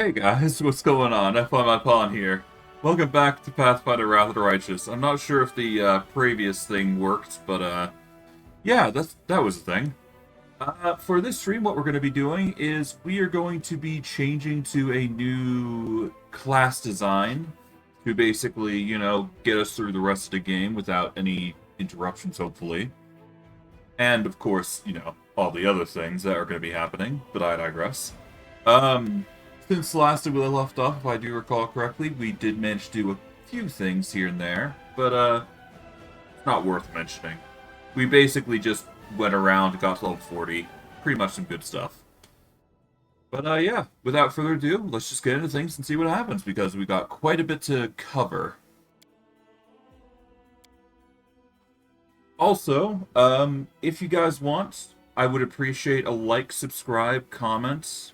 Hey guys, what's going on? F1 here. Welcome back to Pathfinder Wrath of the Righteous. I'm not sure if the previous thing worked, but yeah, that was a thing. For this stream, what we're going to be doing is we are going to be changing to a new class design to basically, get us through the rest of the game without any interruptions, hopefully. And of course, all the other things that are going to be happening, but I digress. Um, since last we left off, if I do recall correctly, we did manage to do a few things here and there, but it's not worth mentioning. We basically just went around, got to level 40, pretty much some good stuff. But yeah, without further ado, let's just get into things and see what happens, because we got quite a bit to cover. Also, if you guys want, I would appreciate a like, subscribe, comment,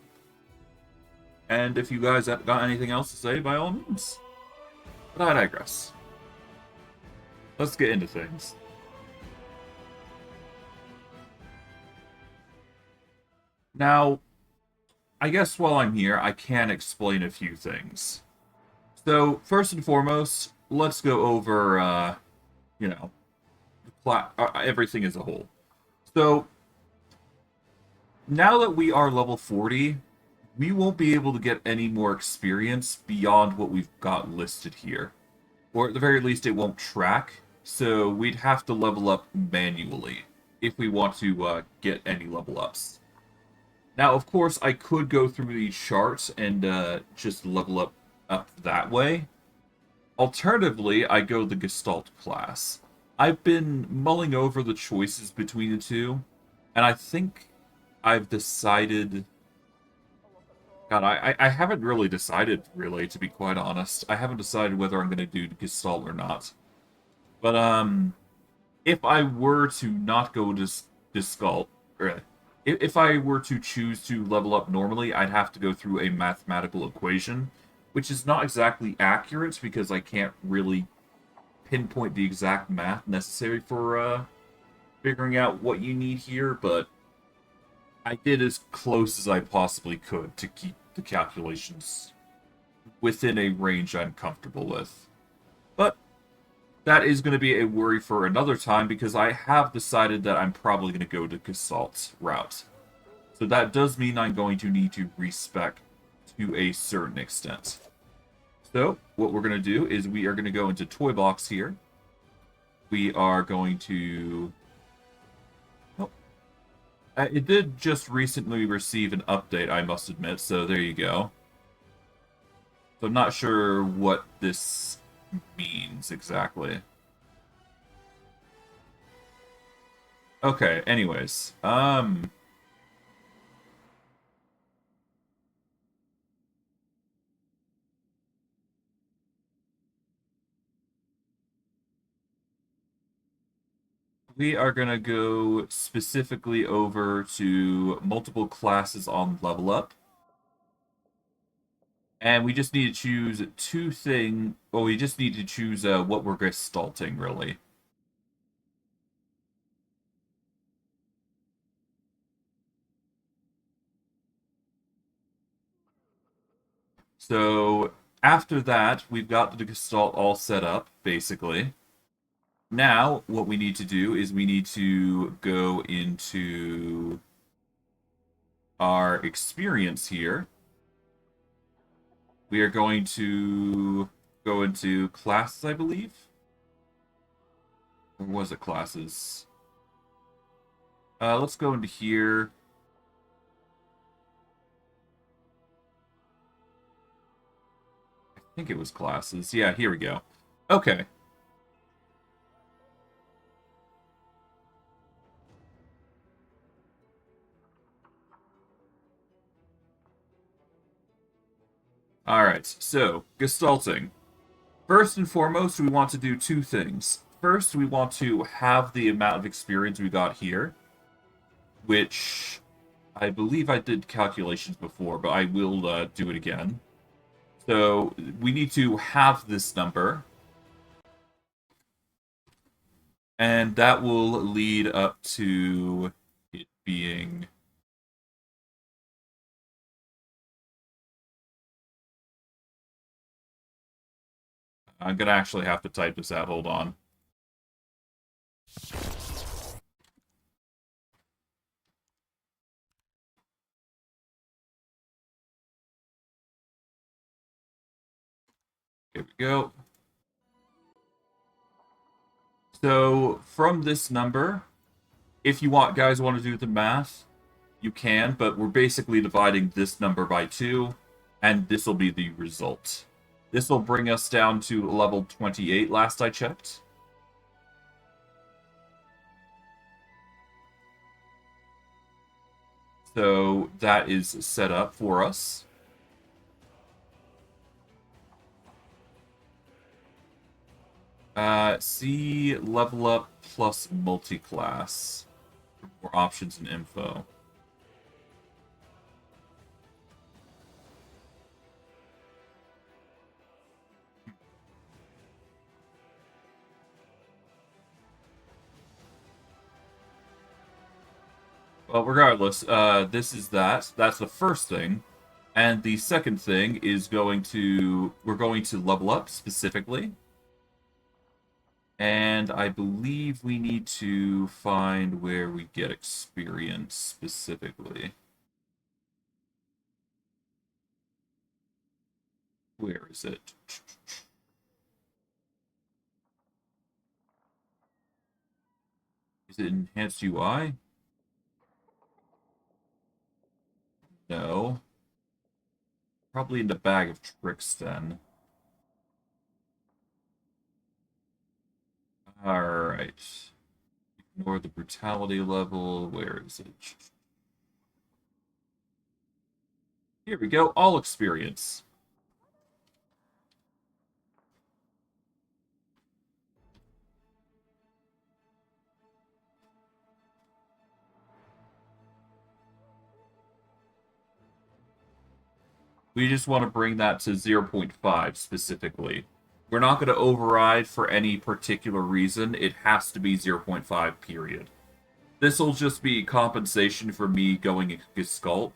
and if you guys have got anything else to say, by all means. But I digress. Let's get into things. Now, I guess while I'm here, I can explain a few things. So, first and foremost, let's go over, you know, everything as a whole. So, now that we are level 40, we won't be able to get any more experience beyond what we've got listed here. Or at the very least, it won't track, so we'd have to level up manually if we want to get any level ups. Now, of course, I could go through these charts and just level up that way. Alternatively, I go the Gestalt class. I've been mulling over the choices between the two, and I think I've decided. God, I haven't really decided, really, to be quite honest. I haven't decided whether I'm going to do Gestalt or not. But, if I were to not go to Gestalt, or if I were to choose to level up normally, I'd have to go through a mathematical equation, which is not exactly accurate because I can't really pinpoint the exact math necessary for figuring out what you need here, but I did as close as I possibly could to keep the calculations within a range I'm comfortable with. But that is going to be a worry for another time because I have decided that I'm probably going to go the Gestalt route. So that does mean I'm going to need to respec to a certain extent. So what we're going to do is we are going to go into Toy Box here. We are going to... Oh, it did just recently receive an update, I must admit, so there you go. So I'm not sure what this means exactly. Okay, anyways. We are going to go specifically over to multiple classes on level up. And we just need to choose two things. Well, we just need to choose what we're gestalting, really. So after that, we've got the gestalt all set up, basically. Now, what we need to do is we need to go into our experience here. We are going to go into classes, I believe. Or was it classes? Let's go into here. I think it was classes. Yeah, here we go. Okay. Alright, so, gestalting. First and foremost, we want to do two things. First, we want to have the amount of experience we got here, which I believe I did calculations before, but I will do it again. So we need to have this number, and that will lead up to it being I'm gonna actually have to type this out. Hold on. Here we go. So from this number, if you guys want to do the math, you can, but we're basically dividing this number by 2, and this will be the result. This will bring us down to level 28 last I checked. So that is set up for us. See level up plus multi-class. More options and info. Well, regardless, this is that. That's the first thing. And the second thing is we're going to level up specifically. And I believe we need to find where we get experience specifically. Where is it? Is it enhanced UI? No. Probably in the bag of tricks then. Alright. Ignore the brutality level. Where is it? Here we go. All experience. We just want to bring that to 0.5 specifically. We're not going to override for any particular reason. It has to be 0.5, period. This will just be compensation for me going Gestalt.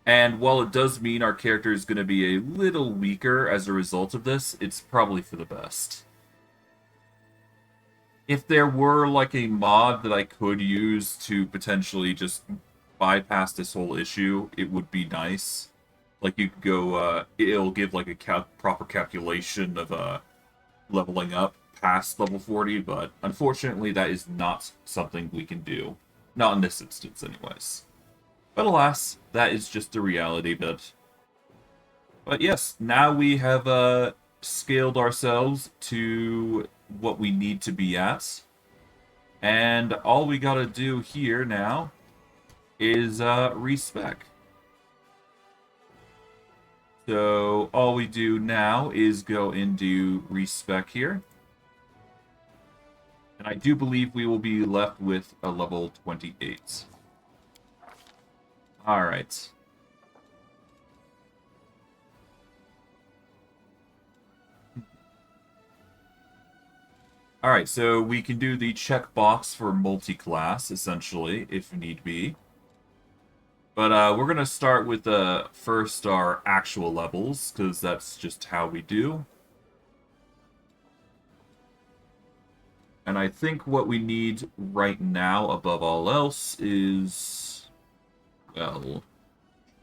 And while it does mean our character is going to be a little weaker as a result of this, it's probably for the best. If there were like a mod that I could use to potentially just bypass this whole issue, it would be nice. Like you could go, it'll give like a proper calculation of leveling up past level 40, but unfortunately that is not something we can do. Not in this instance, anyways. But alas, that is just the reality of it. But yes, now we have scaled ourselves to what we need to be at. And all we gotta do here now is respec. So all we do now is go into respec here. And I do believe we will be left with a level 28. Alright. Alright, so we can do the checkbox for multi-class, essentially, if need be. But we're going to start with first our actual levels, because that's just how we do. And I think what we need right now, above all else, is, well,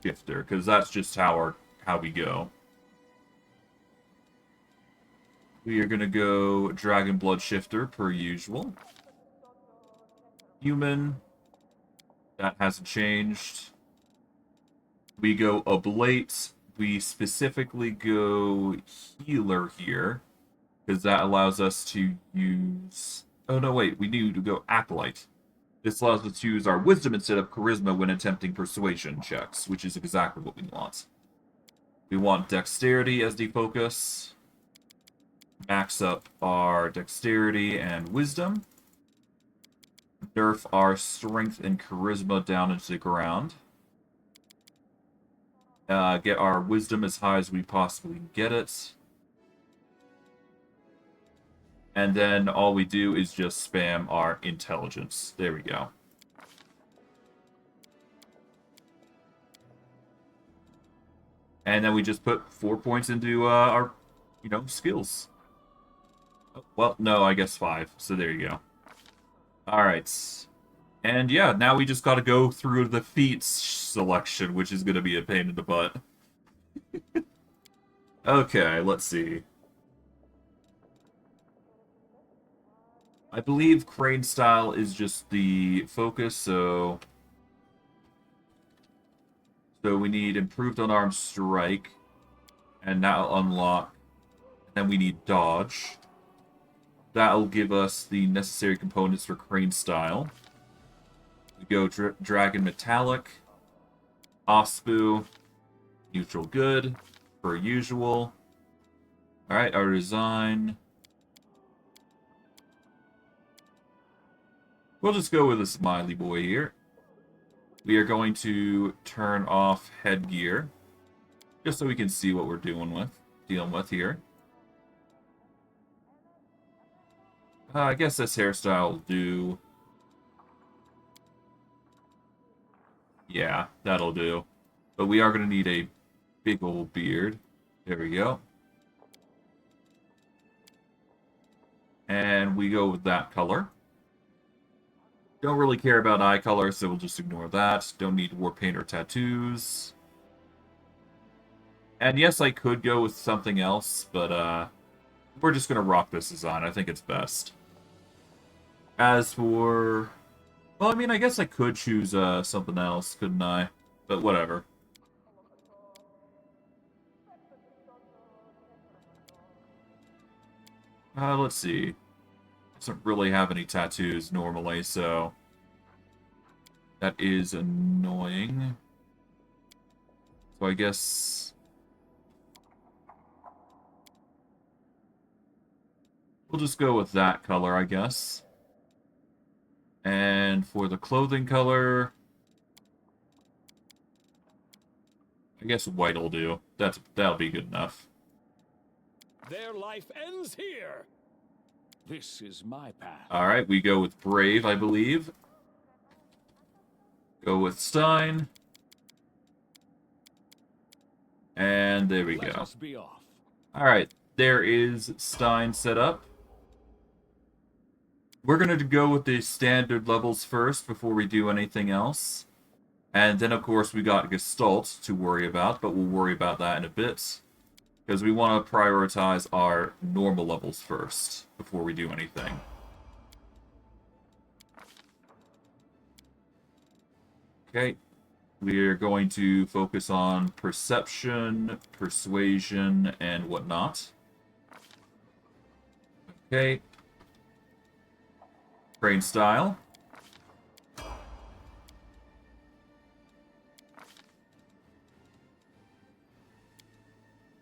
shifter, because that's just how we go. We are going to go Dragon Blood Shifter, per usual. Human. That hasn't changed. We go Oblate. We specifically go Healer here, because that allows us to use... Oh, no, wait. We need to go Acolyte. This allows us to use our Wisdom instead of Charisma when attempting Persuasion checks, which is exactly what we want. We want Dexterity as the focus. Max up our Dexterity and Wisdom. Nerf our Strength and Charisma down into the ground. Get our Wisdom as high as we possibly can get it. And then all we do is just spam our Intelligence. There we go. And then we just put 4 points into our skills. Oh, well, no, I guess 5. So there you go. All right. And yeah, now we just got to go through the feats selection, which is going to be a pain in the butt. Okay, let's see. I believe crane style is just the focus, so we need improved unarmed strike, and that'll unlock. Then we need dodge. That'll give us the necessary components for crane style. We go dragon metallic, offspoo, neutral good, per usual. All right, our design. We'll just go with a smiley boy here. We are going to turn off headgear, just so we can see what we're dealing with here. I guess this hairstyle will do. Yeah, that'll do. But we are going to need a big old beard. There we go. And we go with that color. Don't really care about eye color, so we'll just ignore that. Don't need war paint or tattoos. And yes, I could go with something else, but we're just going to rock this design. I think it's best. As for... Well, I mean, I guess I could choose something else, couldn't I? But whatever. Let's see. Doesn't really have any tattoos normally, so... That is annoying. So I guess... We'll just go with that color, I guess. And for the clothing color... I guess white will do. That'll be good enough. Their life ends here. This is my path. Alright, we go with Brave, I believe. Go with Stein. And there we go. Let us be off. Alright, there is Stein set up. We're going to go with the standard levels first before we do anything else. And then, of course, we got Gestalt to worry about, but we'll worry about that in a bit. Because we want to prioritize our normal levels first before we do anything. Okay. We're going to focus on perception, persuasion, and whatnot. Okay. Crane style.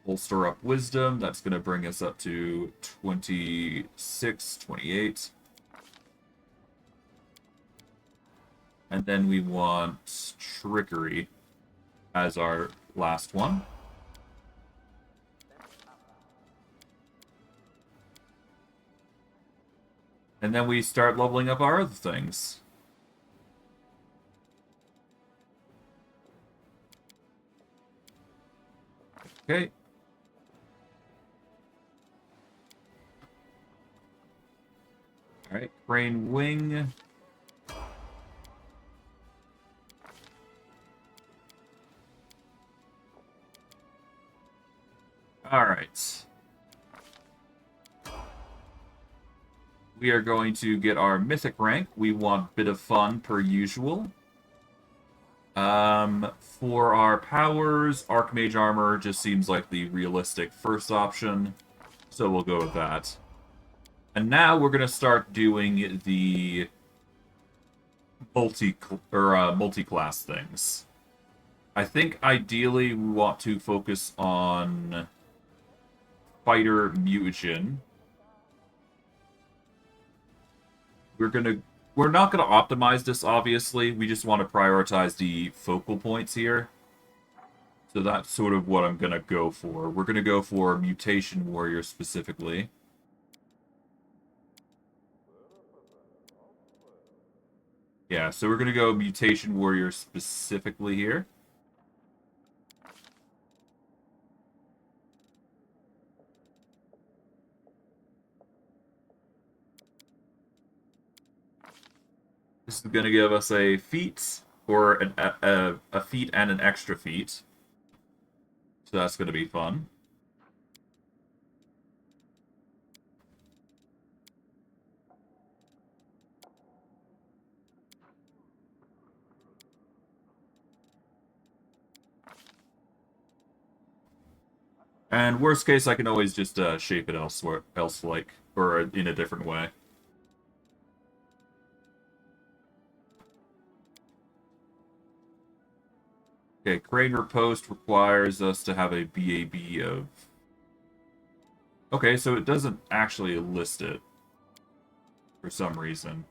Bolster up wisdom. That's going to bring us up to 26, 28. And then we want trickery as our last one. And then we start leveling up our other things. Okay. Alright, crane wing. Alright. We are going to get our mythic rank. We want bit of fun per usual. For our powers, Archmage Armor just seems like the realistic first option. So we'll go with that. And now we're going to start doing the multi-class things. I think ideally we want to focus on fighter mutagen. We're not gonna optimize this, obviously. We just want to prioritize the focal points here. So that's sort of what I'm gonna go for. We're gonna go for Mutation Warrior specifically. Yeah, so we're gonna go Mutation Warrior specifically here. This is going to give us a feat, or a feat and an extra feat. So that's going to be fun. And worst case, I can always just shape it elsewhere, else-like, or in a different way. Okay, crane riposte requires us to have a BAB of... Okay, so it doesn't actually list it for some reason.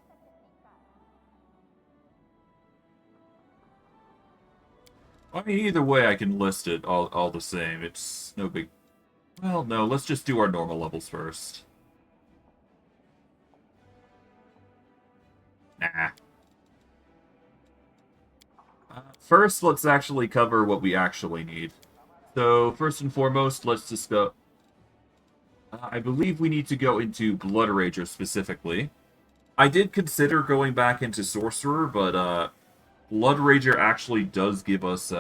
I mean, either way, I can list it all the same. It's no big... Well, no, let's just do our normal levels first. Nah. First, let's actually cover what we actually need. So, first and foremost, let's just go... I believe we need to go into Blood Rager specifically. I did consider going back into Sorcerer, but Blood Rager actually does give us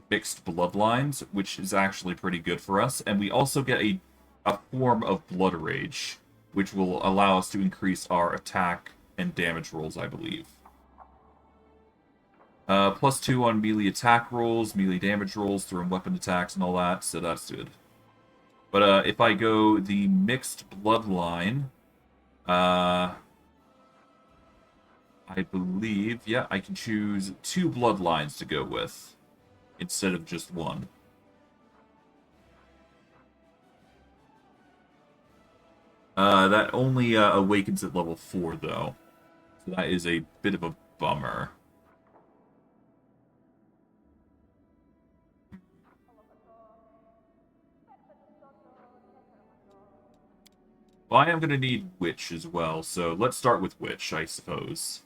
mixed bloodlines, which is actually pretty good for us. And we also get a form of Blood Rage, which will allow us to increase our attack and damage rolls, I believe. +2 on melee attack rolls, melee damage rolls, through weapon attacks, and all that, so that's good. But if I go the mixed bloodline, I believe, yeah, I can choose 2 bloodlines to go with instead of just 1. That only awakens at level 4, though. So that is a bit of a bummer. Well, I am going to need Witch as well, so let's start with Witch, I suppose.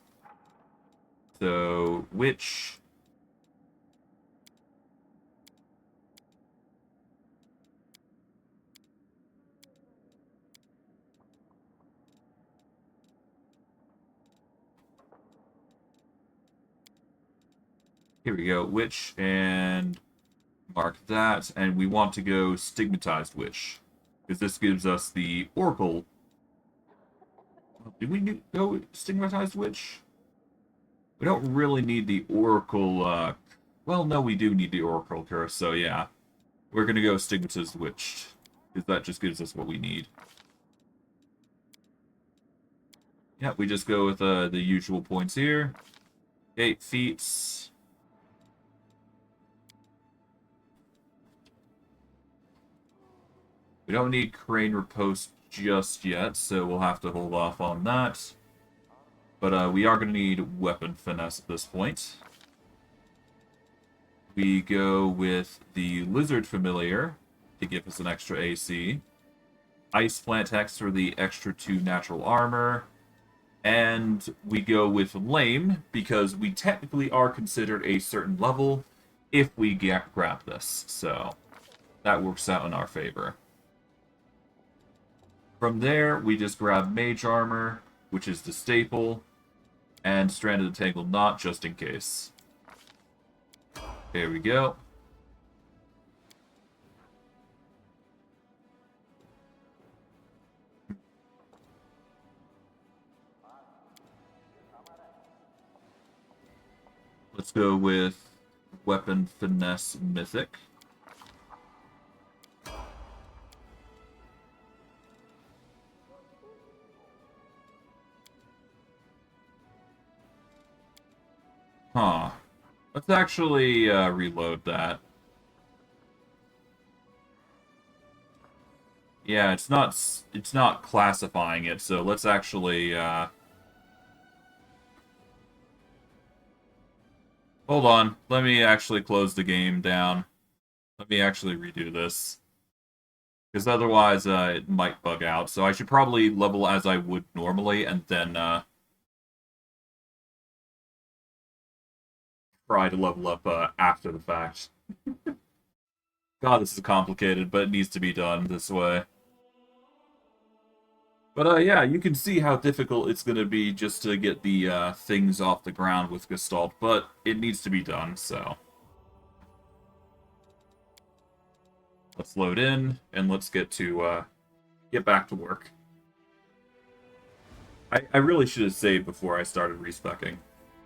So, Witch... Here we go, Witch, and mark that, and we want to go Stigmatized Witch, because this gives us the Oracle. Did we go Stigmatized Witch? We don't really need the Oracle, well, no, we do need the Oracle Curse, so yeah. We're gonna go Stigmatized Witch, because that just gives us what we need. Yeah, we just go with the usual points here. 8 feats. We don't need Crane Riposte just yet, so we'll have to hold off on that. But we are going to need Weapon Finesse at this point. We go with the Lizard Familiar to give us an extra AC. Ice Plant Hex for the extra 2 natural armor. And we go with Lame, because we technically are considered a certain level if we grab this. So that works out in our favor. From there, we just grab Mage Armor, which is the staple, and Stranded Entangled Knot, just in case. There we go. Let's go with Weapon Finesse Mythic. Huh. Let's actually reload that. Yeah, it's not classifying it, so let's actually hold on. Let me actually close the game down. Let me actually redo this. Because otherwise it might bug out. So I should probably level as I would normally and then try to level up after the fact. God, this is complicated, but it needs to be done this way. But yeah, you can see how difficult it's going to be just to get the things off the ground with Gestalt, but it needs to be done, so. Let's load in, and let's get back to work. I really should have saved before I started respecking.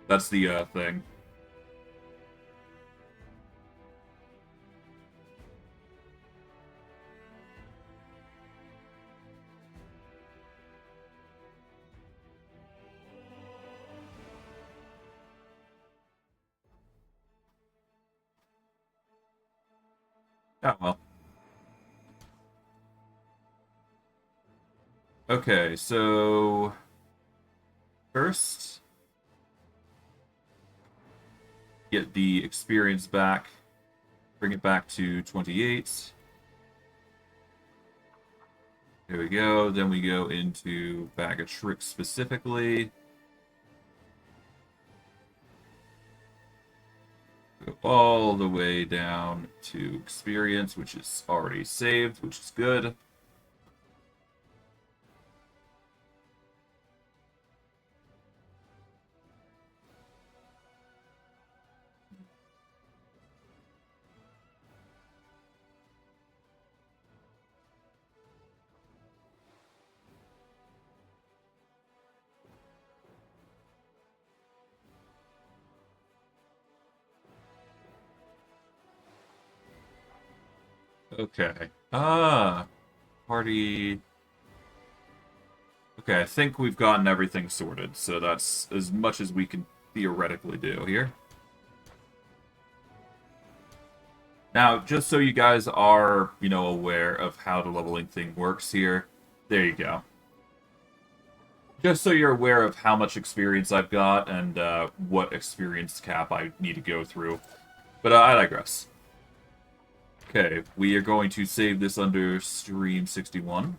That's the thing. Oh well. Okay, so first get the experience back, bring it back to 28. There we go. Then we go into Bag of Tricks specifically. Go all the way down to experience, which is already saved, which is good. Okay. Party. Okay, I think we've gotten everything sorted, so that's as much as we can theoretically do here. Now, just so you guys are, aware of how the leveling thing works here, there you go. Just so you're aware of how much experience I've got and what experience cap I need to go through. But I digress. Okay, we are going to save this under Stream 61.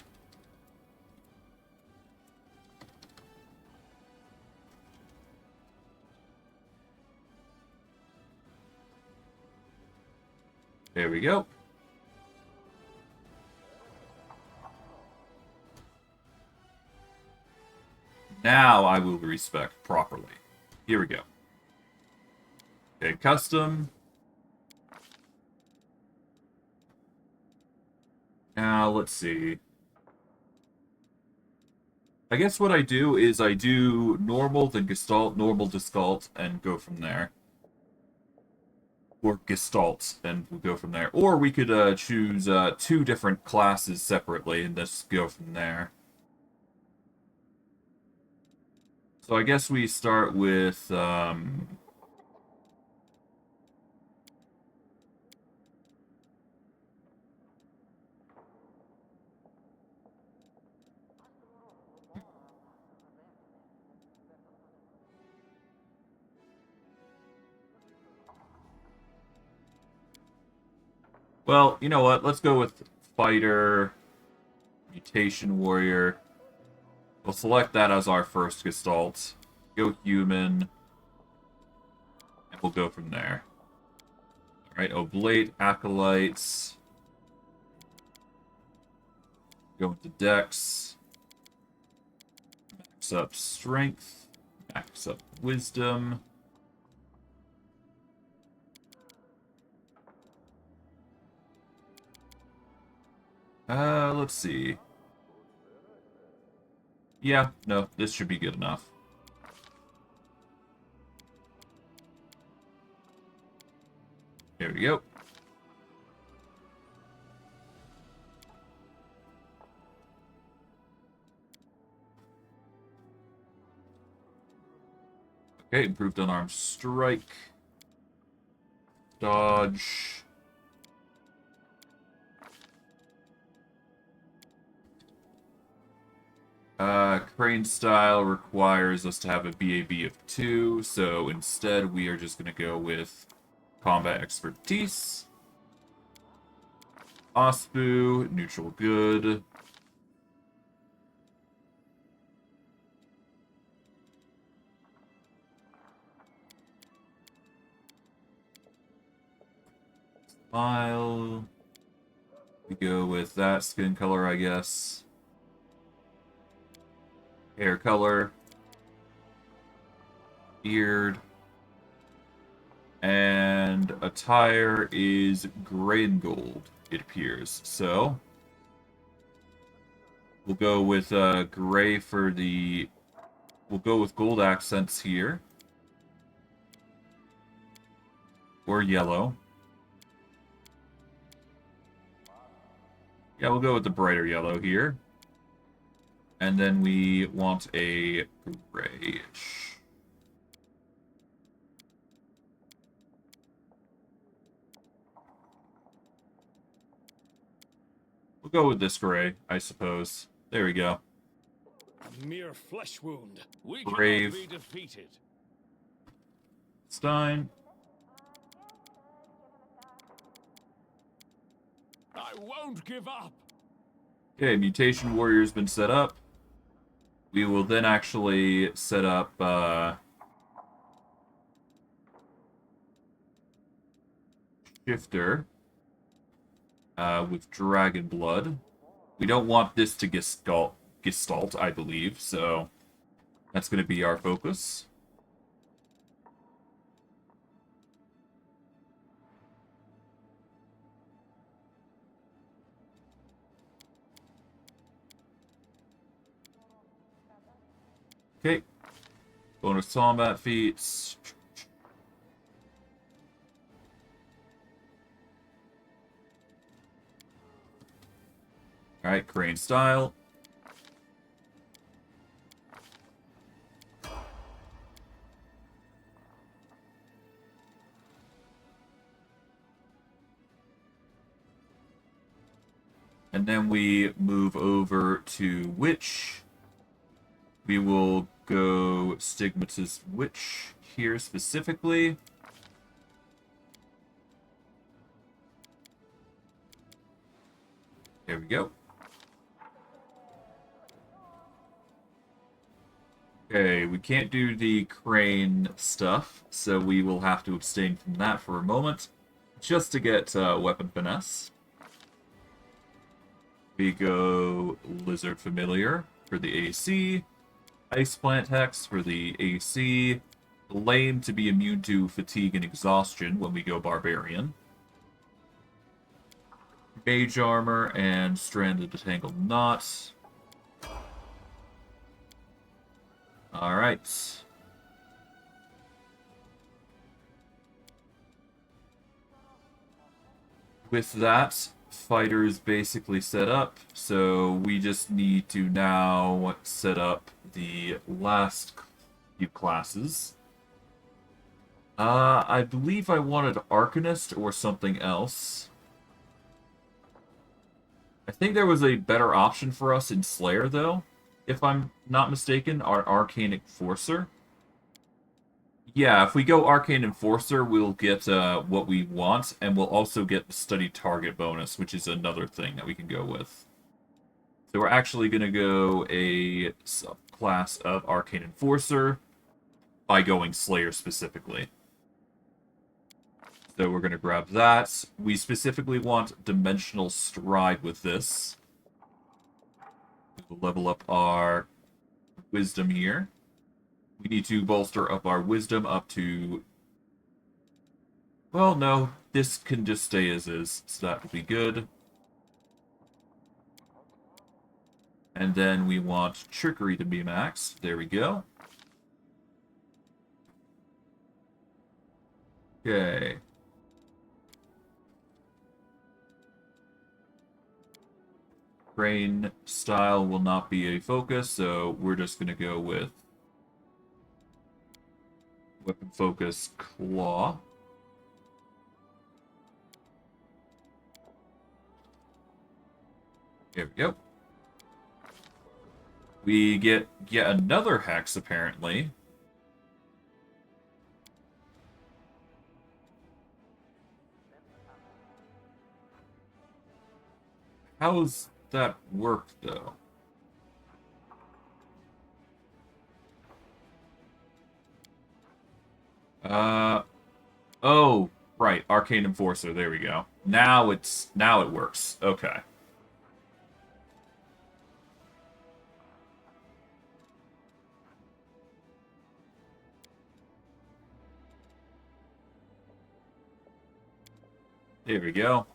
There we go. Now I will respec properly. Here we go. Okay, custom. Now, let's see. I guess what I do is I do normal, then Gestalt, normal, Gestalt, and go from there. Or Gestalt, and we'll go from there. Or we could choose two different classes separately and just go from there. So I guess we start with... Well, you know what? Let's go with Fighter, Mutation Warrior. We'll select that as our first Gestalt. Go Human. And we'll go from there. Alright, Oblate, Acolytes. Go into Dex. Max up Strength. Max up Wisdom. Let's see. Yeah, no, this should be good enough. There we go. Okay, improved unarmed strike. Dodge. Crane style requires us to have a BAB of 2, so instead we are just going to go with combat expertise. Ospu, neutral good. Smile. We go with that skin color, I guess. Hair color. Beard. And attire is gray and gold, it appears. So, we'll go with gray for the... We'll go with gold accents here. Or yellow. Yeah, we'll go with the brighter yellow here. And then we want a grayish. We'll go with this gray, I suppose. There we go. A mere flesh wound. We Brave. cannot be defeated. Stein. I won't give up. Okay, Mutation Warrior's been set up. We will then actually set up Shifter with Dragon Blood. We don't want this to Gestalt, I believe, so that's going to be our focus. Okay. Bonus combat feats. Alright, Crane style. And then we move over to Witch. We will go Stigmatist Witch here specifically. There we go. Okay, we can't do the crane stuff, so we will have to abstain from that for a moment, just to get weapon finesse. We go Lizard Familiar for the AC, Ice Plant Hex for the AC, Lame to be immune to fatigue and exhaustion when we go Barbarian, Mage Armor, and Stranded to Tangled Knot. Alright. With that, Fighter's basically set up, so we just need to now set up the last few classes. I believe I wanted Arcanist or something else. I think there was a better option for us in Slayer, though, if I'm not mistaken, our Arcane Enforcer. Yeah, if we go Arcane Enforcer, we'll get what we want, and we'll also get the Study Target bonus, which is another thing that we can go with. So we're actually going to go a subclass of Arcane Enforcer by going Slayer specifically. So we're going to grab that. We specifically want Dimensional Stride with this. We'll level up our Wisdom here. We need to bolster up our Wisdom up to... Well, no. This can just stay as is, so that will be good. And then we want Trickery to be maxed. There we go. Okay. Crane style will not be a focus, so we're just going to go with Weapon Focus Claw. There we go. We get yet another hex, apparently. How's that work, though? Oh, right, Arcane Enforcer, there we go. Now it works. Okay. There we go.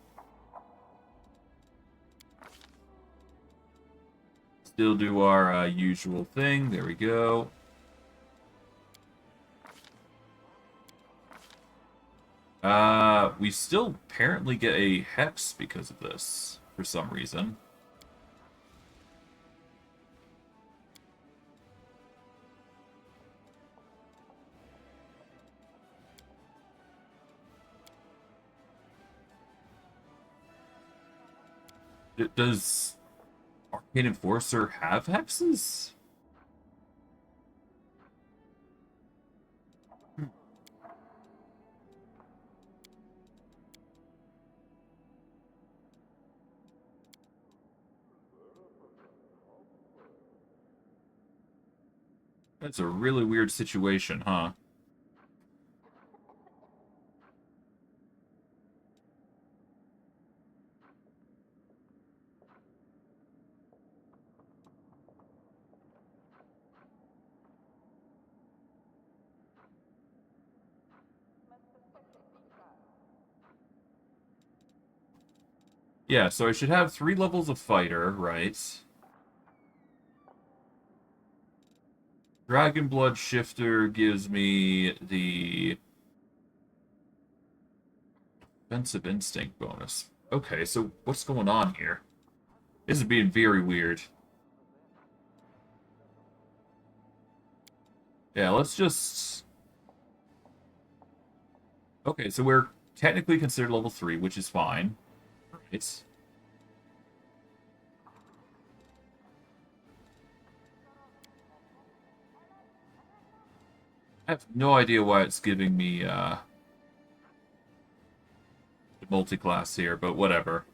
Still do our usual thing. There we go. We still apparently get a hex because of this, for some reason. Does Arcane Enforcer have hexes? That's a really weird situation, huh? Yeah, so I should have 3 levels of fighter, right? Dragon Blood Shifter gives me the Defensive Instinct bonus. Okay, so what's going on here? This is being very weird. Yeah, let's just... Okay, so we're technically considered level 3, which is fine. It's... I have no idea why it's giving me, the multi-class here, but whatever.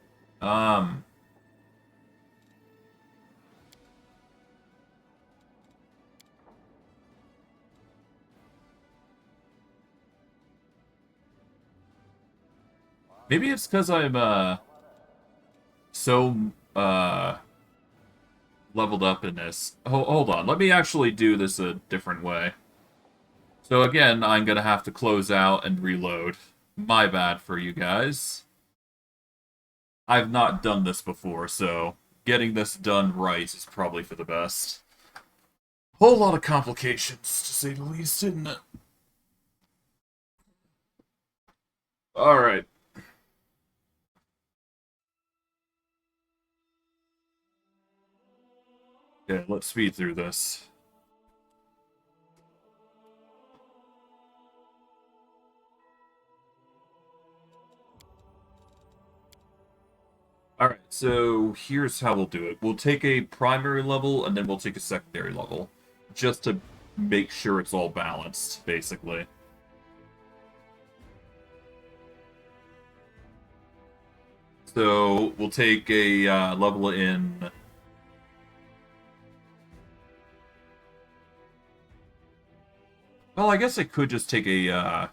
Maybe it's because I'm, so, leveled up in this. Hold on, let me actually do this a different way. So again, I'm gonna have to close out and reload. My bad for you guys. I've not done this before, so getting this done right is probably for the best. Whole lot of complications, to say the least, isn't it? Alright. Okay, let's speed through this. Alright, so here's how we'll do it. We'll take a primary level, and then we'll take a secondary level. Just to make sure it's all balanced, basically. So, we'll take a level in... Well, I guess I could just take a...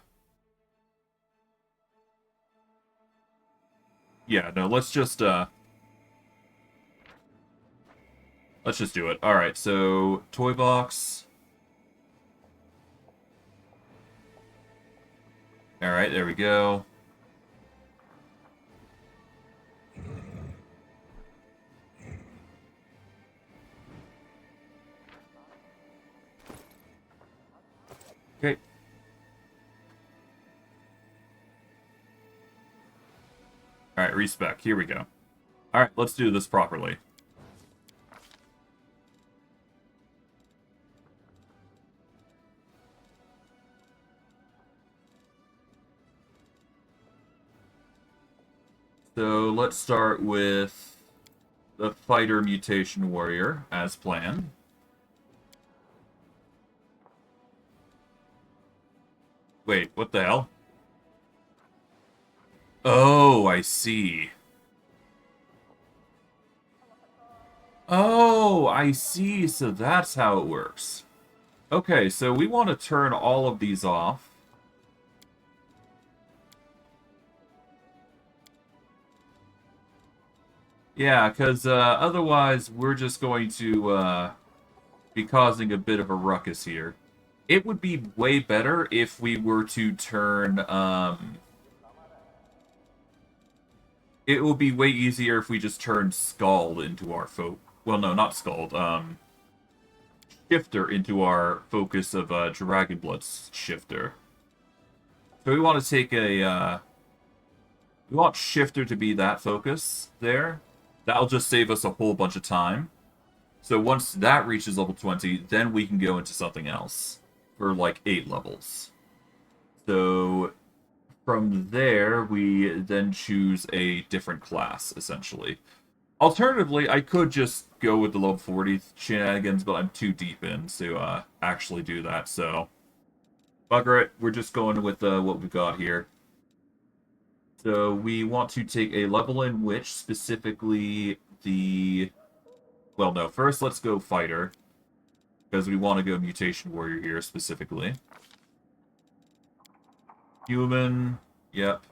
Yeah, no, let's just do it. Alright, so, toy box. Alright, there we go. Okay. Alright, respec. Here we go. Alright, let's do this properly. So let's start with the Fighter Mutation Warrior, as planned. Wait, what the hell? Oh, I see. Oh, I see. So that's how it works. Okay, so we want to turn all of these off. Yeah, because otherwise we're just going to be causing a bit of a ruckus here. It would be way better if we were to turn It will be way easier if we just turn Scald into our well, no, not Scald. Shifter into our focus of Dragon Blood Shifter. So we want to take we want Shifter to be that focus there. That'll just save us a whole bunch of time. So once that reaches level 20, then we can go into something else for like 8 levels. So from there, we then choose a different class, essentially. Alternatively, I could just go with the level 40 shenanigans, but I'm too deep in to actually do that, so bugger it. We're just going with what we've got here. So we want to take a level in which specifically the... Well, no, first let's go Fighter, because we want to go Mutation Warrior here specifically. Human, yep.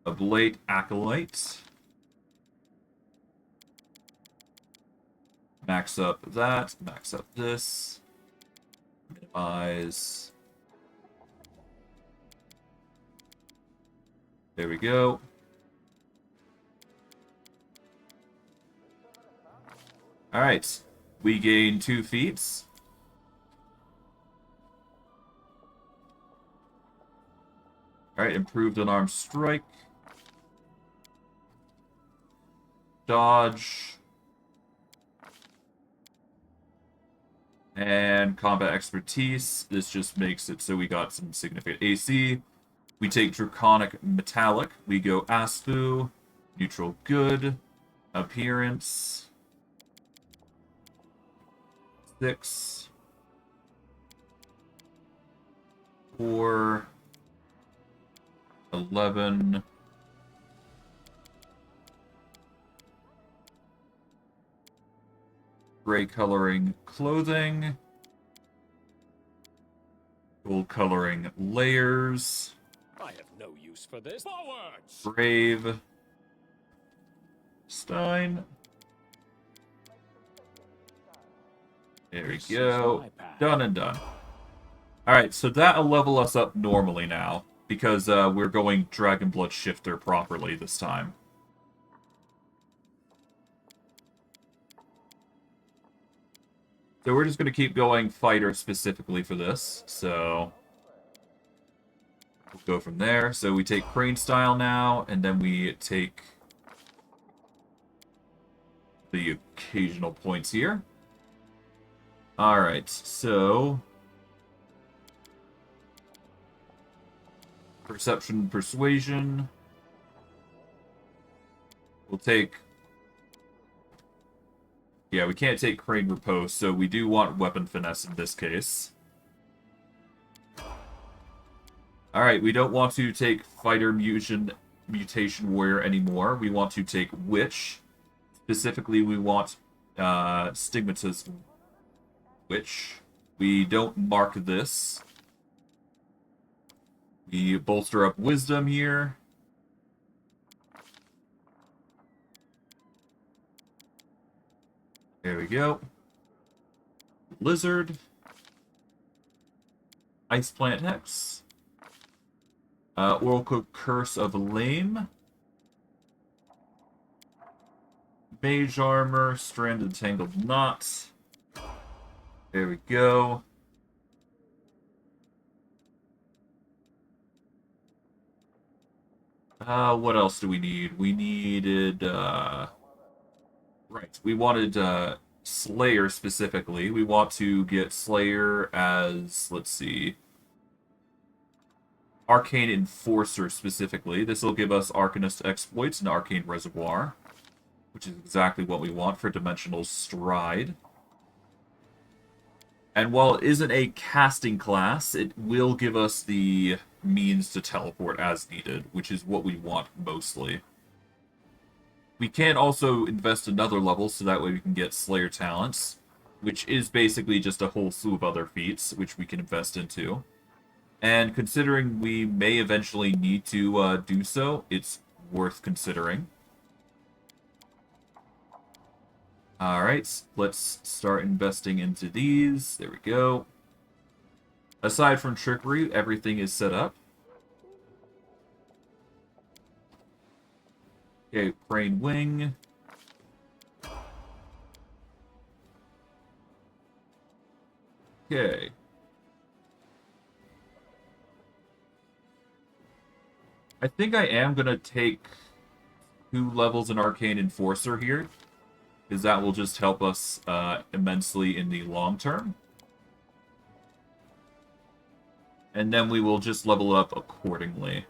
Ablate Acolyte. Max up that, max up this. Minimize. There we go. Alright. We gain 2 feats. Alright, improved unarmed strike. Dodge. And combat expertise. This just makes it so we got some significant AC. We take Draconic Metallic. We go Aspu. Neutral Good. Appearance. 6. 4. 11. Gray coloring clothing. Gold coloring layers. I have no use for this. Forwards! Brave. Stein. There we go. Done and done. Alright, so that'll level us up normally now, because we're going Dragon Blood Shifter properly this time. So we're just going to keep going Fighter specifically for this, so we'll go from there. So we take Crane Style now, and then we take the occasional points here. Alright, so Perception, Persuasion. We'll take... Yeah, we can't take Crane Repose, so we do want Weapon Finesse in this case. Alright, we don't want to take Fighter Mutation Warrior anymore. We want to take Witch. Specifically, we want Stigmatism Witch. We don't mark this. We bolster up Wisdom here. There we go. Lizard. Ice Plant Hex. Oracle Curse of Lame. Mage Armor. Stranded Tangled Knot. There we go. What else do we need? We needed, right, we wanted, Slayer specifically. We want to get Slayer as, let's see, Arcane Enforcer specifically. This will give us Arcanist Exploits and Arcane Reservoir, which is exactly what we want for Dimensional Stride. And while it isn't a casting class, it will give us the means to teleport as needed, which is what we want mostly. We can also invest another level, so that way we can get Slayer Talents, which is basically just a whole slew of other feats, which we can invest into. And considering we may eventually need to do so, it's worth considering. Alright, let's start investing into these. There we go. Aside from Trickery, everything is set up. Okay, Brain Wing. Okay. I think I am going to take 2 levels in Arcane Enforcer here, because that will just help us immensely in the long term. And then we will just level up accordingly.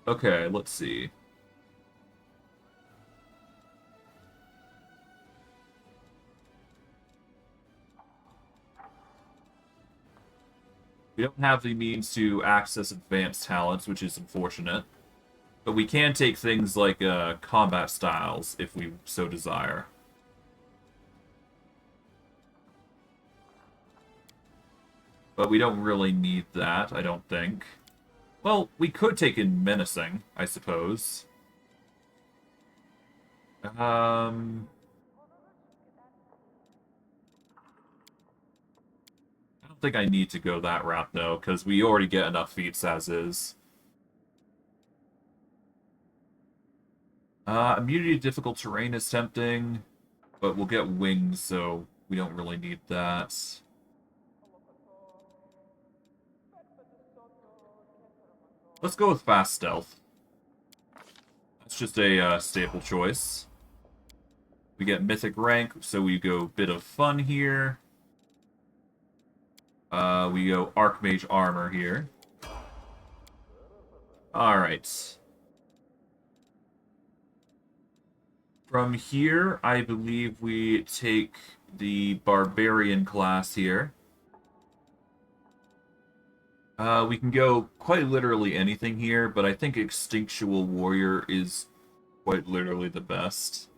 Okay, let's see. We don't have the means to access advanced talents, which is unfortunate. But we can take things like combat styles, if we so desire. But we don't really need that, I don't think. Well, we could take in menacing, I suppose. I don't think I need to go that route, though, because we already get enough feats as is. Immunity to difficult terrain is tempting, but we'll get wings, so we don't really need that. Let's go with fast stealth. That's just a staple choice. We get mythic rank, so we go bit of fun here. We go Archmage armor here. Alright. From here, I believe we take the Barbarian class here. We can go quite literally anything here, but I think Extinctual Warrior is quite literally the best.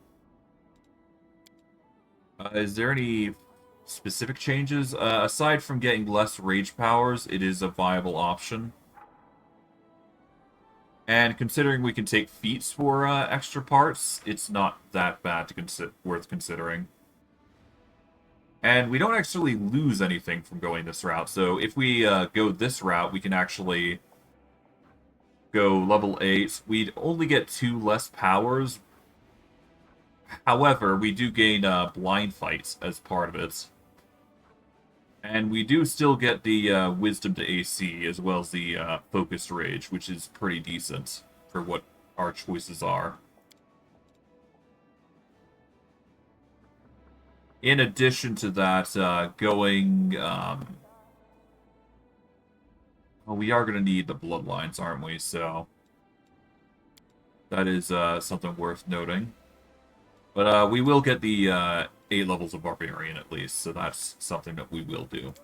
Is there any specific changes? Aside from getting less rage powers, it is a viable option. And considering we can take feats for extra parts, it's not that bad to worth considering. And we don't actually lose anything from going this route. So if we go this route, we can actually go level 8. We'd only get 2 less powers. However, we do gain blind fights as part of it. And we do still get the wisdom to AC, as well as the focused rage, which is pretty decent for what our choices are. In addition to that, going... well, we are going to need the bloodlines, aren't we? So that is something worth noting. But we will get the 8 levels of Barbarian at least, so that's something that we will do.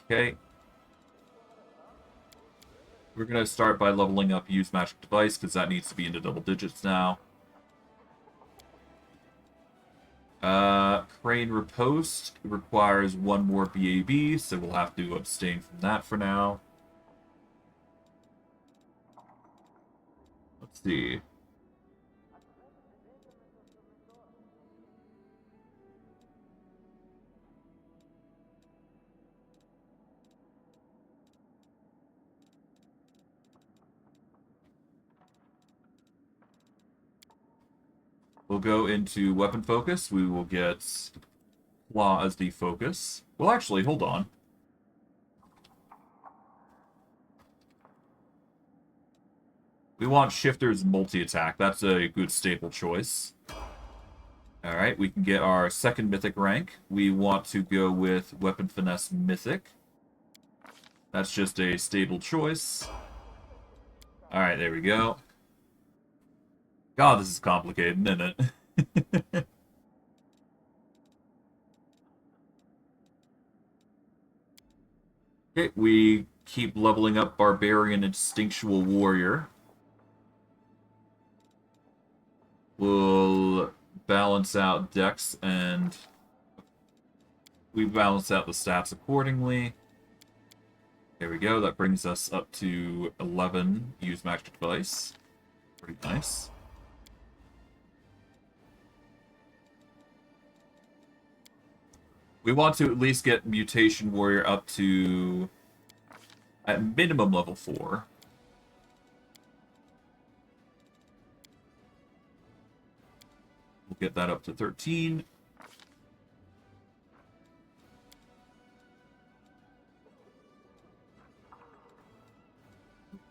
Okay. We're going to start by leveling up Use Magic Device, because that needs to be into double digits now. Crane Riposte requires 1 more BAB, so we'll have to abstain from that for now. Let's see. We'll go into Weapon Focus. We will get Claw as the focus. Well, actually, hold on. We want Shifter's multi-attack. That's a good staple choice. Alright, we can get our second Mythic rank. We want to go with Weapon Finesse Mythic. That's just a stable choice. Alright, there we go. God, this is complicated, isn't it? Okay, we keep leveling up Barbarian Instinctual Warrior. We'll balance out Dex, and we balance out the stats accordingly. There we go, that brings us up to 11 Use Magic Device. Pretty nice. We want to at least get Mutation Warrior up to At minimum level 4. We'll get that up to 13.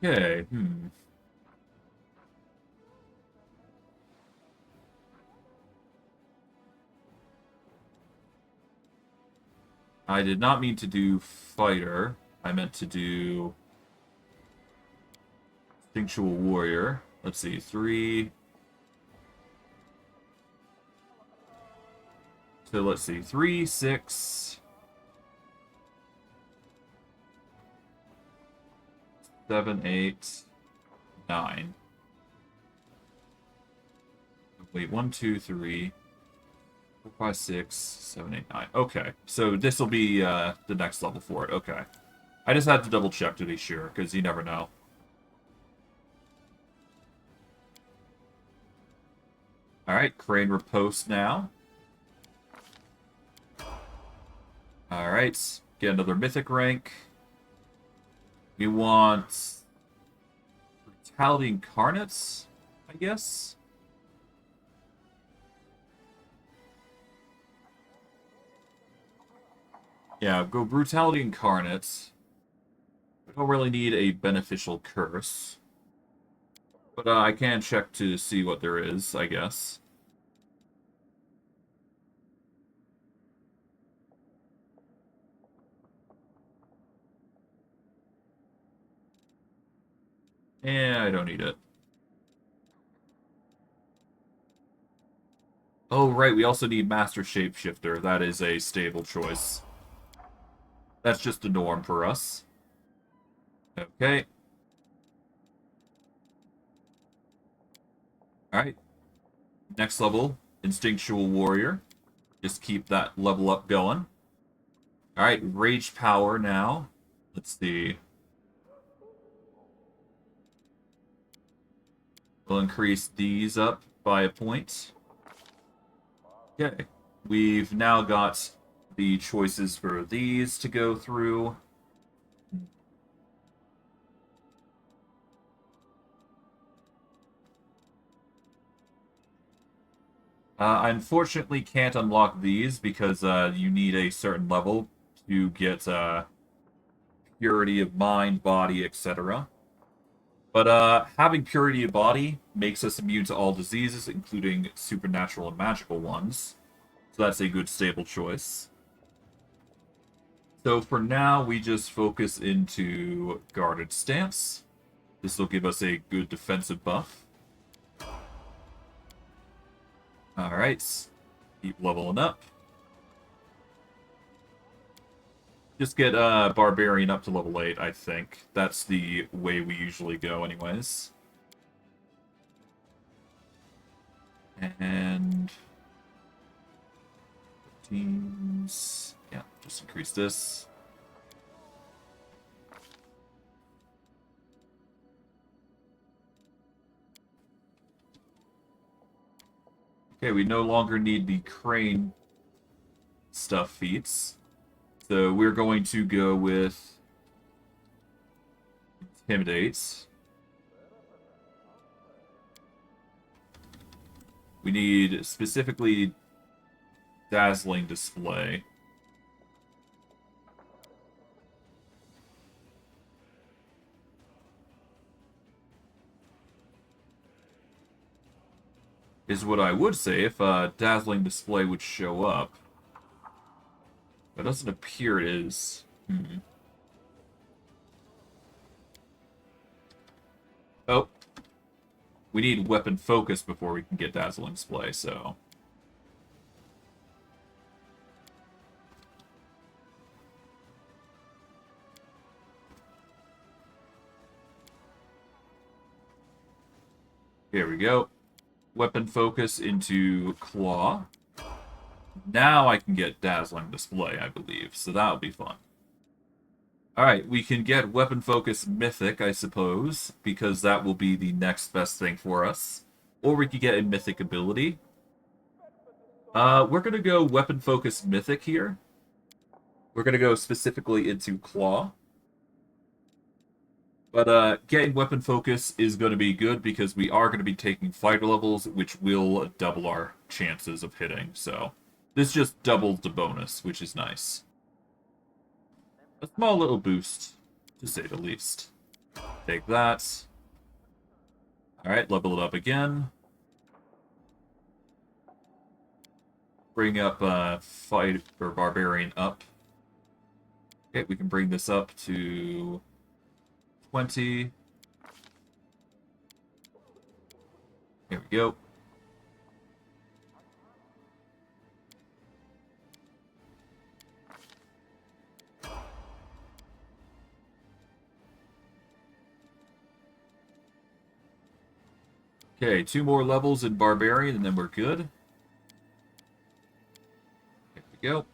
Okay, I did not mean to do fighter. I meant to do instinctual warrior. Let's see, 3. So let's see, 3, 6, 7, 8, 9. Wait, 1, 2, 3, 4, 5, 6, 7, 8, 9. Okay, so this will be the next level for it. Okay. I just had to double check to be sure, because you never know. Alright, Crane Riposte now. Alright, get another mythic rank. We want Brutality Incarnates, I guess. Yeah, go Brutality Incarnate. We don't really need a beneficial curse. But I can check to see what there is, I guess. Yeah, I don't need it. Oh, right, we also need Master Shapeshifter. That is a stable choice. That's just the norm for us. Okay. Alright. Next level, Instinctual Warrior. Just keep that level up going. Alright, Rage Power now. Let's see. We'll increase these up by a point. Okay. We've now got the choices for these to go through. I unfortunately can't unlock these because you need a certain level to get purity of mind, body, etc. But having purity of body makes us immune to all diseases, including supernatural and magical ones. So that's a good stable choice. So for now, we just focus into Guarded Stance. This will give us a good defensive buff. Alright. Keep leveling up. Just get Barbarian up to level 8, I think. That's the way we usually go anyways. And... teams... yeah, just increase this. Okay, we no longer need the crane stuff feats. So we're going to go with Intimidate. We need specifically Dazzling Display. Is what I would say if Dazzling Display would show up. It doesn't appear it is. Oh. We need Weapon Focus before we can get Dazzling Display, so... here we go. Weapon Focus into Claw. Now I can get Dazzling Display, I believe, so that'll be fun. Alright, we can get Weapon Focus Mythic, I suppose, because that will be the next best thing for us. Or we could get a Mythic ability. We're going to go Weapon Focus Mythic here. We're going to go specifically into Claw. But getting weapon focus is going to be good because we are going to be taking fighter levels, which will double our chances of hitting. So this just doubles the bonus, which is nice. A small little boost, to say the least. Take that. Alright, level it up again. Bring up fight or barbarian up. Okay, we can bring this up to 20. Here we go. Okay, 2 more levels in barbarian and then we're good. Here we go.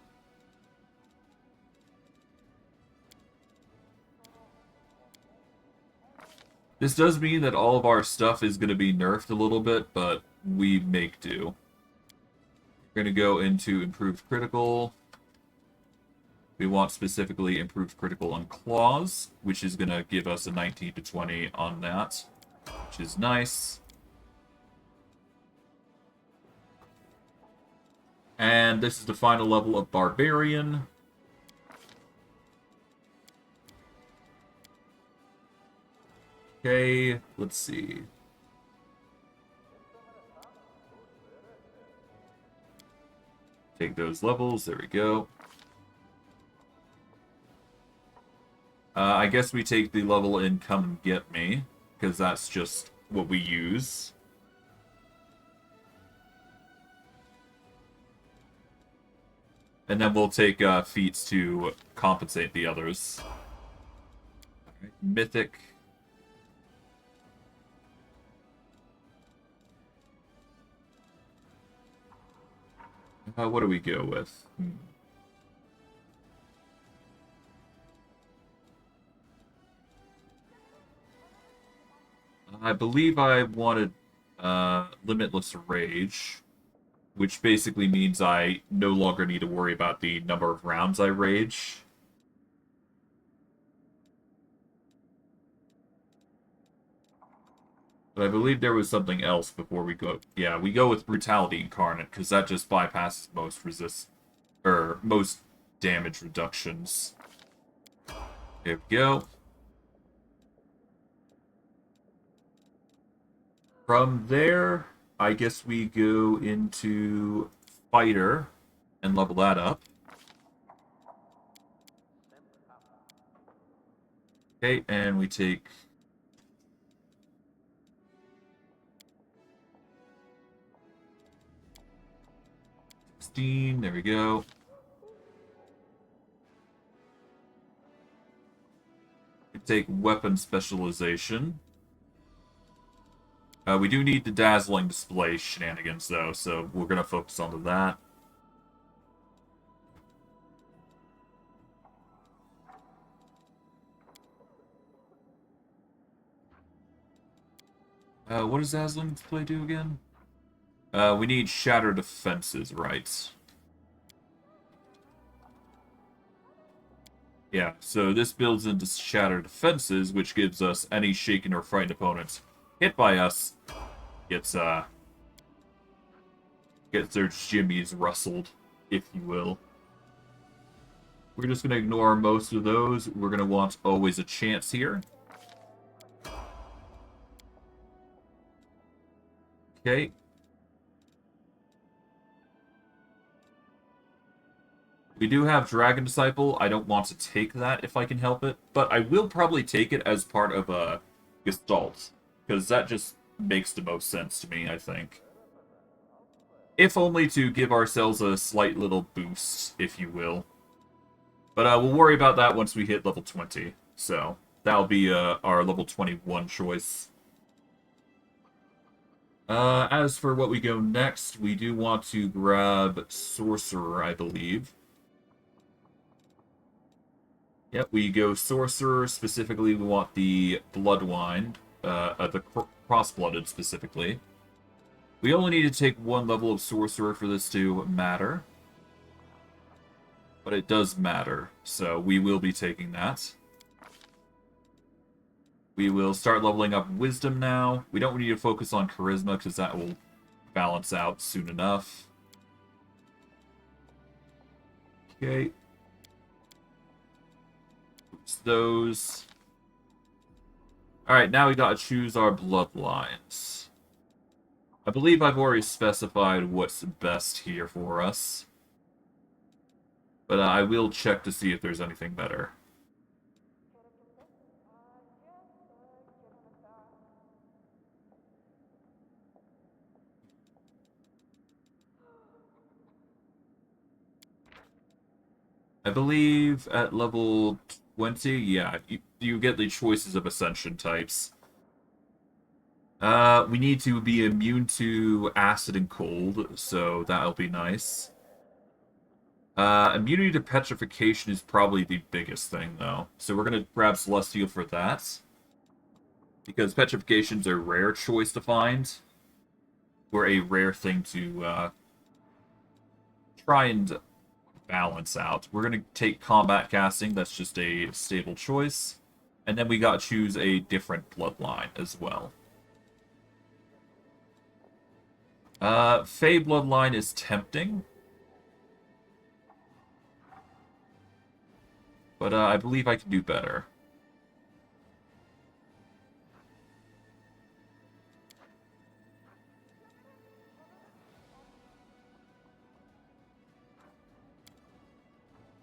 This does mean that all of our stuff is going to be nerfed a little bit, but we make do. We're going to go into improved critical. We want specifically improved critical on claws, which is going to give us a 19 to 20 on that, which is nice. And this is the final level of barbarian. Okay, let's see. Take those levels, there we go. I guess we take the level in Come and Get Me, because that's just what we use. And then we'll take feats to compensate the others. Right. Mythic. What do we go with? I believe I wanted Limitless Rage, which basically means I no longer need to worry about the number of rounds I rage. But I believe there was something else before we go. Yeah, we go with Brutality Incarnate, because that just bypasses most damage reductions. There we go. From there, I guess we go into Fighter and level that up. Okay, and we take Stein, there we go. We take Weapon Specialization. We do need the Dazzling Display shenanigans, though, so we're going to focus on that. What does Dazzling Display do again? We need Shatter Defenses, right? Yeah, so this builds into Shatter Defenses, which gives us any shaken or frightened opponents hit by us gets their jimmies rustled, if you will. We're just going to ignore most of those. We're going to want Always a Chance here. Okay. We do have Dragon Disciple. I don't want to take that if I can help it, but I will probably take it as part of a Gestalt, because that just makes the most sense to me, I think. If only to give ourselves a slight little boost, if you will. But we'll worry about that once we hit level 20. So that'll be our level 21 choice. As for what we go next, we do want to grab Sorcerer, I believe. Yep, we go Sorcerer. Specifically, we want the Bloodwine, the Cross-Blooded specifically. We only need to take 1 level of Sorcerer for this to matter. But it does matter, so we will be taking that. We will start leveling up Wisdom now. We don't need to focus on Charisma because that will balance out soon enough. Okay. Oops, those. Alright, now we gotta choose our bloodlines. I believe I've already specified what's best here for us. But I will check to see if there's anything better. I believe at level 20, yeah, you get the choices of Ascension types. We need to be immune to acid and cold, so that'll be nice. Immunity to petrification is probably the biggest thing, though. So we're going to grab Celestial for that. Because petrification's a rare choice to find. Or a rare thing to try and balance out. We're going to take combat casting, that's just a stable choice. And then we got to choose a different bloodline as well. Fey bloodline is tempting. But I believe I can do better.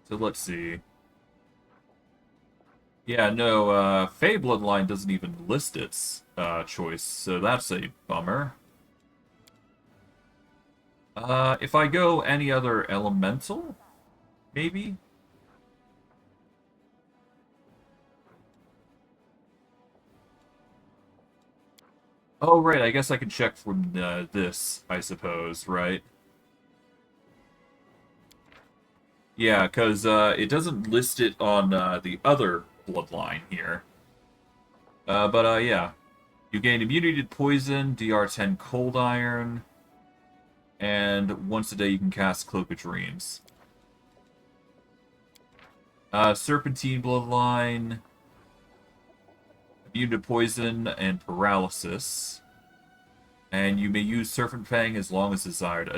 So let's see. Yeah, no, Fey bloodline doesn't even list its choice, so that's a bummer. If I go any other elemental, maybe? Oh, right, I guess I can check from this, I suppose, right? Yeah, because it doesn't list it on the other bloodline here. But yeah. You gain immunity to poison, DR10 cold iron, and once a day you can cast Cloak of Dreams. Serpentine bloodline, immune to poison and paralysis. And you may use Serpent Fang as long as desired,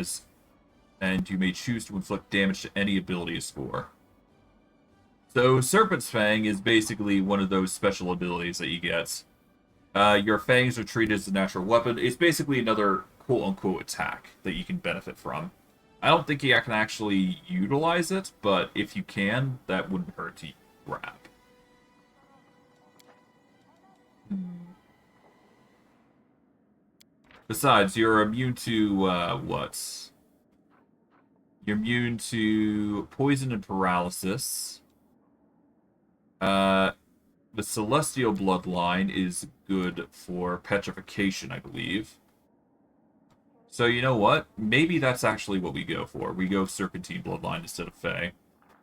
and you may choose to inflict damage to any ability score. So Serpent's Fang is basically one of those special abilities that you get. Your fangs are treated as a natural weapon. It's basically another quote-unquote attack that you can benefit from. I don't think you can actually utilize it, but if you can, that wouldn't hurt to grab. Besides, you're immune to, what? You're immune to poison and paralysis. The Celestial Bloodline is good for petrification, I believe. So you know what? Maybe that's actually what we go for. We go Serpentine Bloodline instead of Fey.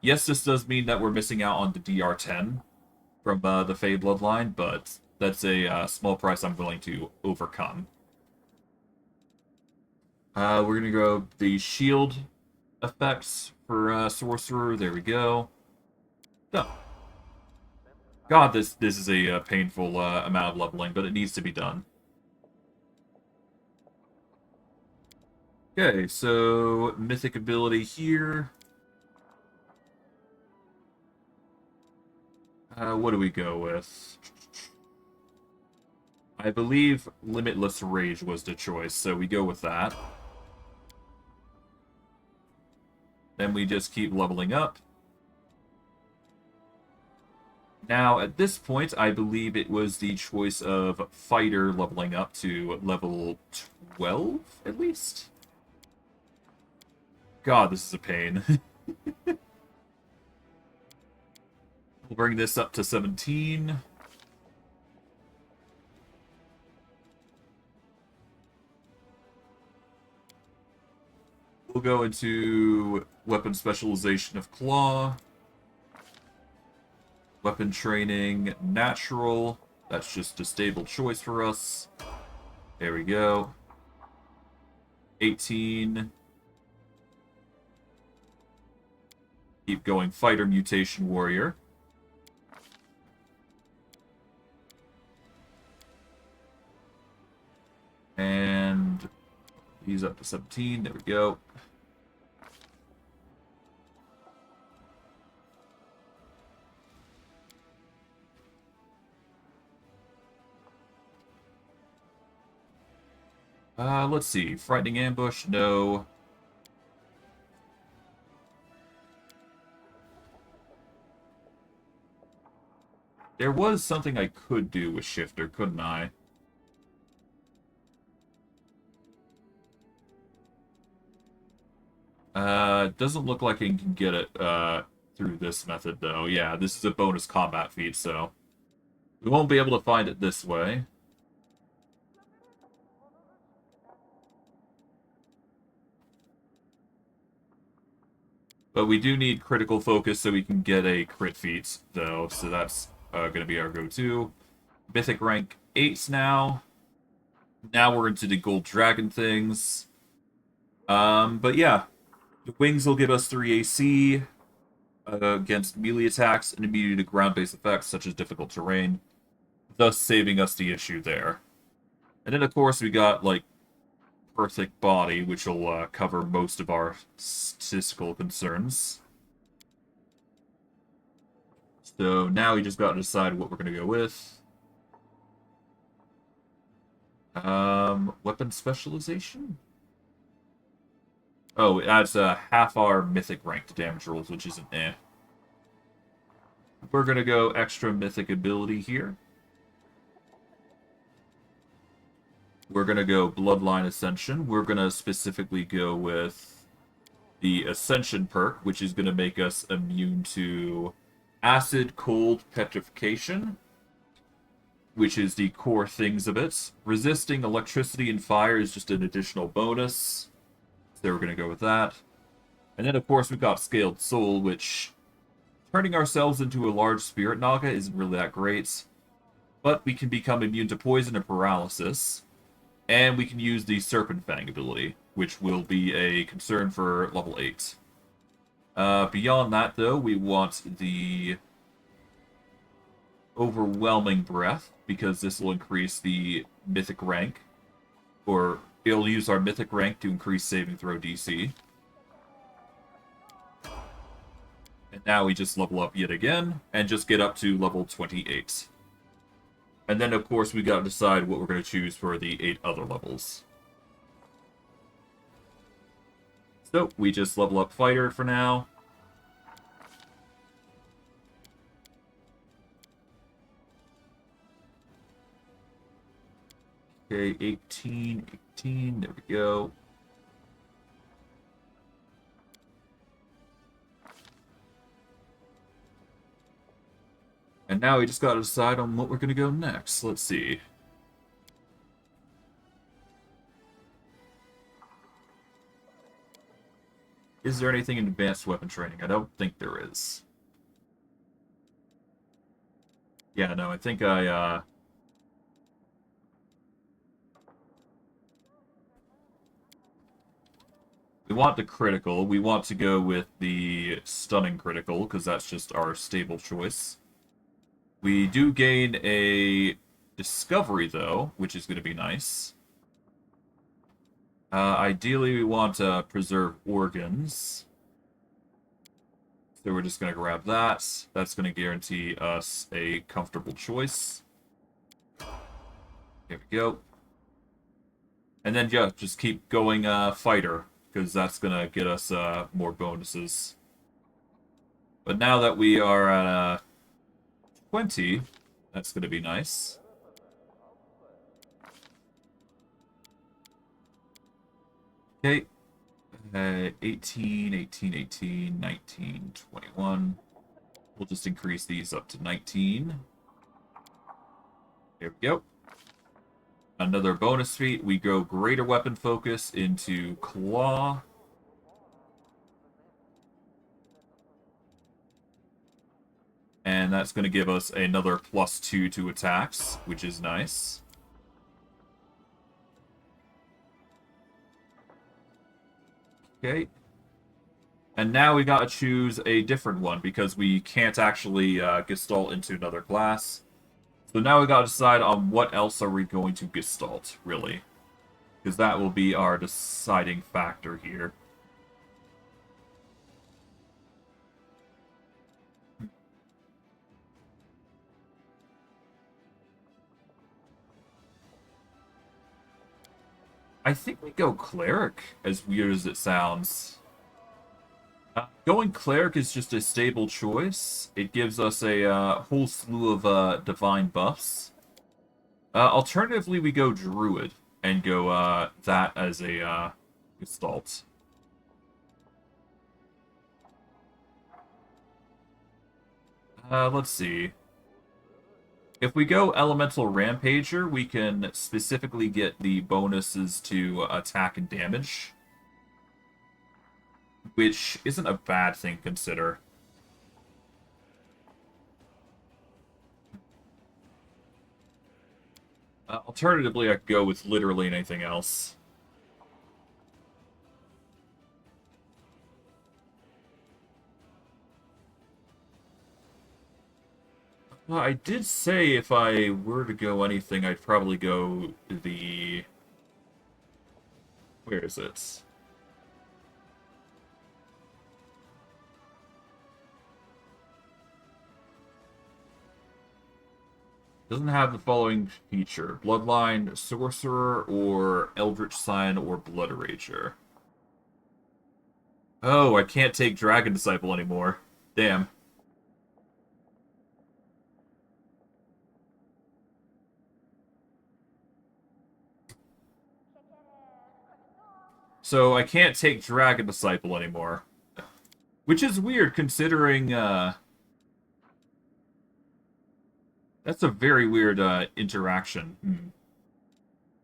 Yes, this does mean that we're missing out on the DR10 from the Fey Bloodline, but that's a small price I'm willing to overcome. We're going to go the shield effects for Sorcerer. There we go. Done. God, this is a painful amount of leveling, but it needs to be done. Okay, so mythic ability here. What do we go with? I believe Limitless Rage was the choice, so we go with that. Then we just keep leveling up. Now, at this point, I believe it was the choice of Fighter leveling up to level 12, at least? God, this is a pain. We'll bring this up to 17. We'll go into Weapon Specialization of Claw. Weapon Training Natural. That's just a stable choice for us. There we go. 18. Keep going. Fighter Mutation Warrior. He's up to 17. There we go. Let's see. Frightening ambush, no. There was something I could do with Shifter, couldn't I? Doesn't look like I can get it, through this method, though. Yeah, this is a bonus combat feat, so we won't be able to find it this way. But we do need critical focus so we can get a crit feat, though, so that's going to be our go-to. Mythic rank 8 now. Now we're into the gold dragon things. But yeah, the wings will give us 3 AC against melee attacks and immunity to ground-based effects such as difficult terrain, thus saving us the issue there. And then, of course, we got, like, perfect body, which will cover most of our statistical concerns. So now we just got to decide what we're going to go with. Weapon specialization? Oh, it adds half our mythic ranked damage rolls, which isn't eh. We're going to go extra mythic ability here. We're going to go Bloodline Ascension. We're going to specifically go with the Ascension perk, which is going to make us immune to Acid, Cold, Petrification, which is the core things of it. Resisting electricity and fire is just an additional bonus. So we're going to go with that. And then, of course, we've got Scaled Soul, which turning ourselves into a large Spirit Naga isn't really that great. But we can become immune to poison and paralysis. And we can use the Serpent Fang ability, which will be a concern for level 8. Beyond that, though, we want the Overwhelming Breath, because this will increase the Mythic rank. Or it'll use our Mythic rank to increase saving throw DC. And now we just level up yet again, and just get up to level 28. And then, of course, we got to decide what we're going to choose for the 8 other levels. So, we just level up Fighter for now. Okay, 18, there we go. And now we just got to decide on what we're going to go next. Let's see. Is there anything in advanced weapon training? I don't think there is. Yeah, no, I think we want the critical. We want to go with the stunning critical, because that's just our stable choice. We do gain a discovery, though, which is going to be nice. Ideally, we want to preserve organs. So we're just going to grab that. That's going to guarantee us a comfortable choice. Here we go. And then, yeah, just keep going fighter, because that's going to get us more bonuses. But now that we are at 20, that's going to be nice. Okay. 18, 18, 18, 19, 21. We'll just increase these up to 19. There we go. Another bonus feat. We go greater weapon focus into claw. And that's going to give us another +2 to attacks, which is nice. Okay. And now we got to choose a different one, because we can't actually Gestalt into another class. So now we got to decide on what else are we going to Gestalt, really. because that will be our deciding factor here. I think we go Cleric, as weird as it sounds. Going Cleric is just a stable choice. It gives us a whole slew of divine buffs. Alternatively, we go Druid and go that as a Gestalt. Let's see. If we go Elemental Rampager, we can specifically get the bonuses to attack and damage, which isn't a bad thing to consider. Alternatively, I could go with literally anything else. Well, I did say if I were to go anything, I'd probably go the... Where is it? Doesn't have the following feature: Bloodline, Sorcerer, or Eldritch Sign, or Blood Rager. Oh, I can't take Dragon Disciple anymore. Damn. So I can't take Dragon Disciple anymore. Which is weird, considering, that's a very weird, interaction.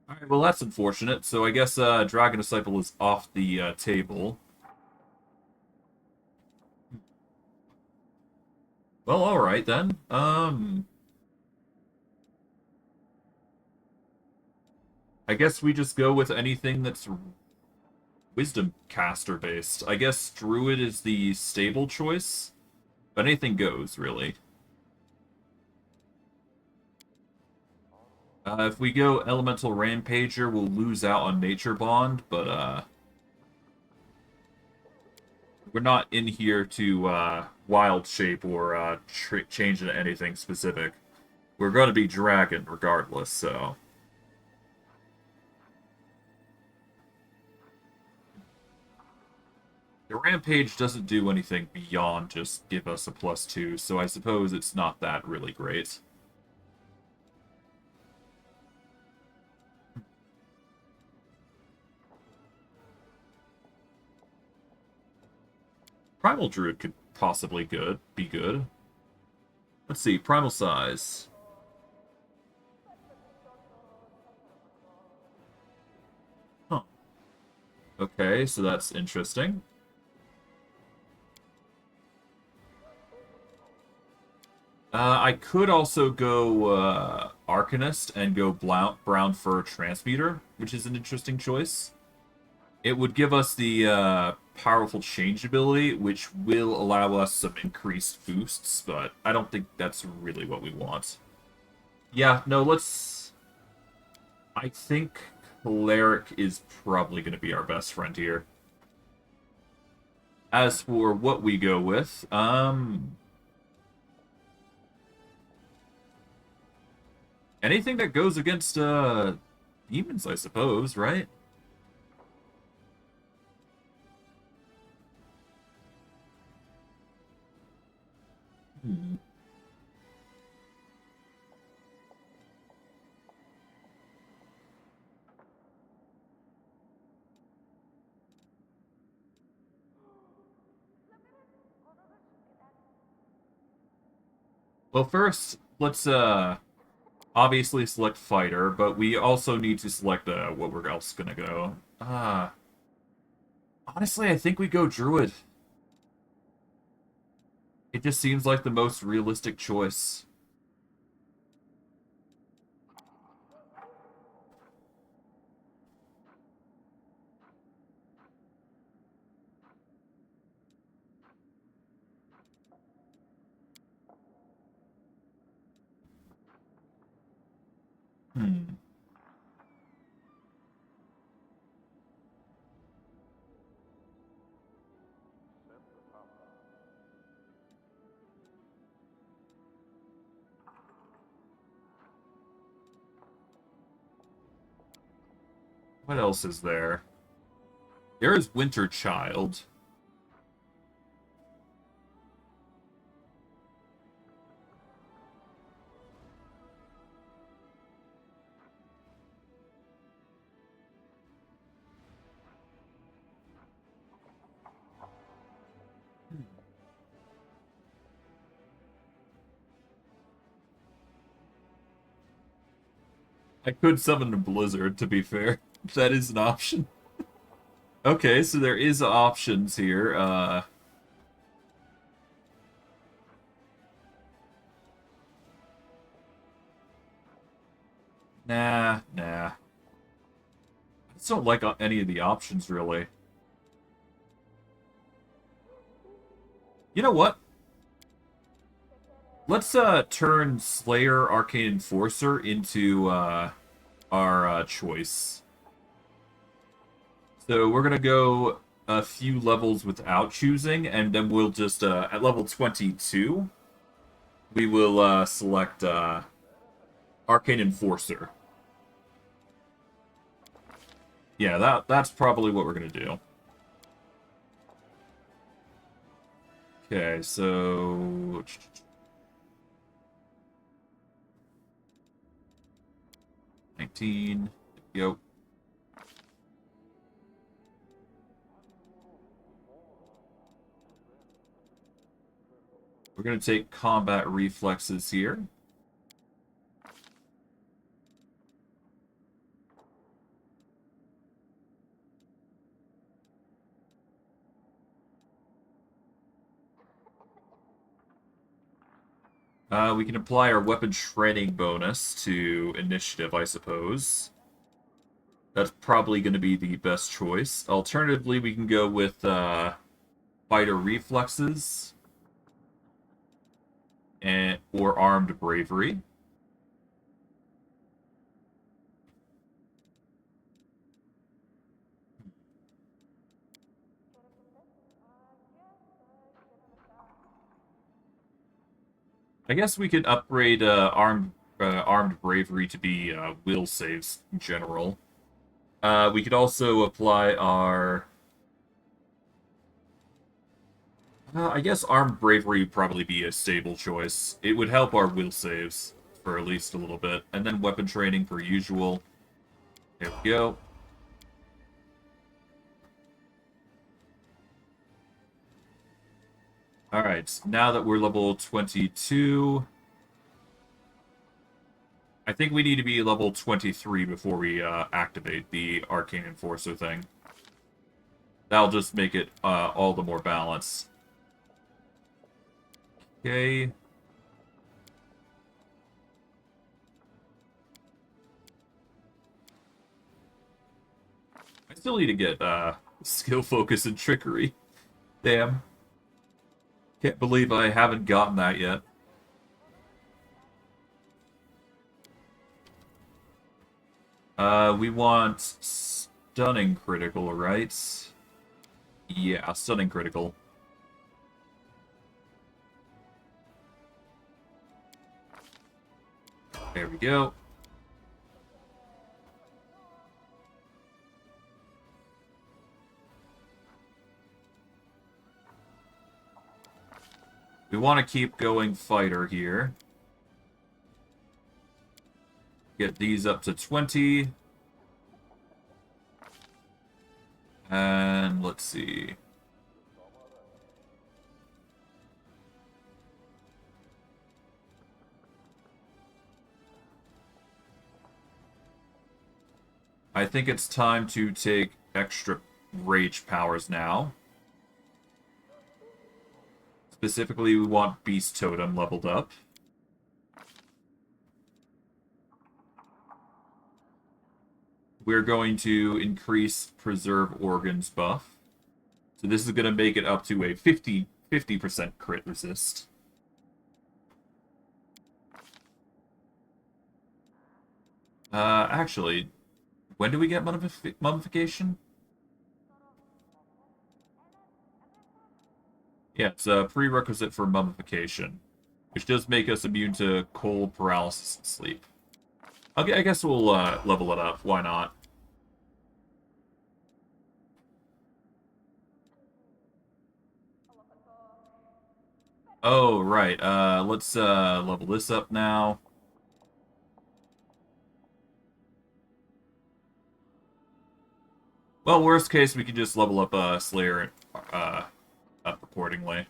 Alright, well that's unfortunate. So I guess, Dragon Disciple is off the, table. Well, alright then. I guess we just go with anything that's Wisdom caster based. I guess Druid is the stable choice, but anything goes, really. If we go Elemental Rampager, we'll lose out on Nature Bond, but we're not in here to Wild Shape or change into anything specific. We're going to be Dragon regardless, so... The Rampage doesn't do anything beyond just give us a +2, so I suppose it's not that really great. Primal Druid could possibly be good. Let's see, Primal Size. Huh. Okay, so that's interesting. I could also go Arcanist and go Brown Fur Transmuter, which is an interesting choice. It would give us the powerful change ability, which will allow us some increased boosts, but I don't think that's really what we want. Yeah, no, let's... I think Cleric is probably going to be our best friend here. As for what we go with, anything that goes against demons, I suppose, right? Hmm. Well, first, let's obviously select fighter, but we also need to select what we're else gonna go. Honestly, I think we go druid. It just seems like the most realistic choice. Hmm. What else is there? There is Winter Child. I could summon a Blizzard, to be fair. That is an option. Okay, so there is options here. Nah. I just don't like any of the options, really. You know what? Let's turn Slayer Arcane Enforcer into our choice. So we're gonna go a few levels without choosing, and then we'll just at level 22, we will select Arcane Enforcer. Yeah, that's probably what we're gonna do. Okay, so 19. Yo. We're going to take combat reflexes here. We can apply our weapon training bonus to initiative, I suppose. That's probably going to be the best choice. Alternatively, we can go with fighter reflexes or armed bravery. I guess we could upgrade armed bravery to be will saves in general. We could also apply our. I guess armed bravery would probably be a stable choice. It would help our will saves for at least a little bit, and then weapon training per usual. There we go. Alright, now that we're level 22, I think we need to be level 23 before we activate the Arcane Enforcer thing. That'll just make it all the more balanced. Okay. I still need to get skill focus and trickery. Damn. Can't believe I haven't gotten that yet. We want stunning critical, right? Yeah, stunning critical. There we go. We want to keep going fighter here. Get these up to 20. And let's see. I think it's time to take extra rage powers now. Specifically, we want Beast Totem leveled up. We're going to increase Preserve Organs buff. So this is going to make it up to a 50% crit resist. Actually, when do we get mummification? Yeah, it's a prerequisite for mummification, which does make us immune to cold, paralysis, and sleep. Okay, I guess we'll level it up. Why not? Oh, right. Let's level this up now. Well, worst case, we can just level up Slayer up accordingly.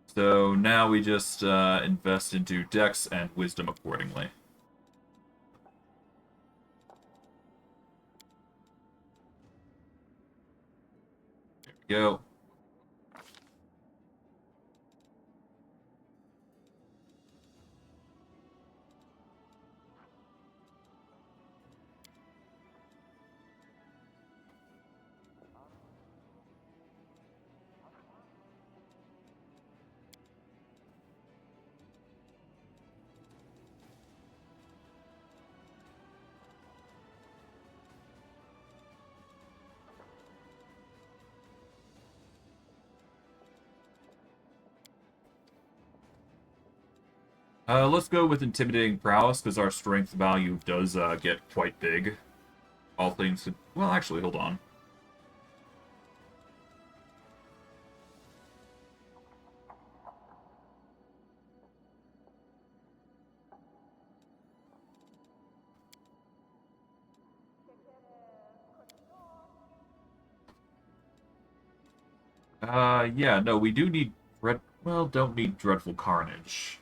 So now we just invest into Dex and Wisdom accordingly. There we go. Let's go with Intimidating Prowess, because our strength value does get quite big. All things... Well, actually, hold on. Yeah, no, we do need... Well, don't need Dreadful Carnage.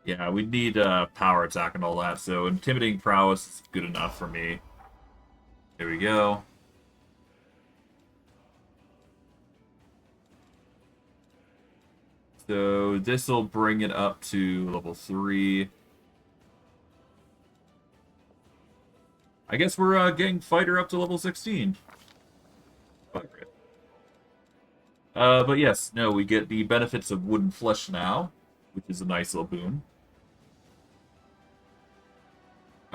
Yeah, we need power attack and all that, so Intimidating Prowess is good enough for me. There we go. So this will bring it up to level 3. I guess we're getting Fighter up to level 16. Fuck it. But yes, no, we get the benefits of Wooden Flesh now, which is a nice little boon.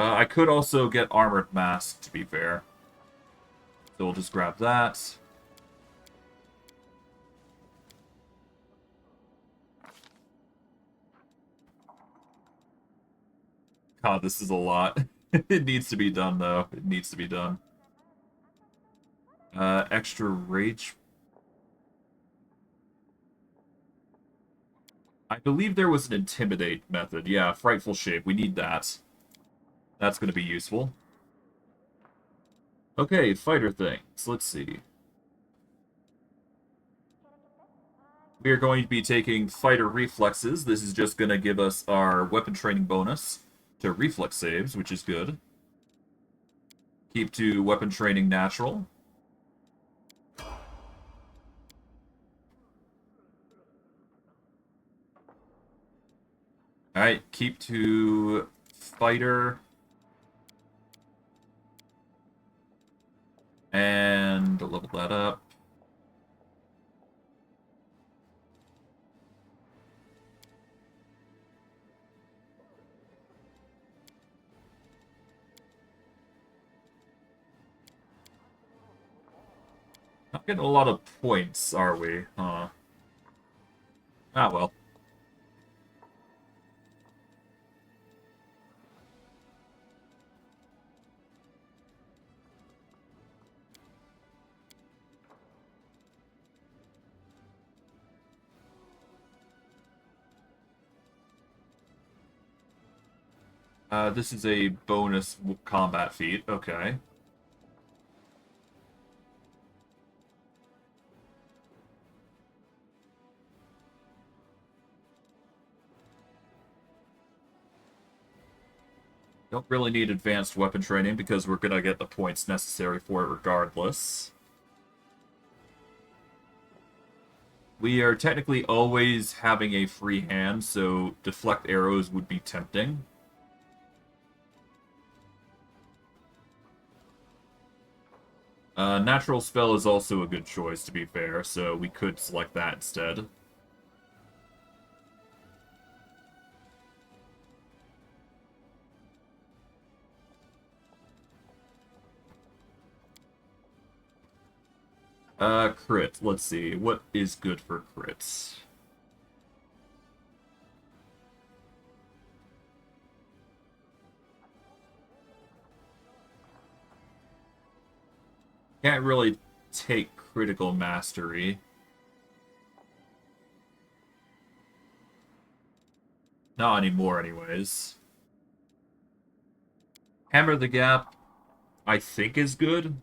I could also get Armored Mask, to be fair. So we'll just grab that. God, this is a lot. It needs to be done, though. It needs to be done. Extra Rage. I believe there was an Intimidate method. Yeah, Frightful Shape. We need that. That's going to be useful. Okay, fighter things. Let's see. We are going to be taking Fighter Reflexes. This is just going to give us our weapon training bonus to reflex saves, which is good. Keep to weapon training natural. Alright, keep to fighter. And level that up. Not getting a lot of points, are we? Huh. Ah, well. This is a bonus combat feat. Okay. Don't really need advanced weapon training because we're gonna get the points necessary for it regardless. We are technically always having a free hand, so deflect arrows would be tempting. Natural spell is also a good choice, to be fair, so we could select that instead. Crit. Let's see. What is good for crits? Can't really take critical mastery. Not anymore, anyways. Hammer the Gap, I think, is good.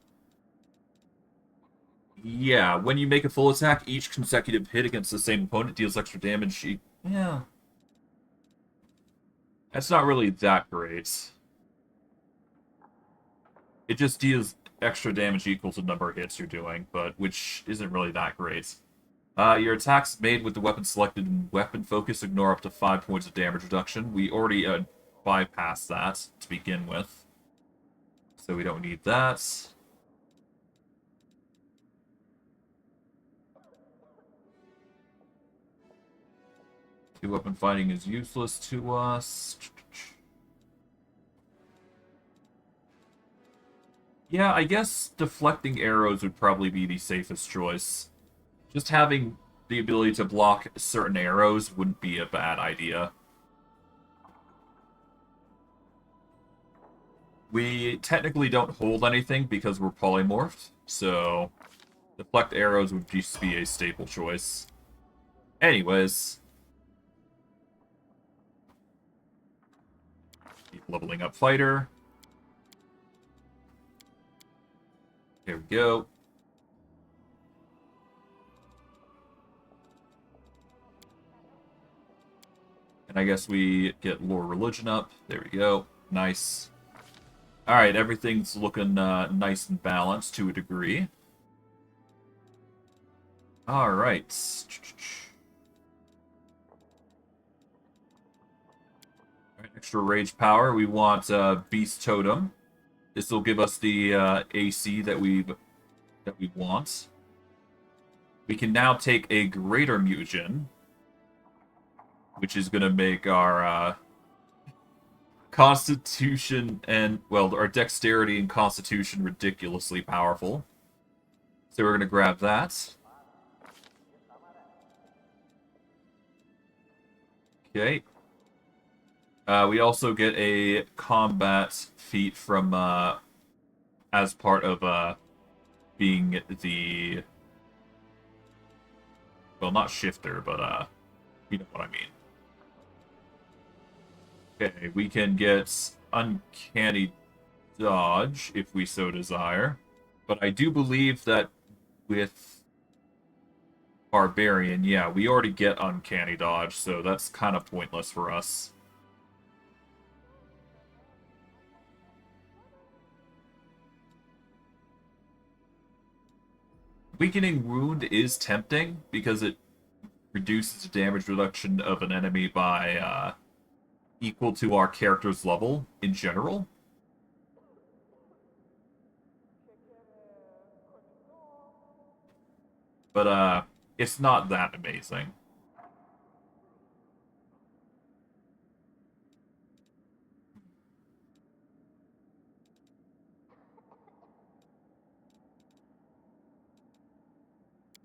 Yeah, when you make a full attack, each consecutive hit against the same opponent deals extra damage. Yeah. That's not really that great. It just deals extra damage equal to the number of hits you're doing, but which isn't really that great. Your attacks made with the weapon selected in weapon focus ignore up to 5 points of damage reduction. We already bypassed that to begin with, so we don't need that. Two weapon fighting is useless to us. Yeah, I guess deflecting arrows would probably be the safest choice. Just having the ability to block certain arrows wouldn't be a bad idea. We technically don't hold anything because we're polymorphed, so deflect arrows would just be a staple choice. Anyways, keep leveling up fighter. Here we go. And I guess we get lore religion up. There we go. Nice. Alright, everything's looking nice and balanced to a degree. Alright. Extra rage power. We want Beast Totem. This will give us the AC that we want. We can now take a greater mutagen, which is going to make our constitution and, well, our dexterity and constitution ridiculously powerful. So we're going to grab that. Okay. We also get a combat feat from, as part of being the, well, not shifter, but you know what I mean. Okay, we can get uncanny dodge if we so desire. But I do believe that with Barbarian, yeah, we already get uncanny dodge, so that's kind of pointless for us. Weakening Wound is tempting because it reduces the damage reduction of an enemy by equal to our character's level in general. But it's not that amazing.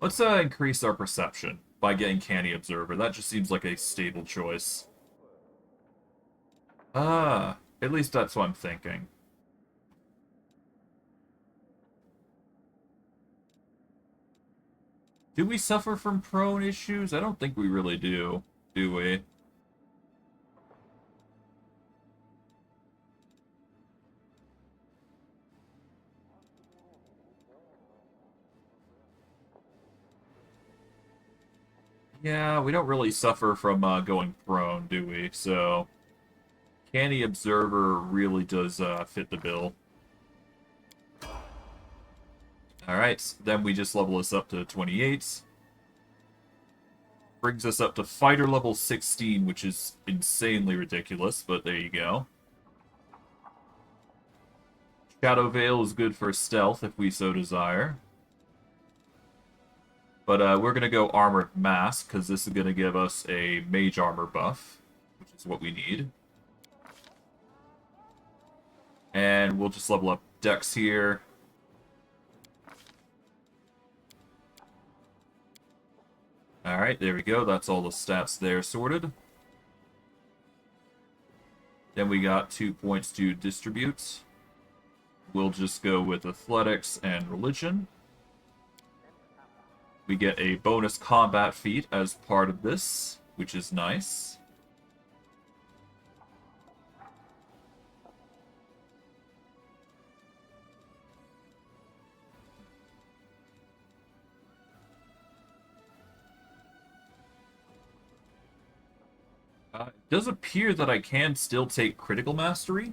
Let's increase our perception by getting Canny Observer. That just seems like a stable choice. At least that's what I'm thinking. Do we suffer from prone issues? I don't think we really do we? Yeah, we don't really suffer from going prone, do we? So, Canny Observer really does fit the bill. Alright, then we just level this up to 28. Brings us up to fighter level 16, which is insanely ridiculous, but there you go. Shadow Veil is good for stealth if we so desire. But we're going to go Armored Mask, because this is going to give us a Mage Armor buff, which is what we need. And we'll just level up Dex here. Alright, there we go. That's all the stats there sorted. Then we got 2 points to distribute. we'll just go with athletics and religion. We get a bonus combat feat as part of this, which is nice. It does appear that I can still take critical mastery.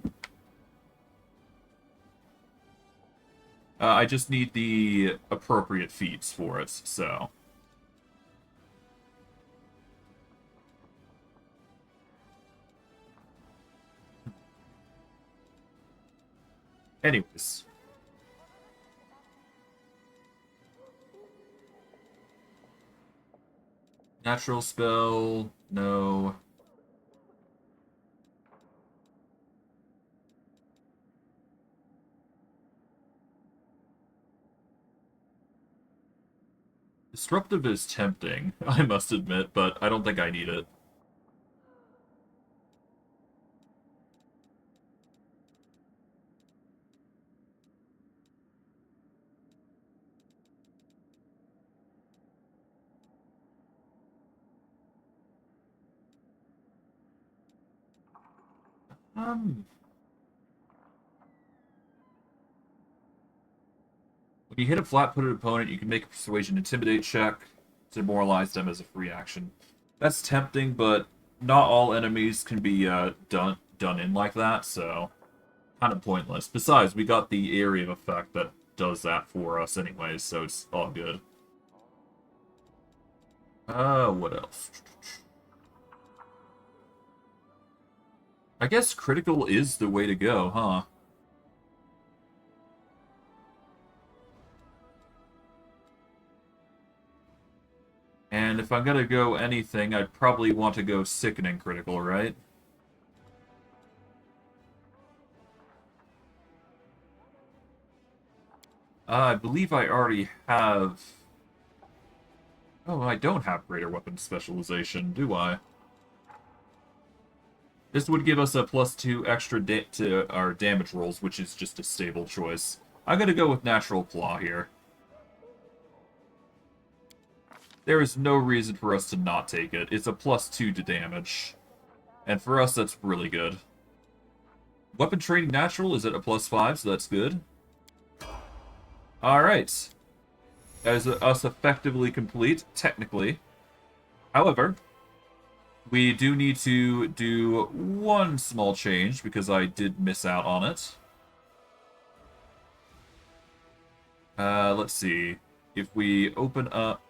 I just need the appropriate feats for it, so. Anyways. Natural spell, no. Disruptive is tempting, I must admit, but I don't think I need it. When you hit a flat-footed opponent, you can make a Persuasion Intimidate check to demoralize them as a free action. That's tempting, but not all enemies can be done in like that, so kind of pointless. Besides, we got the area effect that does that for us anyways, so it's all good. What else? I guess critical is the way to go, huh? And if I'm gonna go anything, I'd probably want to go Sickening Critical, right? I believe I already have... Oh, I don't have Greater Weapon Specialization, do I? This would give us a +2 extra to our damage rolls, which is just a stable choice. I'm gonna go with Natural Claw here. There is no reason for us to not take it. It's a +2 to damage. And for us, that's really good. Weapon Training Natural is at a +5, so that's good. Alright. As us effectively complete, technically. However, we do need to do one small change, because I did miss out on it. Let's see. If we open up...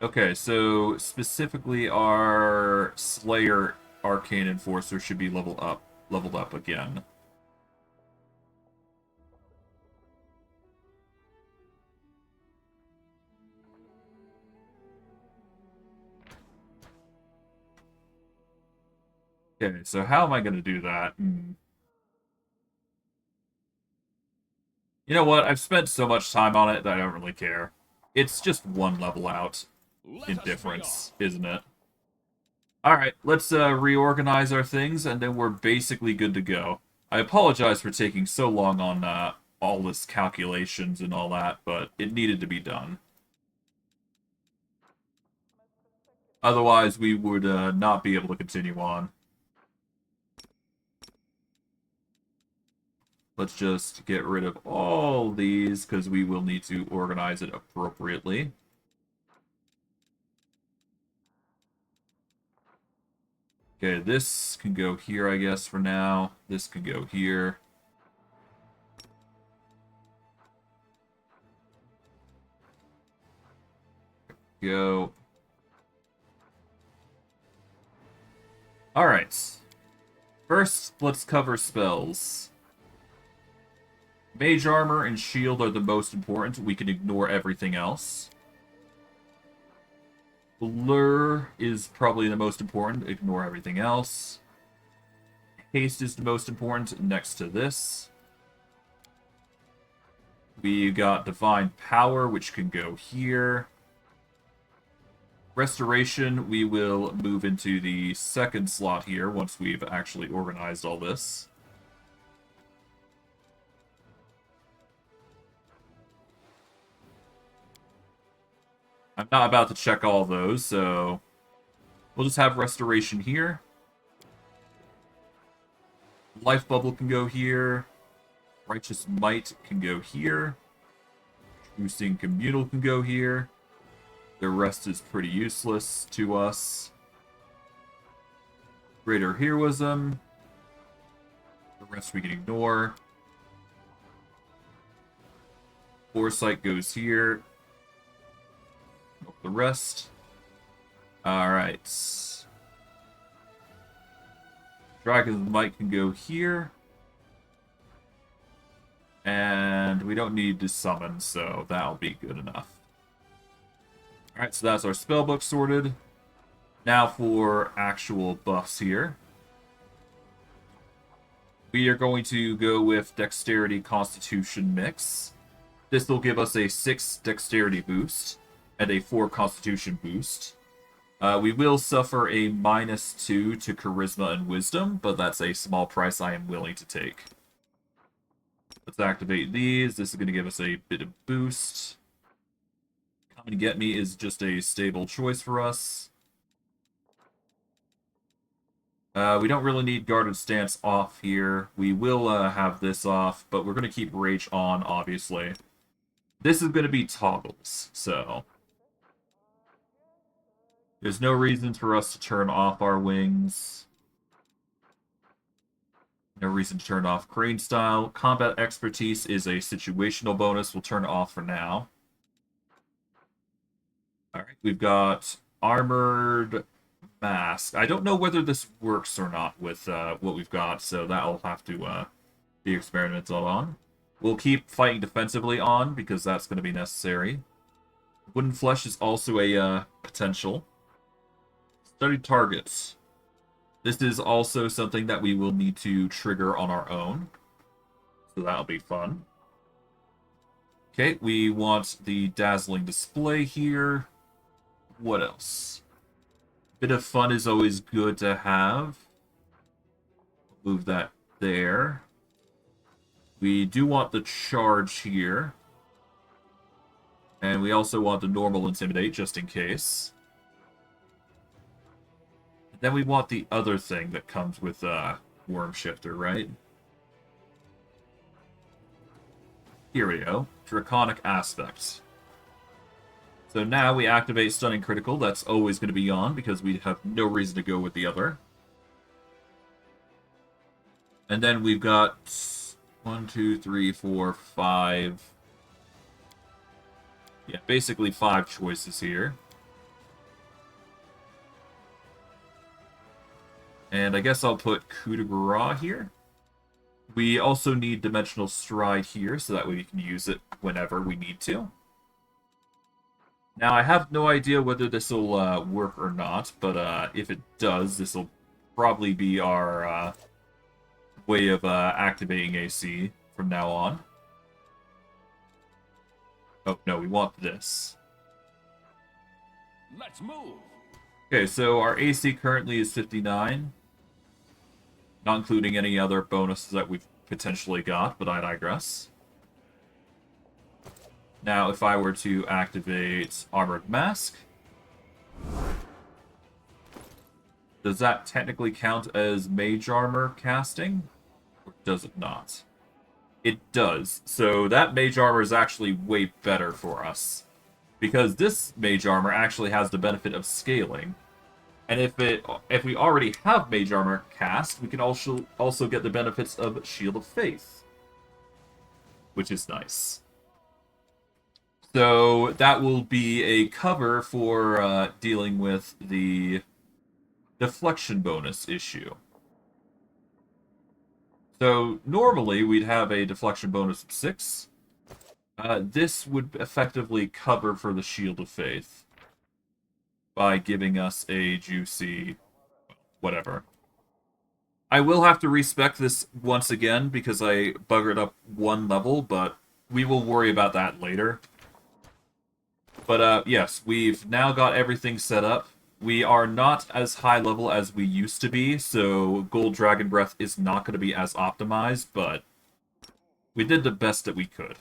Okay, so specifically our Slayer Arcane Enforcer should be leveled up again. Okay, so how am I going to do that? You know what? I've spent so much time on it that I don't really care. It's just one level out in difference, isn't it? Alright, let's reorganize our things, and then we're basically good to go. I apologize for taking so long on all this calculations and all that, but it needed to be done. Otherwise, we would not be able to continue on. Let's just get rid of all these, because we will need to organize it appropriately. Okay, this can go here, I guess, for now. This can go here. Go. Alright. First, let's cover spells. Mage Armor and Shield are the most important. We can ignore everything else. Blur is probably the most important. Ignore everything else. Haste is the most important next to this. We got Divine Power, which can go here. Restoration, we will move into the second slot here once we've actually organized all this. I'm not about to check all those, so we'll just have Restoration here. Life Bubble can go here. Righteous Might can go here. Boosting Communal can go here. The rest is pretty useless to us. Greater Heroism. The rest we can ignore. Foresight goes here. The rest. Alright. Dragon's Might can go here. And we don't need to summon, so that'll be good enough. Alright, so that's our spellbook sorted. Now for actual buffs here. We are going to go with Dexterity Constitution mix. This will give us a 6 Dexterity boost and a 4 Constitution boost. We will suffer a -2 to Charisma and Wisdom, but that's a small price I am willing to take. Let's activate these. This is going to give us a bit of boost. Come and Get Me is just a stable choice for us. We don't really need Guarded Stance off here. We will have this off, but we're going to keep Rage on, obviously. This is going to be toggles, so there's no reason for us to turn off our wings. No reason to turn off Crane Style. Combat Expertise is a situational bonus. We'll turn it off for now. Alright, we've got Armored Mask. I don't know whether this works or not with what we've got, so that'll have to be experimented on. We'll keep fighting defensively on, because that's going to be necessary. Wooden Flesh is also a potential. Study targets. This is also something that we will need to trigger on our own. So that'll be fun. Okay, we want the Dazzling Display here. What else? Bit of fun is always good to have. Move that there. We do want the charge here. And we also want the normal Intimidate, just in case. Then we want the other thing that comes with Worm Shifter, right? Here we go. Draconic Aspect. So now we activate Stunning Critical. That's always going to be on, because we have no reason to go with the other. And then we've got 1, 2, 3, 4, 5. Yeah, basically 5 choices here. And I guess I'll put Coup de Grace here. We also need Dimensional Stride here, so that way we can use it whenever we need to. Now, I have no idea whether this will work or not, but if it does, this will probably be our way of activating AC from now on. Oh, no, we want this. Let's move. Okay, so our AC currently is 59. Not including any other bonuses that we've potentially got, but I digress. Now, if I were to activate Armored Mask, does that technically count as Mage Armor casting? Or does it not? It does. So that Mage Armor is actually way better for us. Because this Mage Armor actually has the benefit of scaling. And if we already have Mage Armor cast, we can also get the benefits of Shield of Faith. Which is nice. So that will be a cover for dealing with the deflection bonus issue. So normally we'd have a deflection bonus of 6. This would effectively cover for the Shield of Faith by giving us a juicy whatever. I will have to respec this once again because I buggered up one level, but we will worry about that later. But yes, we've now got everything set up. We are not as high level as we used to be, so Gold Dragon Breath is not going to be as optimized, but we did the best that we could.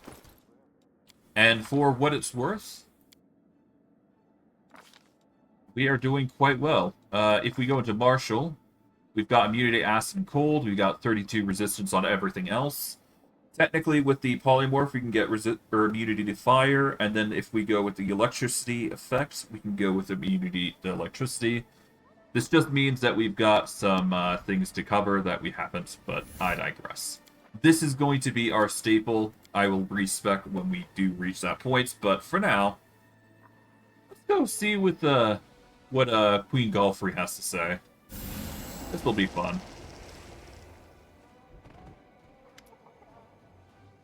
And for what it's worth, we are doing quite well. If we go into Martial, we've got immunity to acid and cold, we've got 32 resistance on everything else. Technically, with the polymorph, we can get immunity to fire, and then if we go with the electricity effect, we can go with immunity to electricity. This just means that we've got some things to cover that we haven't, but I digress. This is going to be our staple. I will respec when we do reach that point, but for now, let's go see what Queen Golfrey has to say. This will be fun.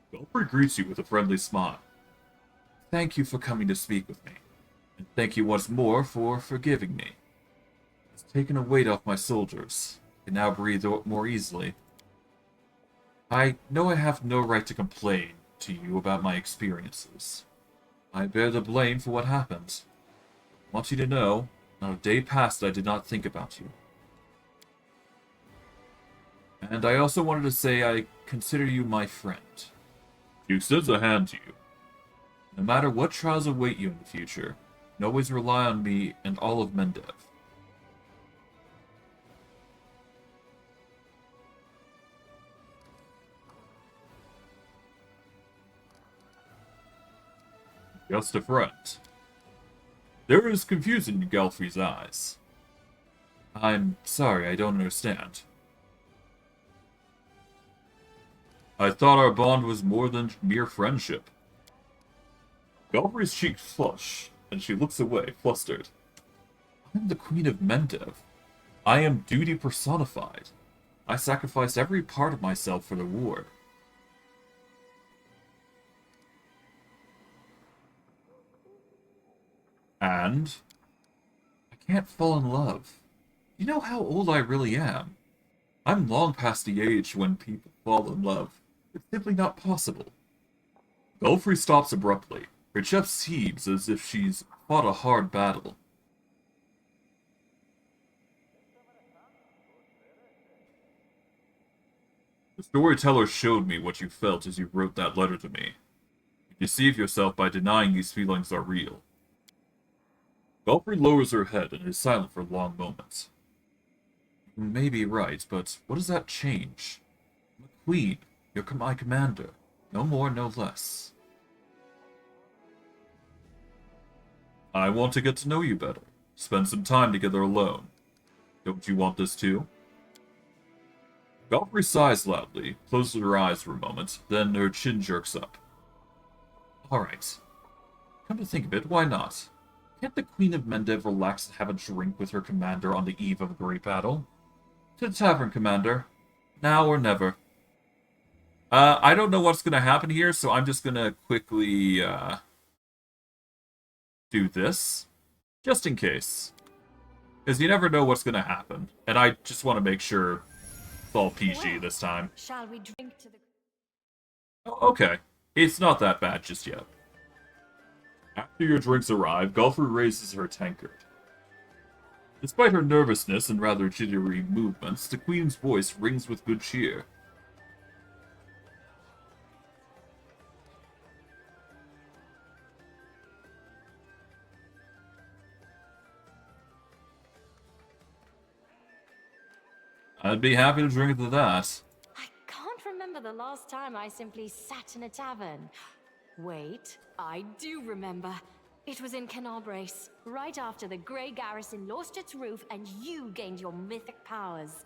Golfrey greets you with a friendly smile. Thank you for coming to speak with me, and thank you once more for forgiving me. It's taken a weight off my soldiers. I can now breathe more easily. I know I have no right to complain to you about my experiences. I bear the blame for what happened. I want you to know, not a day passed I did not think about you. And I also wanted to say I consider you my friend. She extends a hand to you. No matter what trials await you in the future, you can always rely on me and all of Mendev. Just a friend. There is confusion in Galfrey's eyes. I'm sorry, I don't understand. I thought our bond was more than mere friendship. Galfrey's cheeks flush, and she looks away, flustered. I am the Queen of Mendev. I am duty personified. I sacrificed every part of myself for the war. And I can't fall in love. You know how old I really am? I'm long past the age when people fall in love. It's simply not possible. Belfry stops abruptly. Her chest heaves as if she's fought a hard battle. The storyteller showed me what you felt as you wrote that letter to me. You deceive yourself by denying these feelings are real. Belfry lowers her head and is silent for long moments. You may be right, but what does that change? I'm a queen. You're my commander. No more, no less. I want to get to know you better. Spend some time together alone. Don't you want this too? Valkyrie sighs loudly, closes her eyes for a moment, then her chin jerks up. Alright. Come to think of it, why not? Can't the Queen of Mendev relax and have a drink with her commander on the eve of a great battle? To the tavern, Commander. Now or never. I don't know what's gonna happen here, so I'm just gonna quickly, do this. Just in case. Because you never know what's gonna happen. And I just want to make sure it's all PG this time. Shall we drink to the... Oh, okay. It's not that bad just yet. After your drinks arrive, Golfrey raises her tankard. Despite her nervousness and rather jittery movements, the Queen's voice rings with good cheer. I'd be happy to drink to that. I can't remember the last time I simply sat in a tavern. Wait, I do remember. It was in Canabrace, right after the Grey Garrison lost its roof and you gained your mythic powers.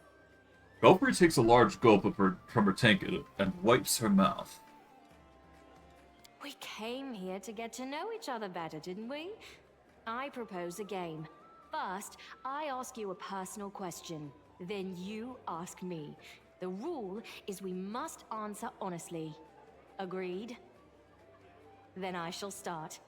Golfrey takes a large gulp from her tankard and wipes her mouth. We came here to get to know each other better, didn't we? I propose a game. First, I ask you a personal question. Then you ask me. The rule is we must answer honestly. Agreed? Then I shall start.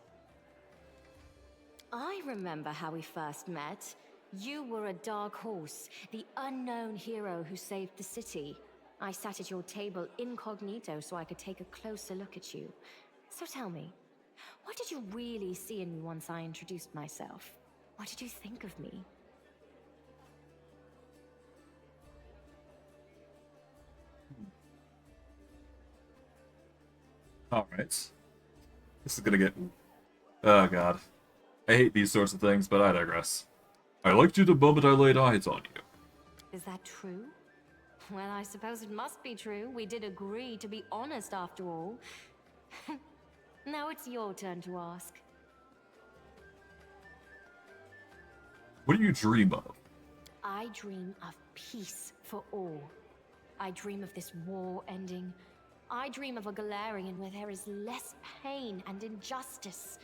I remember how we first met. You were a dark horse, the unknown hero who saved the city. I sat at your table incognito so I could take a closer look at you. So tell me, What did you really see in me once I introduced myself? What did you think of me? Alright. This is gonna get... Oh god. I hate these sorts of things, but I digress. I liked you the moment I laid eyes on you. Is that true? Well, I suppose it must be true. We did agree to be honest after all. Now it's your turn to ask. What do you dream of? I dream of peace for all. I dream of this war ending. I dream of a Galarian where there is less pain and injustice.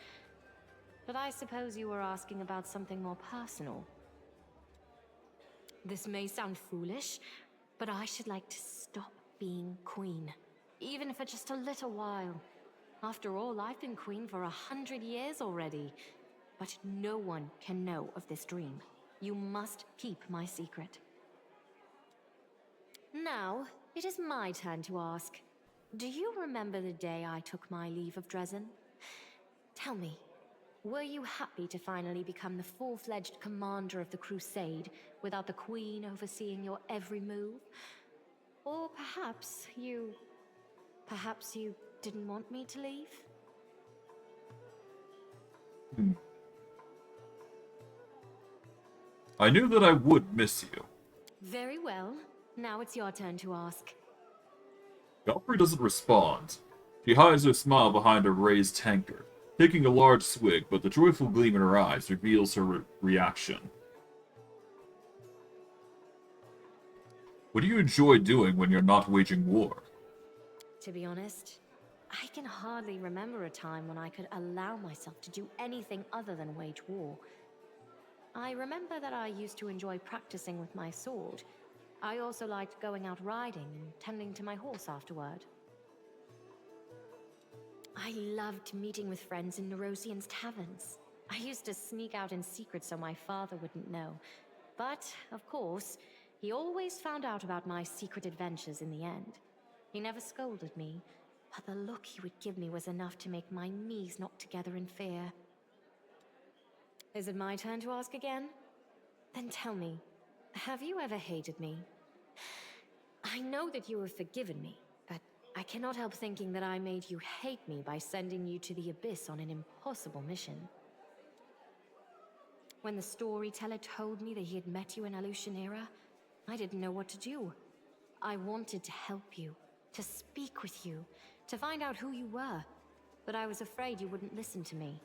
But I suppose you were asking about something more personal. This may sound foolish, but I should like to stop being queen. Even for just a little while. After all, I've been queen for 100 years already. But no one can know of this dream. You must keep my secret. Now, it is my turn to ask. Do you remember the day I took my leave of Dresden? Tell me, were you happy to finally become the full-fledged commander of the crusade without the queen overseeing your every move? Or perhaps you didn't want me to leave? I knew that I would miss you. Very well. Now it's your turn to ask. Godfrey doesn't respond. She hides her smile behind her raised tankard, taking a large swig, but the joyful gleam in her eyes reveals her reaction. What do you enjoy doing when you're not waging war? To be honest, I can hardly remember a time when I could allow myself to do anything other than wage war. I remember that I used to enjoy practicing with my sword. I also liked going out riding and tending to my horse afterward. I loved meeting with friends in Nerosian's taverns. I used to sneak out in secret so my father wouldn't know. But, of course, he always found out about my secret adventures in the end. He never scolded me, but the look he would give me was enough to make my knees knock together in fear. Is it my turn to ask again? Then tell me, have you ever hated me? I know that you have forgiven me, but I cannot help thinking that I made you hate me by sending you to the abyss on an impossible mission. When the storyteller told me that he had met you in Alushanera, I didn't know what to do. I wanted to help you, to speak with you, to find out who you were, but I was afraid you wouldn't listen to me.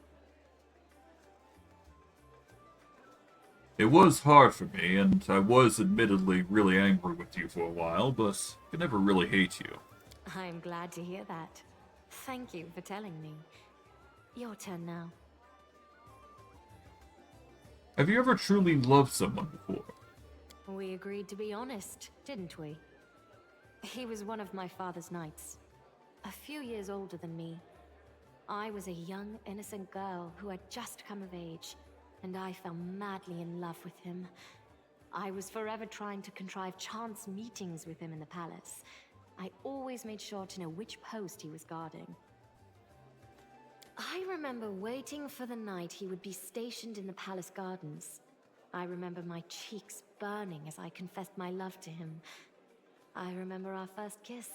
It was hard for me, and I was admittedly really angry with you for a while, but I could never really hate you. I'm glad to hear that. Thank you for telling me. Your turn now. Have you ever truly loved someone before? We agreed to be honest, didn't we? He was one of my father's knights, a few years older than me. I was a young, innocent girl who had just come of age, and I fell madly in love with him. I was forever trying to contrive chance meetings with him in the palace. I always made sure to know which post he was guarding. I remember waiting for the night he would be stationed in the palace gardens. I remember my cheeks burning as I confessed my love to him. I remember our first kiss.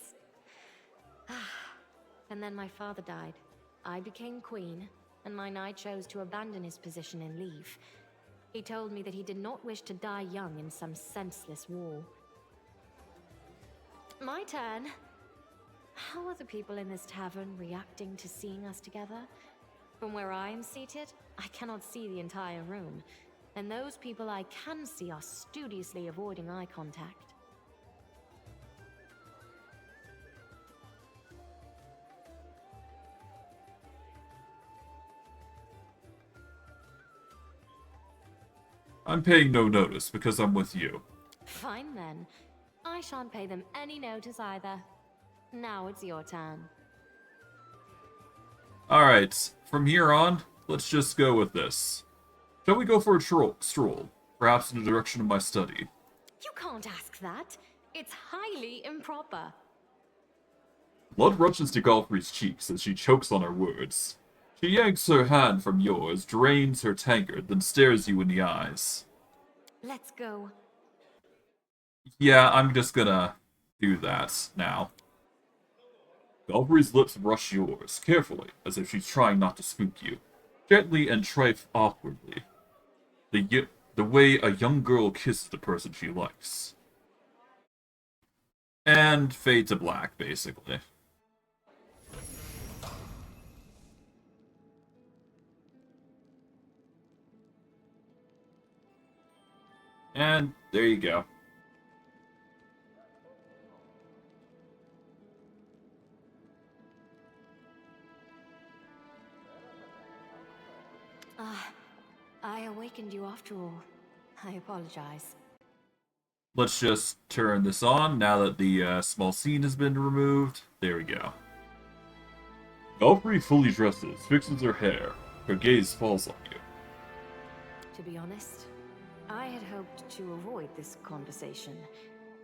And then my father died. I became queen, and my knight chose to abandon his position and leave. He told me that he did not wish to die young in some senseless war. My turn. How are the people in this tavern reacting to seeing us together? From where I am seated, I cannot see the entire room, and those people I can see are studiously avoiding eye contact. I'm paying no notice because I'm with you. Fine then. I shan't pay them any notice either. Now it's your turn. Alright, from here on, let's just go with this. Shall we go for a stroll? Perhaps in the direction of my study. You can't ask that. It's highly improper. Blood rushes to Godfrey's cheeks as she chokes on her words. She yanks her hand from yours, drains her tankard, then stares you in the eyes. Let's go. Yeah, I'm just gonna do that now. Valkyrie's lips brush yours, carefully, as if she's trying not to spook you. Gently and trifle awkwardly. The way a young girl kisses the person she likes. And fade to black, basically. And there you go. I awakened you after all. I apologize. Let's just turn this on now that the small scene has been removed. There we go. Valkyrie fully dresses, fixes her hair. Her gaze falls on you. To be honest, I had hoped to avoid this conversation,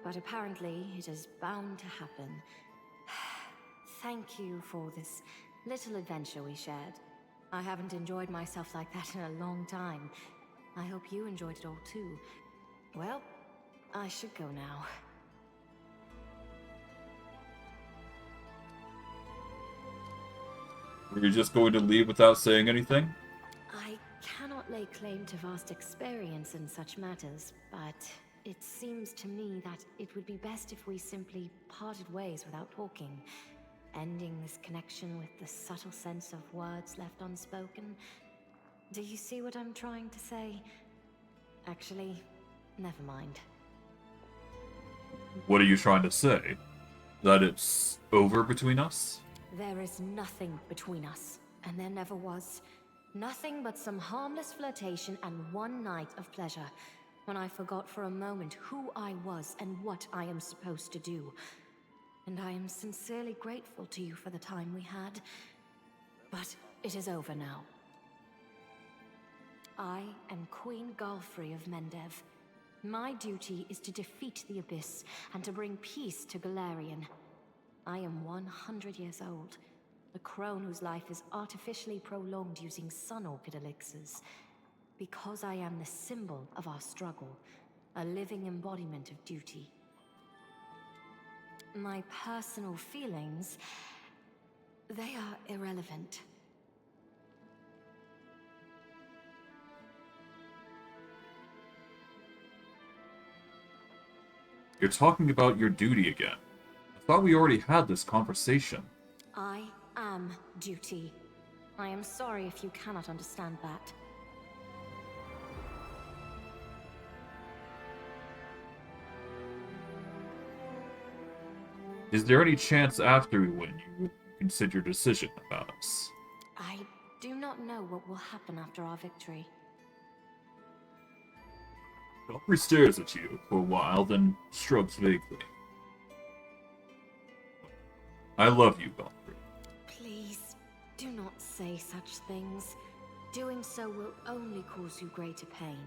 but apparently it is bound to happen. Thank you for this little adventure we shared. I haven't enjoyed myself like that in a long time. I hope you enjoyed it all too. Well, I should go now. Were you just going to leave without saying anything? I cannot lay claim to vast experience in such matters, but it seems to me that it would be best if we simply parted ways without talking, ending this connection with the subtle sense of words left unspoken. Do you see what I'm trying to say? Actually, never mind. What are you trying to say? That it's over between us? There is nothing between us, and there never was. Nothing but some harmless flirtation and one night of pleasure, when I forgot for a moment who I was and what I am supposed to do. And I am sincerely grateful to you for the time we had. But it is over now. I am Queen Galfrey of Mendev. My duty is to defeat the Abyss and to bring peace to Galarian. I am 100 years old, a crone whose life is artificially prolonged using sun orchid elixirs. Because I am the symbol of our struggle, a living embodiment of duty. My personal feelings, they are irrelevant. You're talking about your duty again. I thought we already had this conversation. I am duty. I am sorry if you cannot understand that. Is there any chance after we win you would consider your decision about us? I do not know what will happen after our victory. Valkyrie stares at you for a while, then shrugs vaguely. I love you, Valkyrie. Please, do not say such things. Doing so will only cause you greater pain.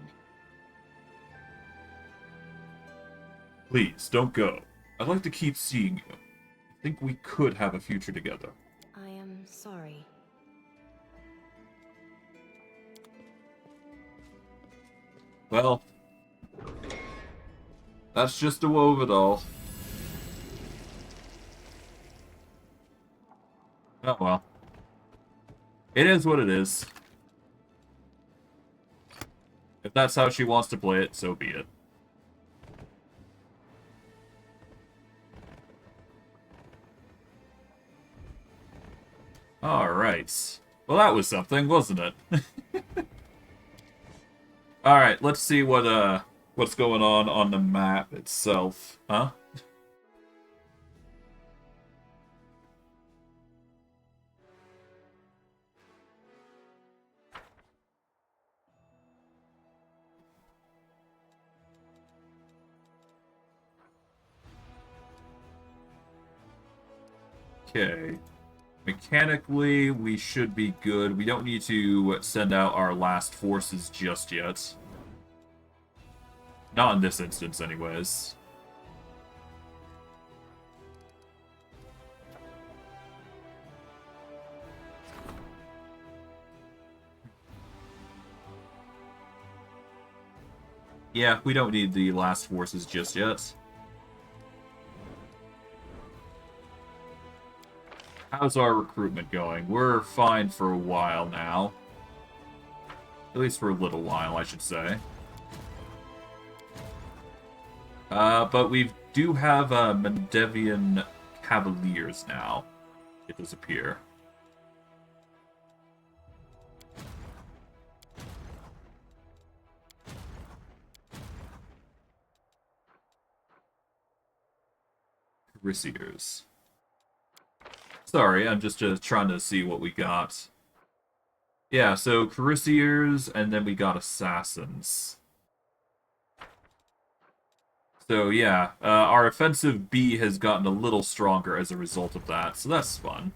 Please, don't go. I'd like to keep seeing you. I think we could have a future together. I am sorry. Well, that's just the woe of it all. Oh well. It is what it is. If that's how she wants to play it, so be it. Alright. Well, that was something, wasn't it? Alright, let's see what's going on the map itself. Huh? Okay. Mechanically, we should be good. We don't need to send out our last forces just yet. Not in this instance, anyways. Yeah, we don't need the last forces just yet. How's our recruitment going? We're fine for a while now. At least for a little while, I should say. But we do have Mendevian Cavaliers now. It does appear. Cariciers. Sorry, I'm just trying to see what we got. Yeah, so Cariciers, and then we got Assassins. So yeah, our offensive B has gotten a little stronger as a result of that, so that's fun.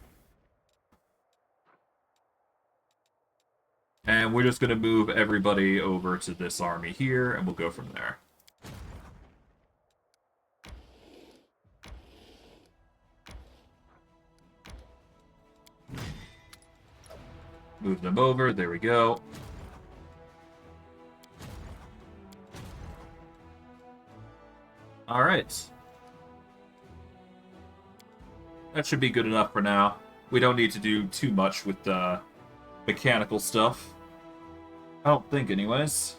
And we're just going to move everybody over to this army here, and we'll go from there. Move them over, there we go. Alright. That should be good enough for now. We don't need to do too much with the mechanical stuff. I don't think, anyways.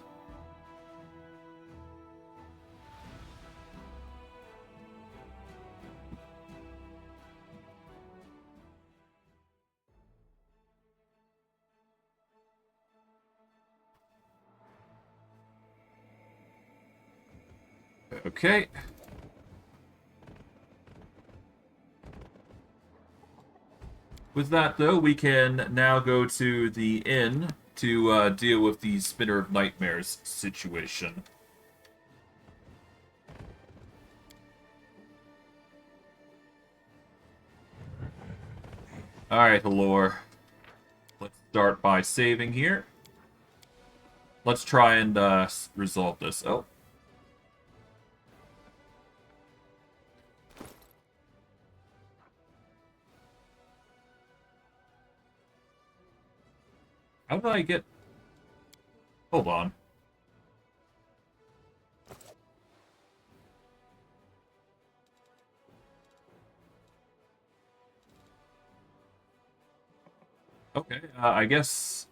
Okay. With that, though, we can now go to the inn to deal with the Spinner of Nightmares situation. Alright, Halor. Let's start by saving here. Let's try and resolve this. Oh. How did I get... Hold on. Okay, I guess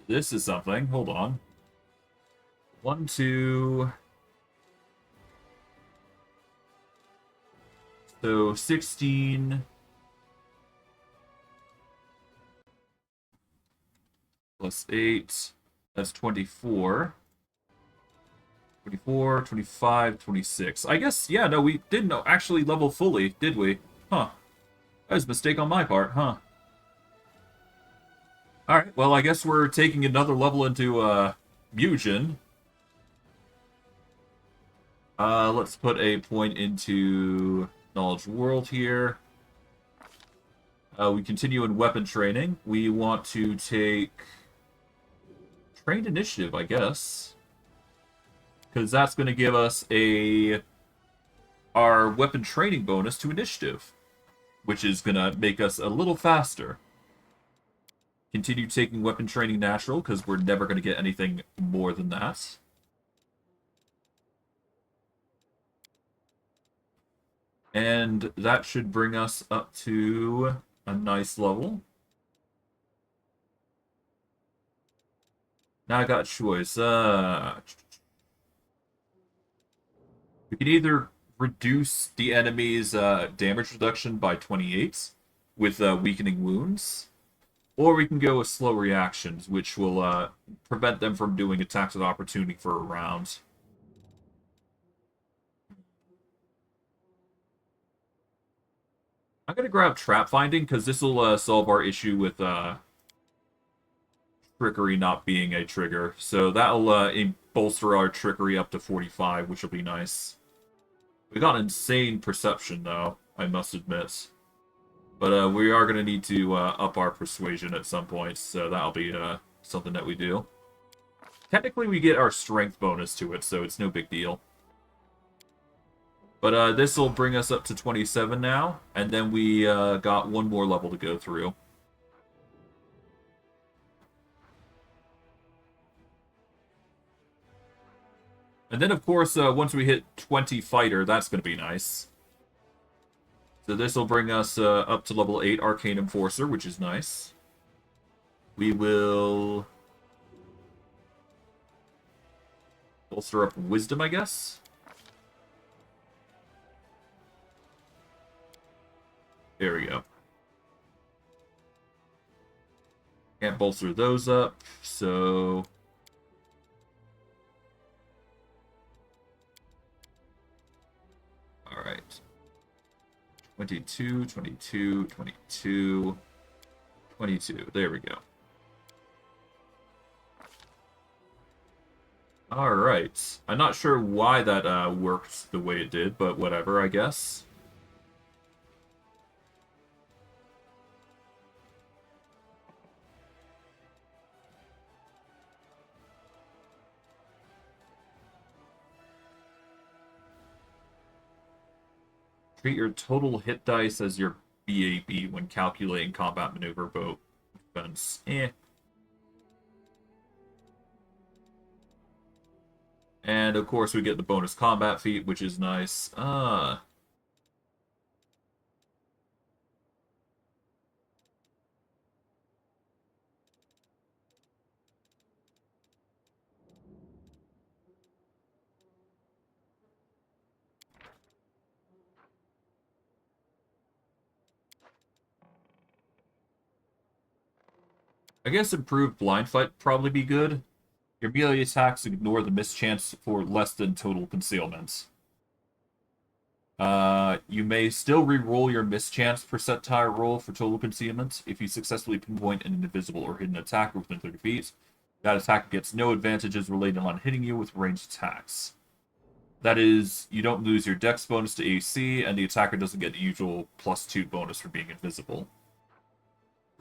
this is something. Hold on. 1, 2... So, 16... Plus 8, that's 24. 24, 25, 26. I guess, yeah, no, we didn't actually level fully, did we? Huh. That was a mistake on my part, huh? Alright, well, I guess we're taking another level into, Mugen. Let's put a point into Knowledge World here. We continue in weapon training. We want to take... Trained Initiative, I guess. Because that's going to give us our weapon training bonus to Initiative. Which is going to make us a little faster. Continue taking weapon training natural, because we're never going to get anything more than that. And that should bring us up to a nice level. Now I got a choice. We can either reduce the enemy's damage reduction by 28 with weakening wounds, or we can go with slow reactions, which will prevent them from doing attacks of opportunity for a round. I'm going to grab trap finding, because this will solve our issue with trickery not being a trigger. So that'll bolster our trickery up to 45, which will be nice. We got insane perception, though, I must admit. But we are going to need to up our persuasion at some point, so that'll be something that we do. Technically, we get our strength bonus to it, so it's no big deal. But this will bring us up to 27 now, and then we got one more level to go through. And then, of course, once we hit 20 fighter, that's going to be nice. So this will bring us up to level 8 Arcane Enforcer, which is nice. We will bolster up Wisdom, I guess. There we go. Can't bolster those up, so... Alright. 22, 22, 22, 22. There we go. Alright. I'm not sure why that worked the way it did, but whatever, I guess. Treat your total hit dice as your BAB when calculating combat maneuver boat defense. And of course we get the bonus combat feat, which is nice. I guess improved blind fight would probably be good. Your melee attacks ignore the mischance for less than total concealment. You may still re-roll your mischance percentile roll for total concealment if you successfully pinpoint an invisible or hidden attacker within 30 feet. That attacker gets no advantages related on hitting you with ranged attacks. That is, you don't lose your dex bonus to AC, and the attacker doesn't get the usual +2 bonus for being invisible.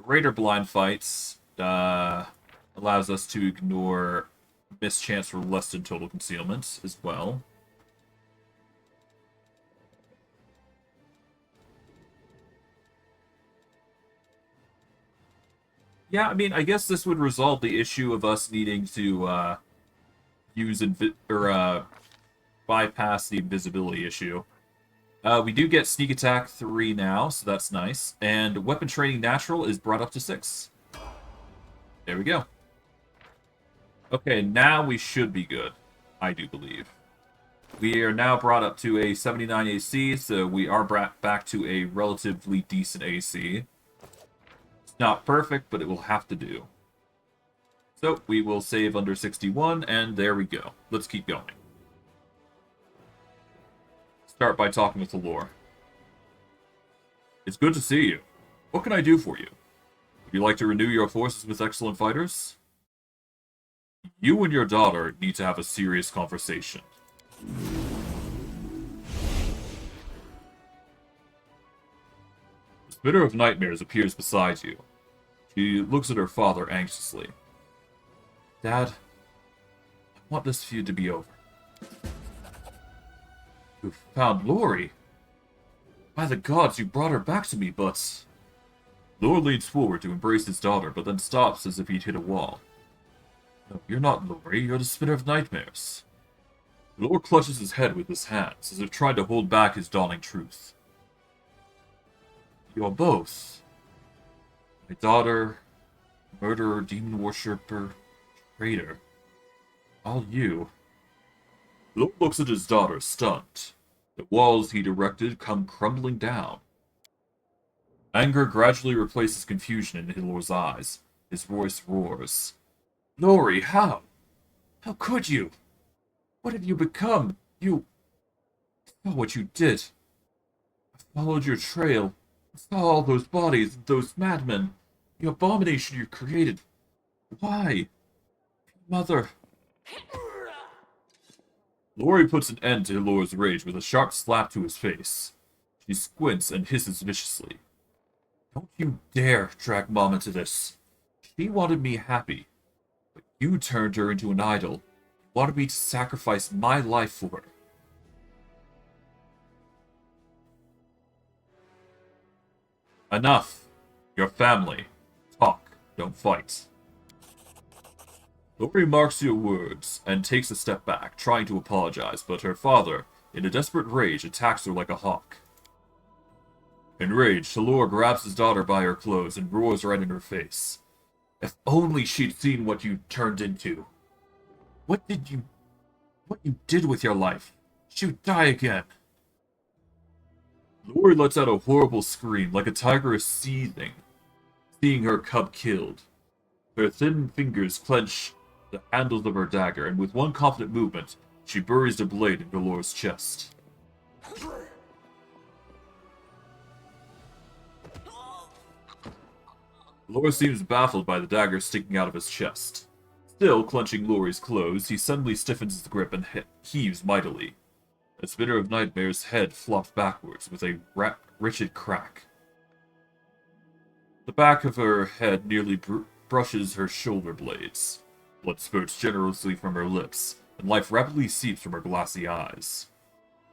Greater blind fights allows us to ignore mischance for less than total concealment as well. Yeah, I mean, I guess this would resolve the issue of us needing to use bypass the invisibility issue. We do get sneak attack 3 now, so that's nice. And weapon training natural is brought up to 6. There we go. Okay, now we should be good, I do believe. We are now brought up to a 79 AC, so we are back to a relatively decent AC. It's not perfect, but it will have to do. So we will save under 61, and there we go. Let's keep going. Start by talking with the lore. It's good to see you. What can I do for you? Would you like to renew your forces with excellent fighters? You and your daughter need to have a serious conversation. The Spitter of Nightmares appears beside you. She looks at her father anxiously. Dad, I want this feud to be over. You found Lori? By the gods, you brought her back to me, but... Lore leans forward to embrace his daughter, but then stops as if he'd hit a wall. No, you're not Lori, you're the Spitter of Nightmares. Lore clutches his head with his hands, as if trying to hold back his dawning truth. You're both. My daughter, murderer, demon worshipper, traitor. All you. Lore looks at his daughter, stunned. The walls he'd erected come crumbling down. Anger gradually replaces confusion in Lore's eyes. His voice roars. Lori, how? How could you? What have you become? You... I saw what you did. I followed your trail. I saw all those bodies, those madmen. The abomination you created. Why? Mother... Lori puts an end to Lore's rage with a sharp slap to his face. She squints and hisses viciously. Don't you dare drag Mom into this. She wanted me happy. But you turned her into an idol. Wanted me to sacrifice my life for her. Enough. Your family. Talk, don't fight. Lori marks your words and takes a step back, trying to apologize, but her father, in a desperate rage, attacks her like a hawk. Enraged, Talor grabs his daughter by her clothes and roars right in her face. If only she'd seen what you turned into. What you did with your life? She would die again. Lori lets out a horrible scream, like a tiger is seething, seeing her cub killed. Her thin fingers clench the handles of her dagger, and with one confident movement, she buries the blade in Dolores' chest. Laura seems baffled by the dagger sticking out of his chest. Still clenching Lori's clothes, he suddenly stiffens his grip and heaves mightily. A Spinner of Nightmare's head flops backwards with a wretched crack. The back of her head nearly brushes her shoulder blades. Blood spurts generously from her lips, and life rapidly seeps from her glassy eyes.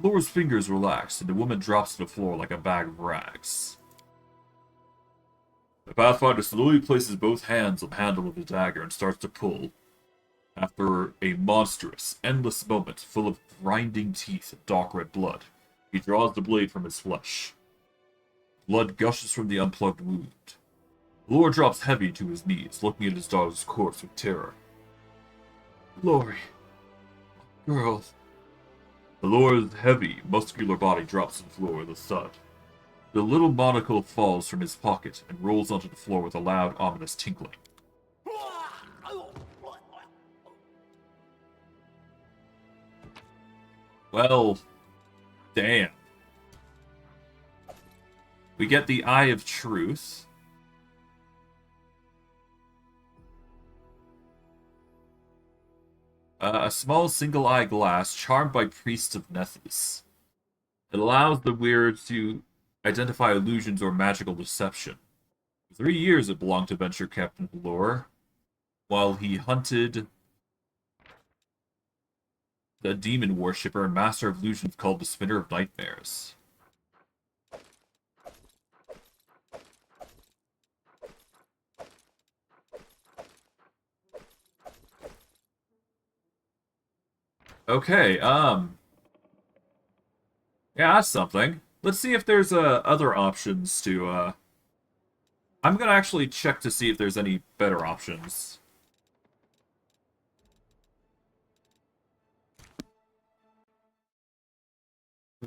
Laura's fingers relax, and the woman drops to the floor like a bag of rags. The Pathfinder slowly places both hands on the handle of the dagger and starts to pull. After a monstrous, endless moment full of grinding teeth and dark red blood, he draws the blade from his flesh. Blood gushes from the unplugged wound. Laura drops heavy to his knees, looking at his daughter's corpse with terror. Lori. Girl. Laura's heavy, muscular body drops to the floor with a thud. The little monocle falls from his pocket and rolls onto the floor with a loud, ominous tinkling. Well, damn. We get the Eye of Truth. A small single-eye glass charmed by priests of Nethys. It allows the wearer to identify illusions or magical deception. For 3 years it belonged to Venture Captain Lore, while he hunted the demon worshipper and master of illusions called the Spinner of Nightmares. Okay, yeah, that's something. Let's see if there's other options to, I'm gonna actually check to see if there's any better options.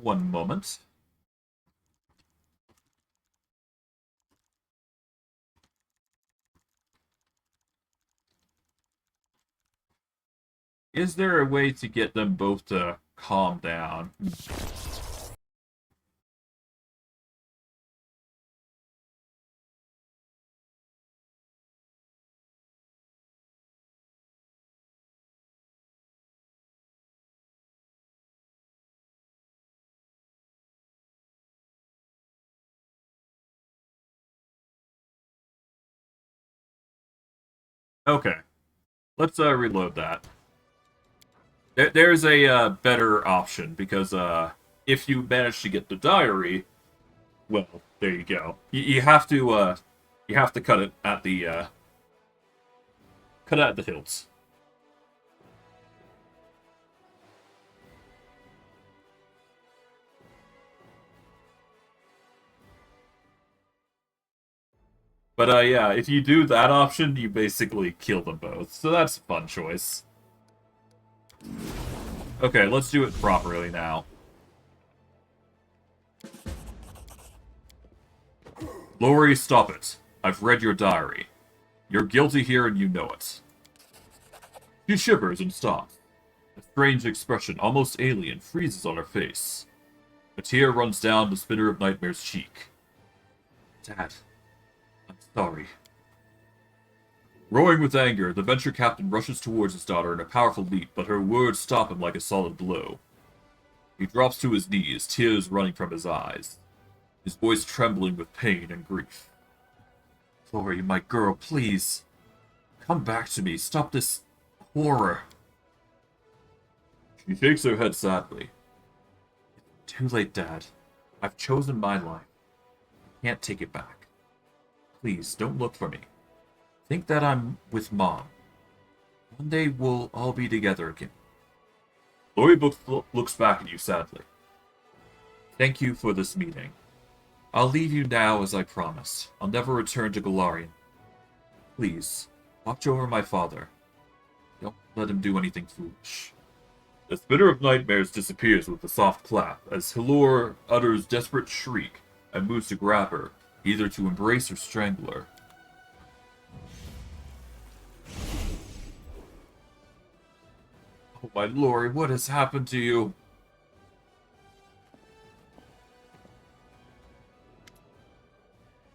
One moment. Is there a way to get them both to calm down? Okay. Let's reload that. There's a better option, because if you manage to get the diary, well, there you go. You have to cut it at the hilts. But yeah, if you do that option, you basically kill them both. So that's a fun choice. Okay, let's do it properly now. Lori, stop it. I've read your diary. You're guilty here and you know it. She shivers and stops. A strange expression, almost alien, freezes on her face. A tear runs down the Spinner of Nightmare's cheek. Dad, I'm sorry. Roaring with anger, the venture captain rushes towards his daughter in a powerful leap, but her words stop him like a solid blow. He drops to his knees, tears running from his eyes, his voice trembling with pain and grief. Lori, my girl, please. Come back to me. Stop this horror. She shakes her head sadly. It's too late, Dad. I've chosen my life. I can't take it back. Please, don't look for me. Think that I'm with Mom. One day we'll all be together again. Lori looks back at you sadly. Thank you for this meeting. I'll leave you now as I promised. I'll never return to Galarian. Please, watch over my father. Don't let him do anything foolish. The Spitter of Nightmares disappears with a soft clap as Hilor utters desperate shriek and moves to grab her, either to embrace or strangle her. Oh my lord, what has happened to you?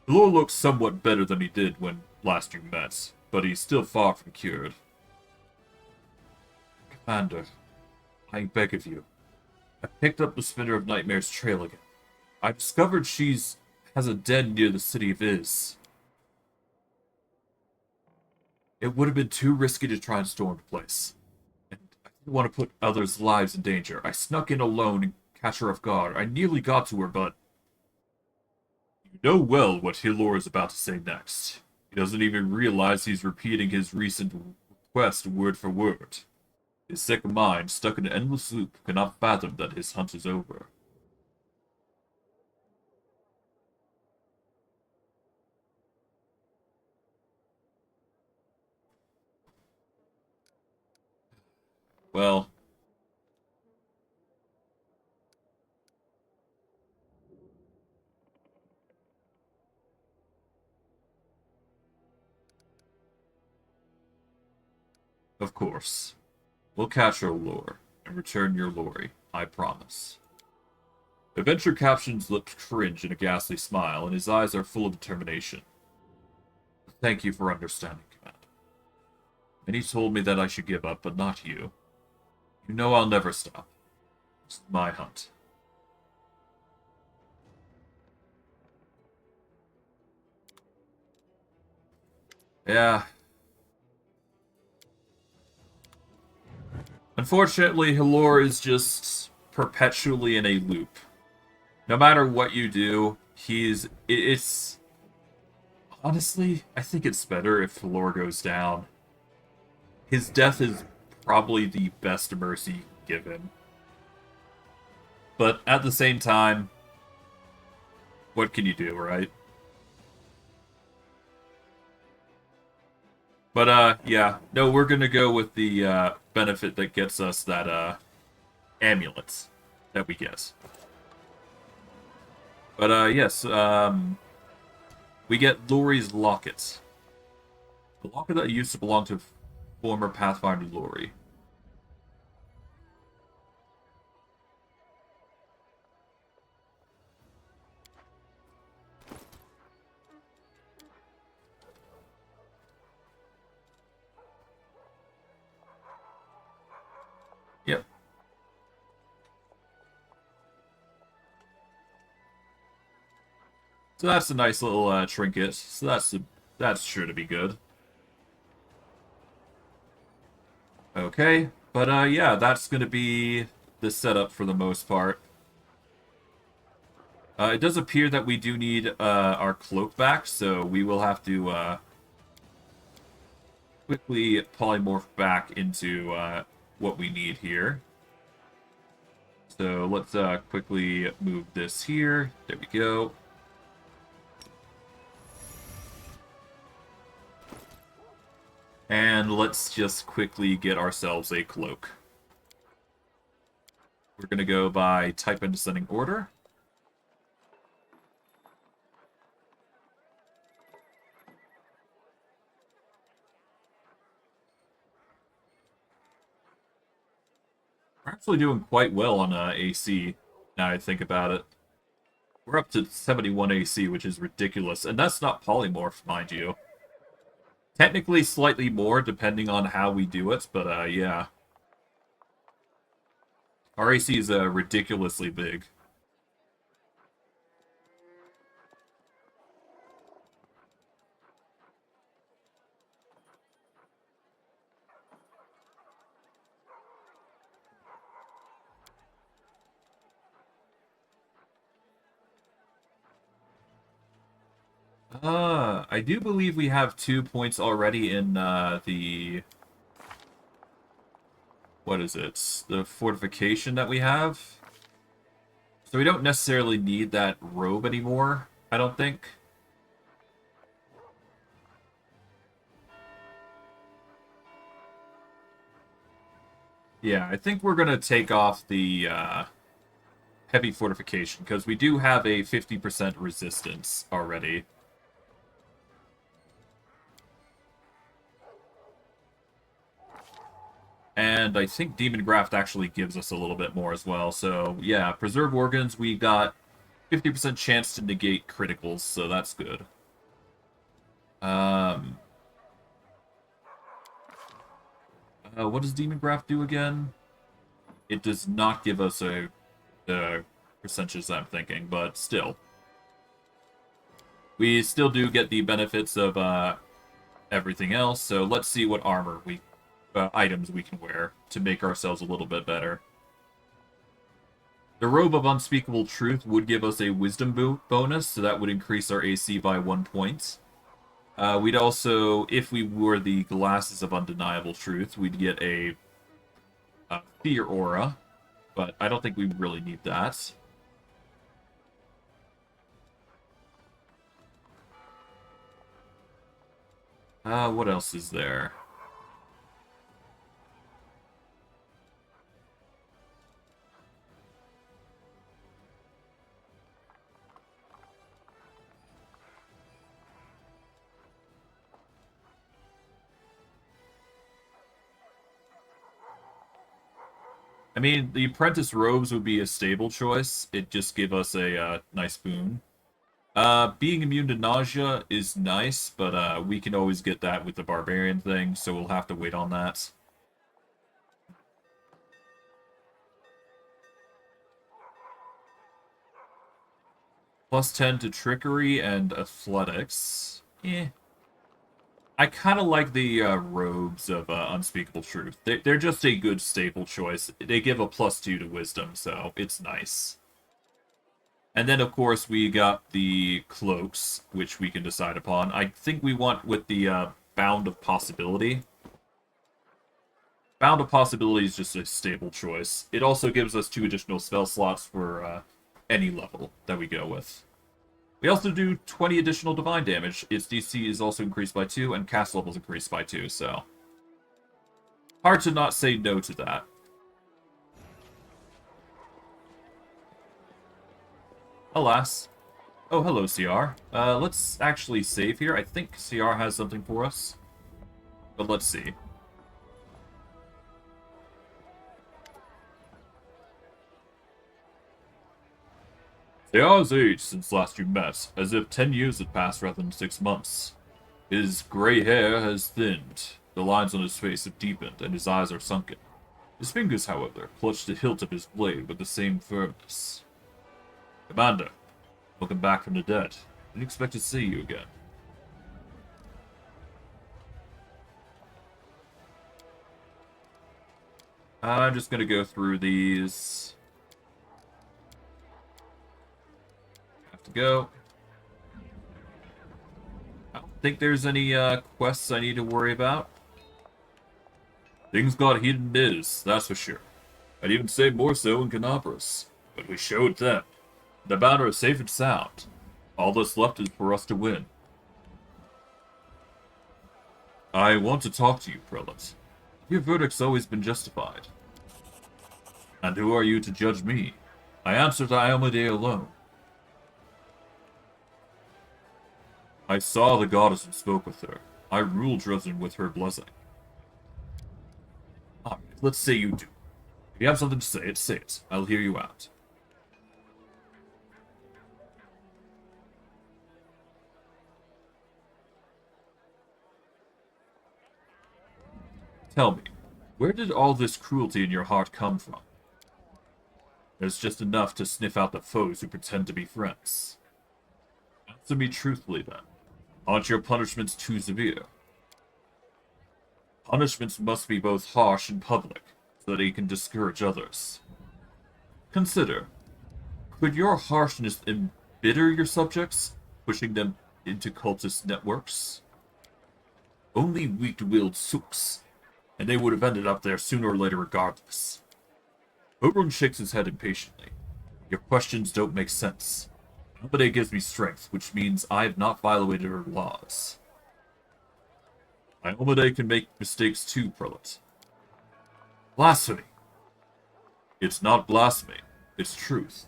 Hilor looks somewhat better than he did when last you met, but he's still far from cured. Commander, I beg of you. I picked up the Spinner of Nightmares trail again. I discovered has a den near the city of Iz. It would have been too risky to try and storm the place. And I didn't want to put others' lives in danger. I snuck in alone and catch her off guard. I nearly got to her, but... You know well what Hilor is about to say next. He doesn't even realize he's repeating his recent request word for word. His sick mind, stuck in an endless loop, cannot fathom that his hunt is over. Well... Of course. We'll catch our lure, and return your Lori, I promise. Adventure Caption's lips cringe in a ghastly smile, and his eyes are full of determination. Thank you for understanding, Commander. Many told me that I should give up, but not you. You know I'll never stop. This is my hunt. Yeah. Unfortunately, Hilor is just perpetually in a loop. No matter what you do, it's... Honestly, I think it's better if Hilor goes down. His death is probably the best mercy you can give him. But at the same time, what can you do, right? But, yeah. No, we're gonna go with the, benefit that gets us that, amulet that we get. But, yes, we get Lori's locket. The locket that used to belong to former Pathfinder Lori. Yep. So that's a nice little trinket. So that's sure to be good. Okay, but yeah, that's gonna be the setup for the most part. It does appear that we do need our cloak back, so we will have to quickly polymorph back into what we need here. So let's quickly move this here. There we go. And let's just quickly get ourselves a cloak. We're going to go by type and descending order. We're actually doing quite well on AC, now I think about it. We're up to 71 AC, which is ridiculous. And that's not polymorph, mind you. Technically slightly more, depending on how we do it, but yeah. Our AC is ridiculously big. I do believe we have 2 points already in the what is it? The fortification that we have. So we don't necessarily need that robe anymore, I don't think. Yeah, I think we're going to take off the heavy fortification, because we do have a 50% resistance already. And I think Demon Graft actually gives us a little bit more as well. So, yeah, Preserve Organs, we got 50% chance to negate criticals, so that's good. What does Demon Graft do again? It does not give us a percentages I'm thinking, but still. We still do get the benefits of everything else, so let's see what armor items we can wear to make ourselves a little bit better. The Robe of Unspeakable Truth would give us a Wisdom bonus, so that would increase our AC by 1 point. We'd also, if we wore the Glasses of Undeniable Truth, we'd get a Fear Aura, but I don't think we really need that. What else is there? I mean, the Apprentice Robes would be a stable choice. It'd just give us a nice boon. Being immune to nausea is nice, but we can always get that with the Barbarian thing, so we'll have to wait on that. Plus 10 to Trickery and Athletics. Eh. I kind of like the robes of Unspeakable Truth. They're just a good staple choice. They give a +2 to Wisdom, so it's nice. And then, of course, we got the cloaks, which we can decide upon. I think we want with the Bound of Possibility. Bound of Possibility is just a stable choice. It also gives us 2 additional spell slots for any level that we go with. We also do 20 additional divine damage. Its DC is also increased by 2, and cast level is increased by 2, so... hard to not say no to that. Alas. Oh, hello, CR. Let's actually save here. I think CR has something for us. But let's see. CR's aged since last you met, as if 10 years had passed rather than 6 months. His grey hair has thinned, the lines on his face have deepened, and his eyes are sunken. His fingers, however, clutch the hilt of his blade with the same firmness. Commander, welcome back from the dead. Didn't expect to see you again. I'm just gonna go through these. Have to go. I don't think there's any quests I need to worry about. Things got heated in Niz, that's for sure. I'd even say more so in Canabras. But we showed them. The battle is safe and sound. All that's left is for us to win. I want to talk to you, Prelate. Your verdict's always been justified. And who are you to judge me? I answer to Iomedae alone. I saw the goddess and spoke with her. I ruled Dresden with her blessing. Alright, let's say you do. If you have something to say it. I'll hear you out. Tell me, where did all this cruelty in your heart come from? There's just enough to sniff out the foes who pretend to be friends. Answer me truthfully, then. Aren't your punishments too severe? Punishments must be both harsh and public, so that he can discourage others. Consider, could your harshness embitter your subjects, pushing them into cultist networks? Only weak-willed souks and they would have ended up there sooner or later regardless. Oberon shakes his head impatiently. Your questions don't make sense. Nobody gives me strength, which means I have not violated her laws. Iomade can make mistakes too, Prelate. Blasphemy! It's not blasphemy. It's truth.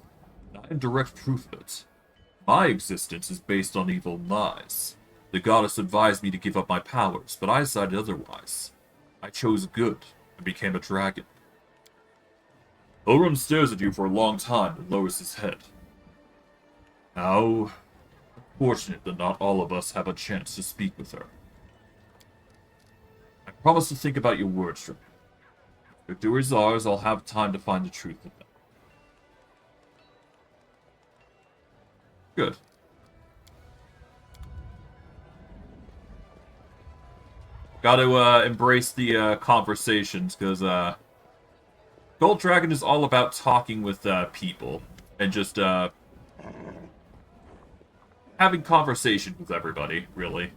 And I am direct proof of it. My existence is based on evil lies. The goddess advised me to give up my powers, but I decided otherwise. I chose good and became a dragon. Elrond stares at you for a long time and lowers his head. How fortunate that not all of us have a chance to speak with her. I promise to think about your words, Dragon. If victory is ours, I'll have time to find the truth in them. Good. Got to embrace the conversations, because Gold Dragon is all about talking with people and just having conversation with everybody, really.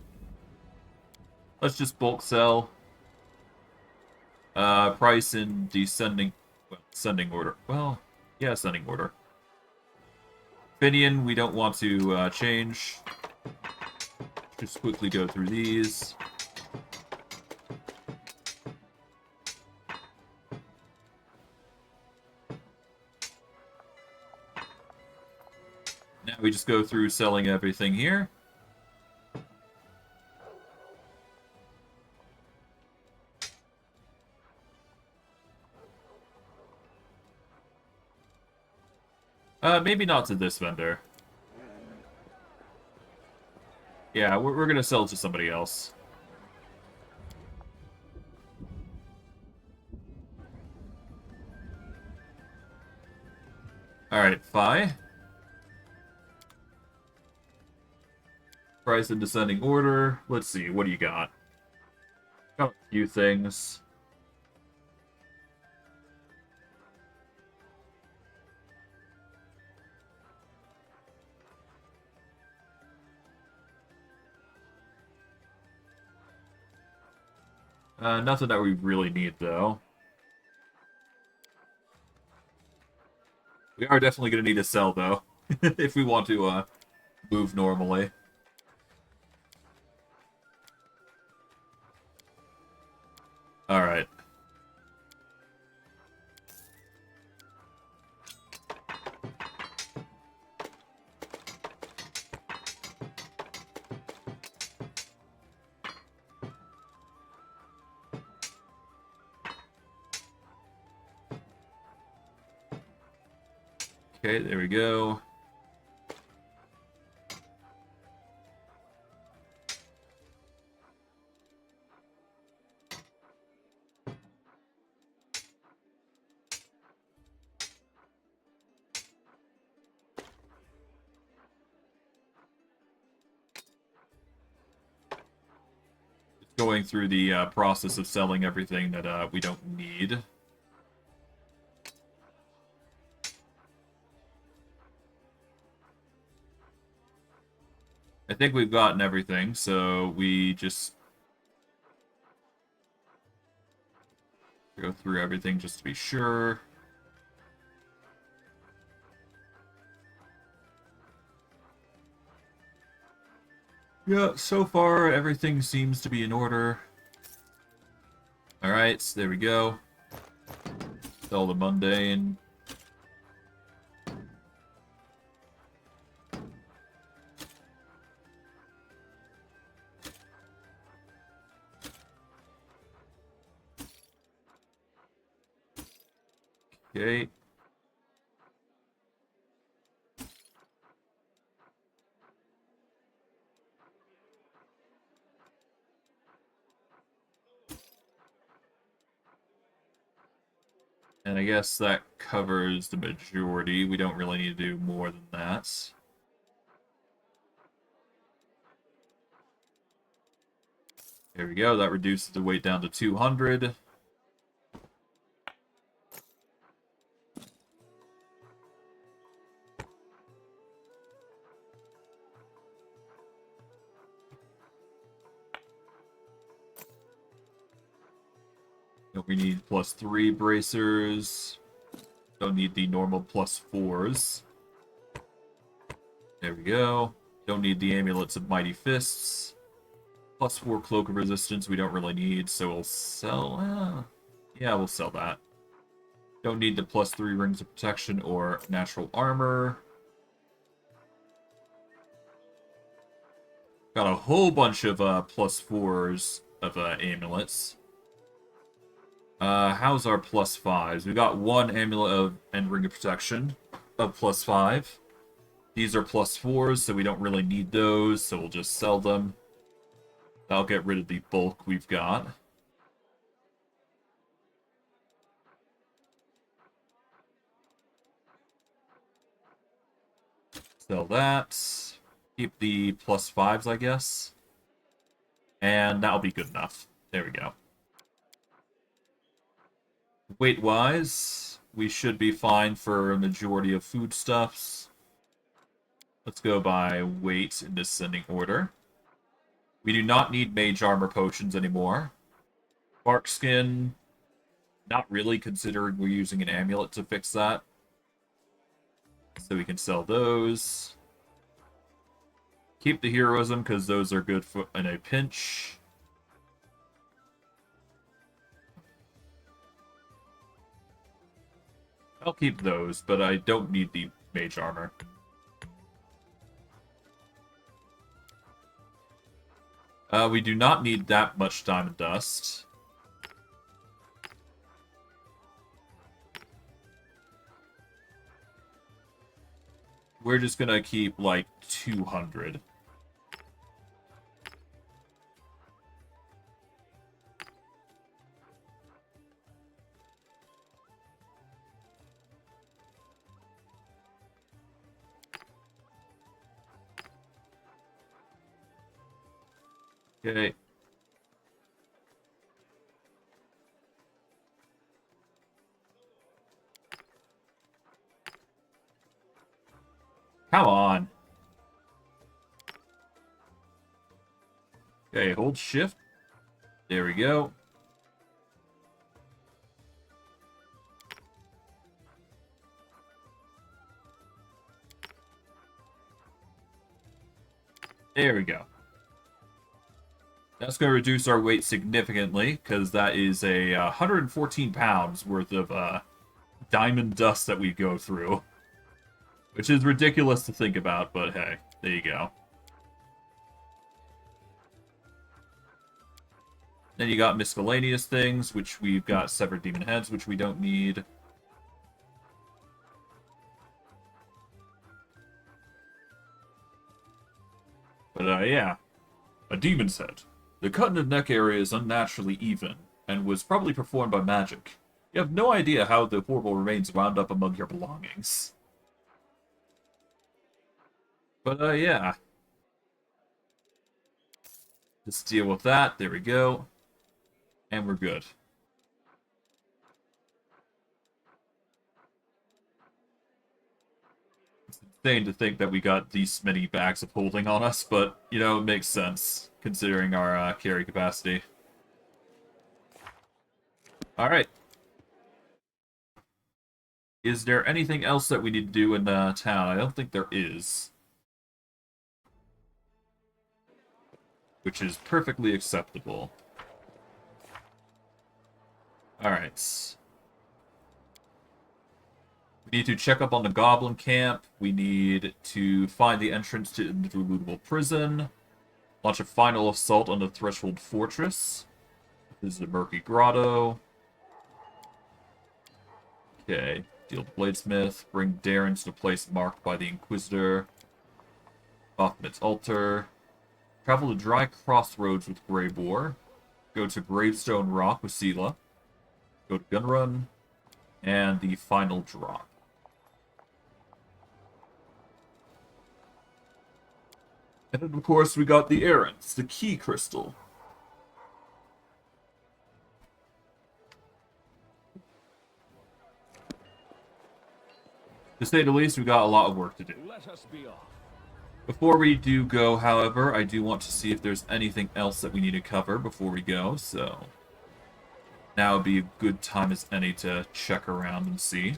Let's just bulk sell. Price in descending, well, ascending order. Well, yeah, ascending order. Finian, we don't want to change. Just quickly go through these. Now we just go through selling everything here. Maybe not to this vendor. Yeah, we're gonna sell it to somebody else. Alright, Phi. Price in descending order. Let's see, what do you got? Got a few things. Nothing that we really need, though. We are definitely going to need to sell, though, if we want to move normally. Alright. Okay, there we go. Going through the process of selling everything that we don't need. I think we've gotten everything, so we just go through everything just to be sure. Yeah, so far everything seems to be in order. Alright, so there we go. Sell the mundane. Okay. And I guess that covers the majority. We don't really need to do more than that. There we go. That reduces the weight down to 200. We need +3 bracers. Don't need the normal +4s. There we go. Don't need the amulets of mighty fists. +4 cloak of resistance we don't really need, so we'll sell... yeah, we'll sell that. Don't need the +3 rings of protection or natural armor. Got a whole bunch of +4s of amulets. How's our +5s? We got 1 amulet of and ring of protection of +5. These are +4s, so we don't really need those, so we'll just sell them. That'll get rid of the bulk we've got. Sell that. Keep the +5s, I guess. And that'll be good enough. There we go. Weight-wise, we should be fine for a majority of foodstuffs. Let's go by weight in descending order. We do not need mage armor potions anymore. Bark skin, not really, considering we're using an amulet to fix that. So we can sell those. Keep the heroism, because those are good for in a pinch. I'll keep those, but I don't need the mage armor. We do not need that much diamond dust. We're just gonna keep, like, 200. Okay. Come on. Okay, hold shift. There we go. There we go. That's going to reduce our weight significantly, because that is a 114 pounds worth of diamond dust that we go through. Which is ridiculous to think about, but hey, there you go. Then you got miscellaneous things, which we've got severed demon heads, which we don't need. But yeah, a demon's head. The cut in the neck area is unnaturally even, and was probably performed by magic. You have no idea how the horrible remains wound up among your belongings. But yeah. Let's deal with that. There we go. And we're good. It's insane to think that we got these many bags of holding on us, but, you know, it makes sense, considering our carry capacity. Alright. Is there anything else that we need to do in town? I don't think there is. Which is perfectly acceptable. Alright. We need to check up on the goblin camp. We need to find the entrance to the lootable prison. Launch a final assault on the Threshold Fortress. This is the Murky Grotto. Okay. Deal the Bladesmith. Bring Darren to the place marked by the Inquisitor. Baphomet's Altar. Travel to Dry Crossroads with Greyboar. Go to Gravestone Rock with Sela. Go to Gunrun. And the final drop. And then, of course, we got the errands, the key crystal. To say the least, we got a lot of work to do. Let us be off. Before we do go, however, I do want to see if there's anything else that we need to cover before we go, so... Now would be a good time as any to check around and see.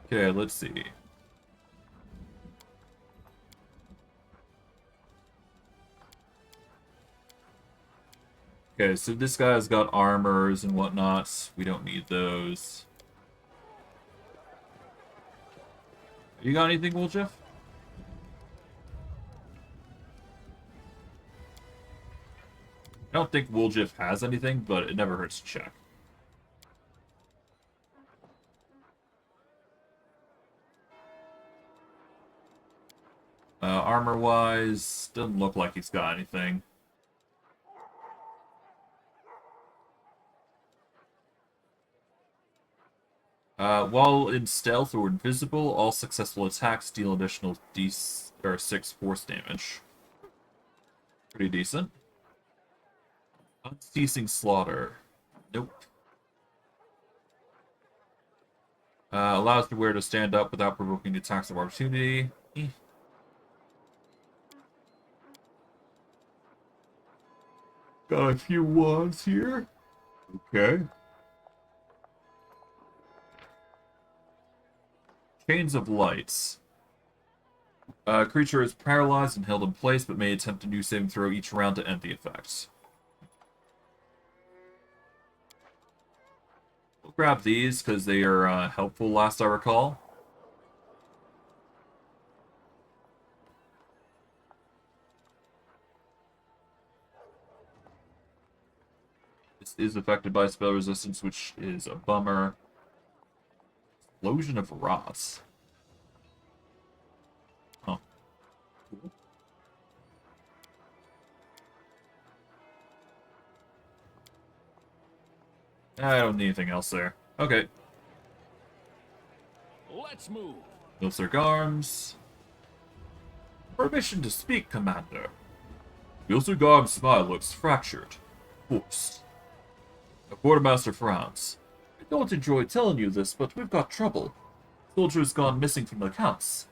Okay, let's see. Okay, so this guy's got armors and whatnot. We don't need those. You got anything, Wooljeff? I don't think Wooljeff has anything, but it never hurts to check. Armor-wise, doesn't look like he's got anything. While in stealth or invisible, all successful attacks deal additional D6 force damage. Pretty decent. Unceasing slaughter. Nope. Allows the wearer to stand up without provoking attacks of opportunity. Got a few wands here. Okay. Chains of Lights. Creature is paralyzed and held in place, but may attempt a new saving throw each round to end the effect. We'll grab these, because they are helpful last I recall. This is affected by spell resistance, which is a bummer. Explosion of Rots. Huh. Cool. I don't need anything else there. Okay. Let's move. Milsarg Arms. Permission to speak, Commander. Milsarg Arms' smile looks fractured. Forced. The quartermaster frowns. I don't enjoy telling you this, but we've got trouble. Soldiers gone missing from the camps.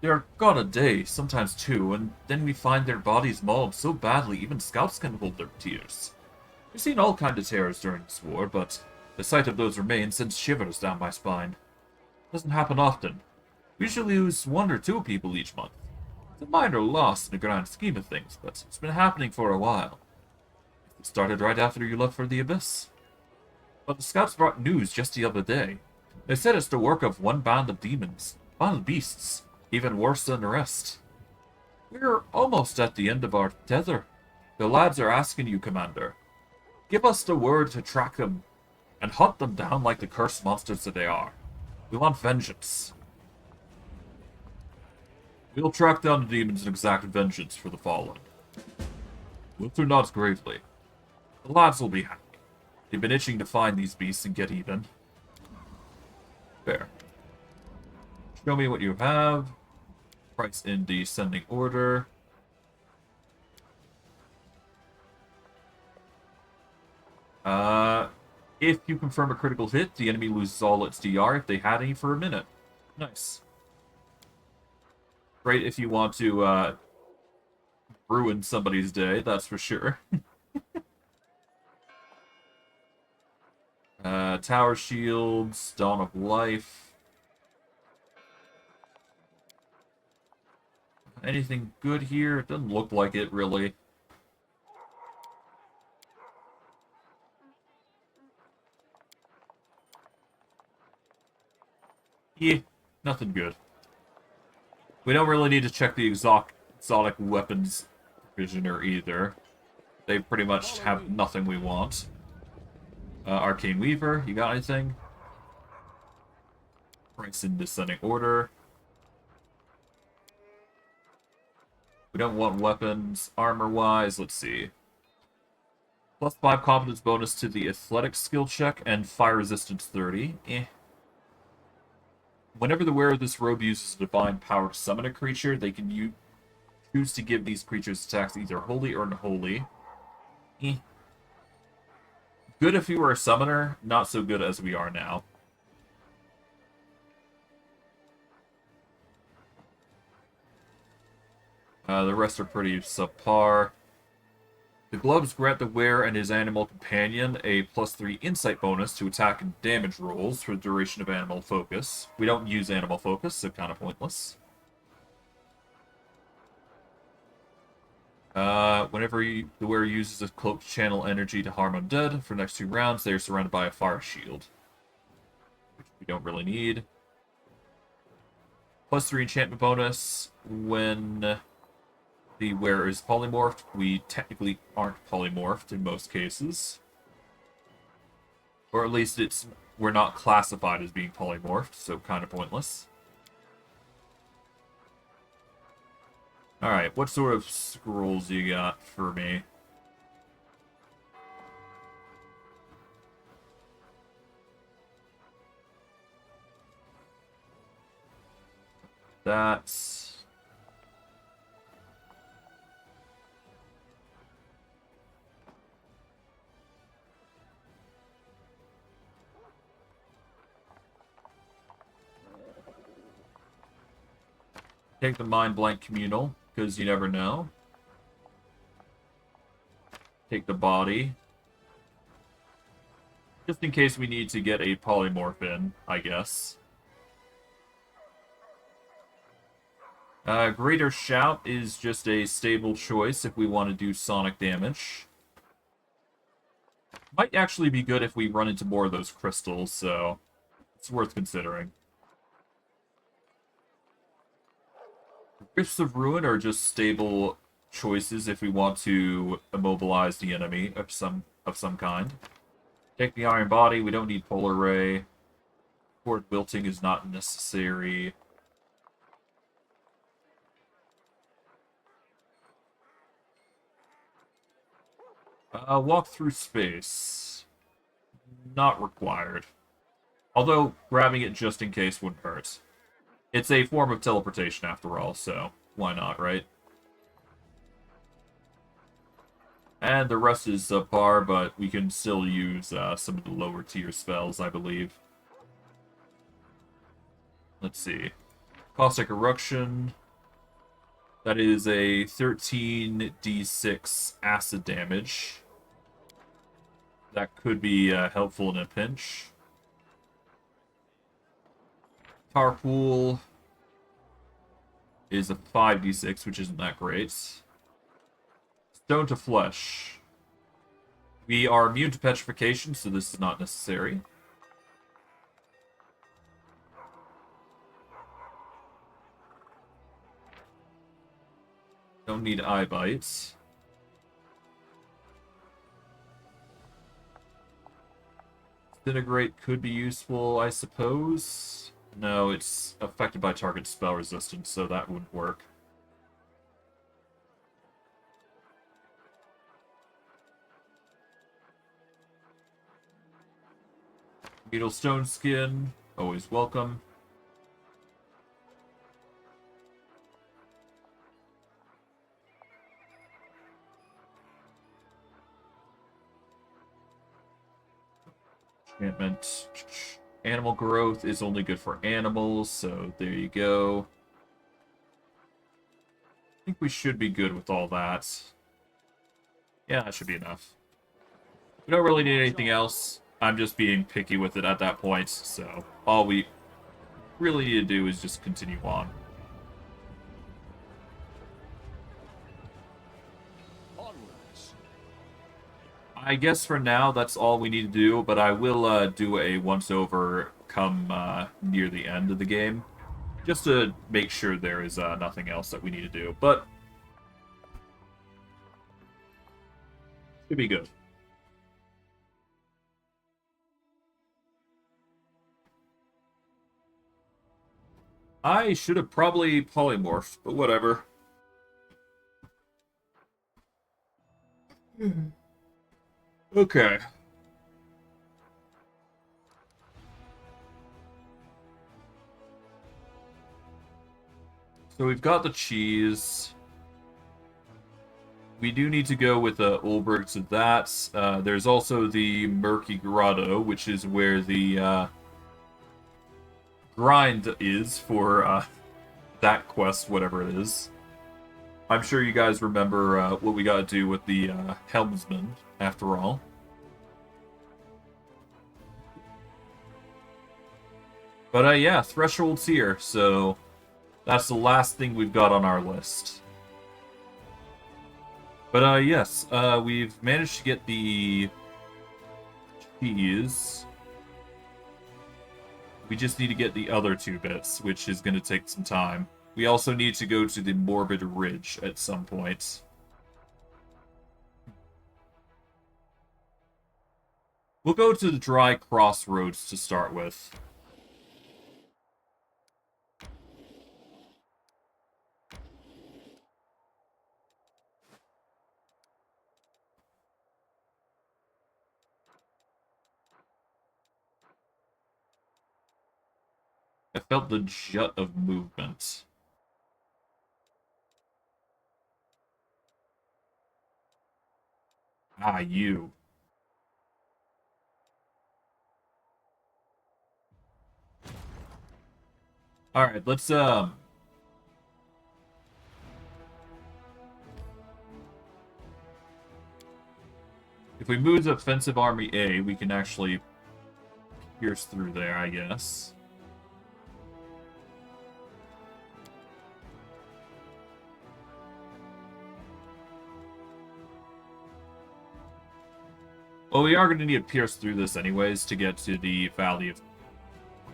They're gone a day, sometimes two, and then we find their bodies mauled so badly even scouts can hold their tears. We've seen all kinds of terrors during this war, but the sight of those remains sends shivers down my spine. It doesn't happen often. We usually lose one or two people each month. It's a minor loss in the grand scheme of things, but it's been happening for a while. It started right after you left for the Abyss. But the scouts brought news just the other day. They said it's the work of one band of demons, wild beasts, even worse than the rest. We're almost at the end of our tether. The lads are asking you, Commander. Give us the word to track them and hunt them down like the cursed monsters that they are. We want vengeance. We'll track down the demons and exact vengeance for the fallen. Wilter nods gravely. The lads will be happy. They've been itching to find these beasts and get even. Fair. Show me what you have. Price in descending order. If you confirm a critical hit, the enemy loses all its DR if they had any for a minute. Nice. Great if you want to, ruin somebody's day, that's for sure. Tower Shields, Dawn of Life. Anything good here? It doesn't look like it, really. Yeah, nothing good. We don't really need to check the exotic weapons provisioner either. They pretty much have nothing we want. Arcane Weaver, you got anything? Ranks in descending order. We don't want weapons. Armor-wise, let's see. +5 confidence bonus to the athletic skill check and fire resistance 30. Whenever the wearer of this robe uses a divine power to summon a creature, they can choose to give these creatures attacks either holy or unholy. Eh. Good if we were a summoner, not so good as we are now. The rest are pretty subpar. The gloves grant the wearer and his animal companion a +3 insight bonus to attack and damage rolls for the duration of animal focus. We don't use animal focus, so kind of pointless. Whenever the wearer uses a cloak to channel energy to harm undead, for the next 2 rounds, they are surrounded by a fire shield, which we don't really need. +3 enchantment bonus when the wearer is polymorphed. We technically aren't polymorphed in most cases. Or at least we're not classified as being polymorphed, so kind of pointless. Alright, what sort of scrolls you got for me? That's... Take the Mind Blank Communal, because you never know. Take the Body. Just in case we need to get a polymorph in, I guess. Greater Shout is just a stable choice if we want to do sonic damage. Might actually be good if we run into more of those crystals, so it's worth considering. Rifts of Ruin are just stable choices if we want to immobilize the enemy of some kind. Take the Iron Body, we don't need Polar Ray. Horde Wilting is not necessary. Walk through space. Not required. Although, grabbing it just in case wouldn't hurt. It's a form of teleportation after all, so why not, right? And the rest is subpar, but we can still use some of the lower tier spells, I believe. Let's see. Caustic Eruption. That is a 13d6 acid damage. That could be helpful in a pinch. Tar Pool is a 5d6, which isn't that great. Stone to Flesh. We are immune to petrification, so this is not necessary. Don't need eye bites. Disintegrate could be useful, I suppose. No, it's affected by target spell resistance, so that wouldn't work. Beetle Stone Skin, always welcome. Enchantment. Animal growth is only good for animals, so there you go. I think we should be good with all that. Yeah, that should be enough. We don't really need anything else. I'm just being picky with it at that point, so all we really need to do is just continue on. I guess for now, that's all we need to do, but I will do a once-over come near the end of the game, just to make sure there is nothing else that we need to do, but should be good. I should have probably polymorphed, but whatever. Okay. So we've got the cheese. We do need to go with Ulberg to that. There's also the Murky Grotto, which is where the grind is for that quest, whatever it is. I'm sure you guys remember what we gotta do with the helmsman, after all. But yeah, Threshold's here, so that's the last thing we've got on our list. But yes, we've managed to get the cheese. We just need to get the other 2 bits, which is going to take some time. We also need to go to the Morbid Ridge at some point. We'll go to the Dry Crossroads to start with. I felt the jut of movement. Ah, you. Alright, let's, if we move to Offensive Army A, we can actually pierce through there, I guess. Well, we are going to need to pierce through this anyways to get to the Valley of...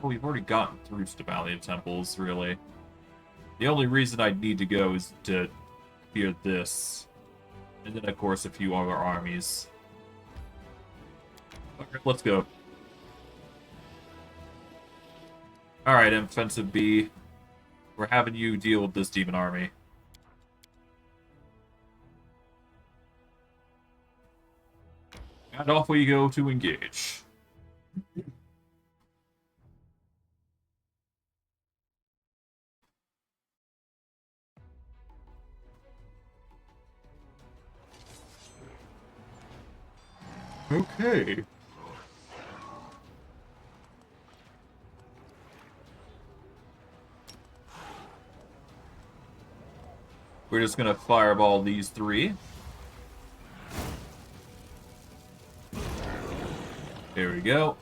Oh, we've already gotten through to the Valley of Temples, really. The only reason I'd need to go is to clear this. And then, of course, a few other armies. Okay, let's go. Alright, Offensive B. We're having you deal with this demon army. And off we go to engage. Okay. We're just gonna fireball these 3. There we go.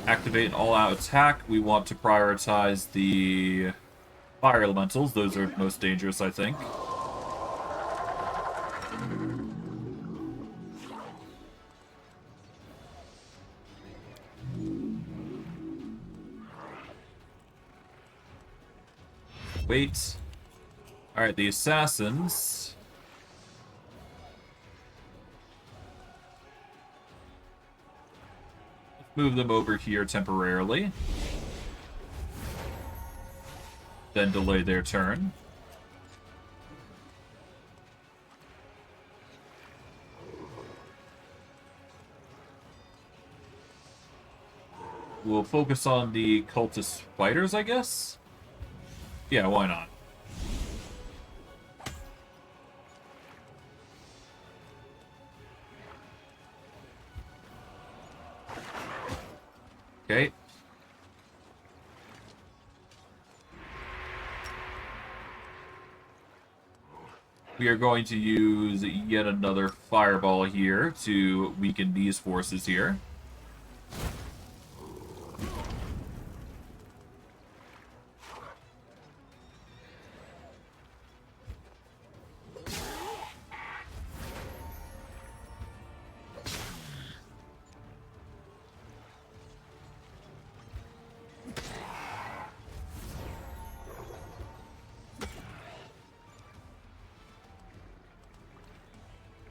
Activate an all-out attack. We want to prioritize the fire elementals. Those are most dangerous, I think. Wait. Alright, the assassins. Let's move them over here temporarily. Then delay their turn. We'll focus on the cultist fighters, I guess? Yeah, why not? Okay. We are going to use yet another fireball here to weaken these forces here.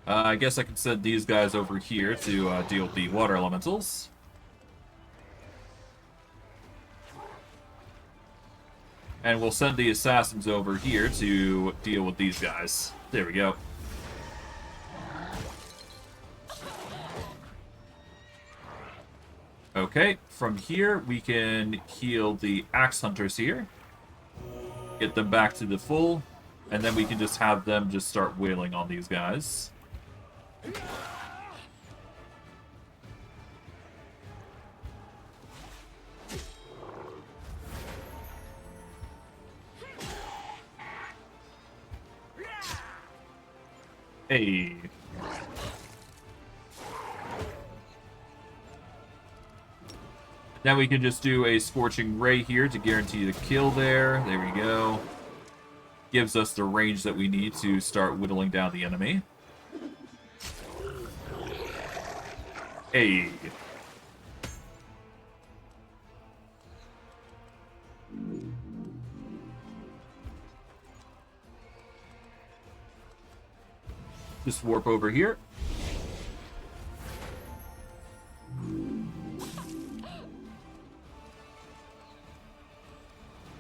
I guess I can send these guys over here to deal with the water elementals. And we'll send the assassins over here to deal with these guys. There we go. Okay, from here we can heal the axe hunters here. Get them back to the full, and then we can just have them just start wailing on these guys. Hey. Now we can just do a Scorching Ray here to guarantee the kill there. There we go. Gives us the range that we need to start whittling down the enemy. Hey. Just warp over here.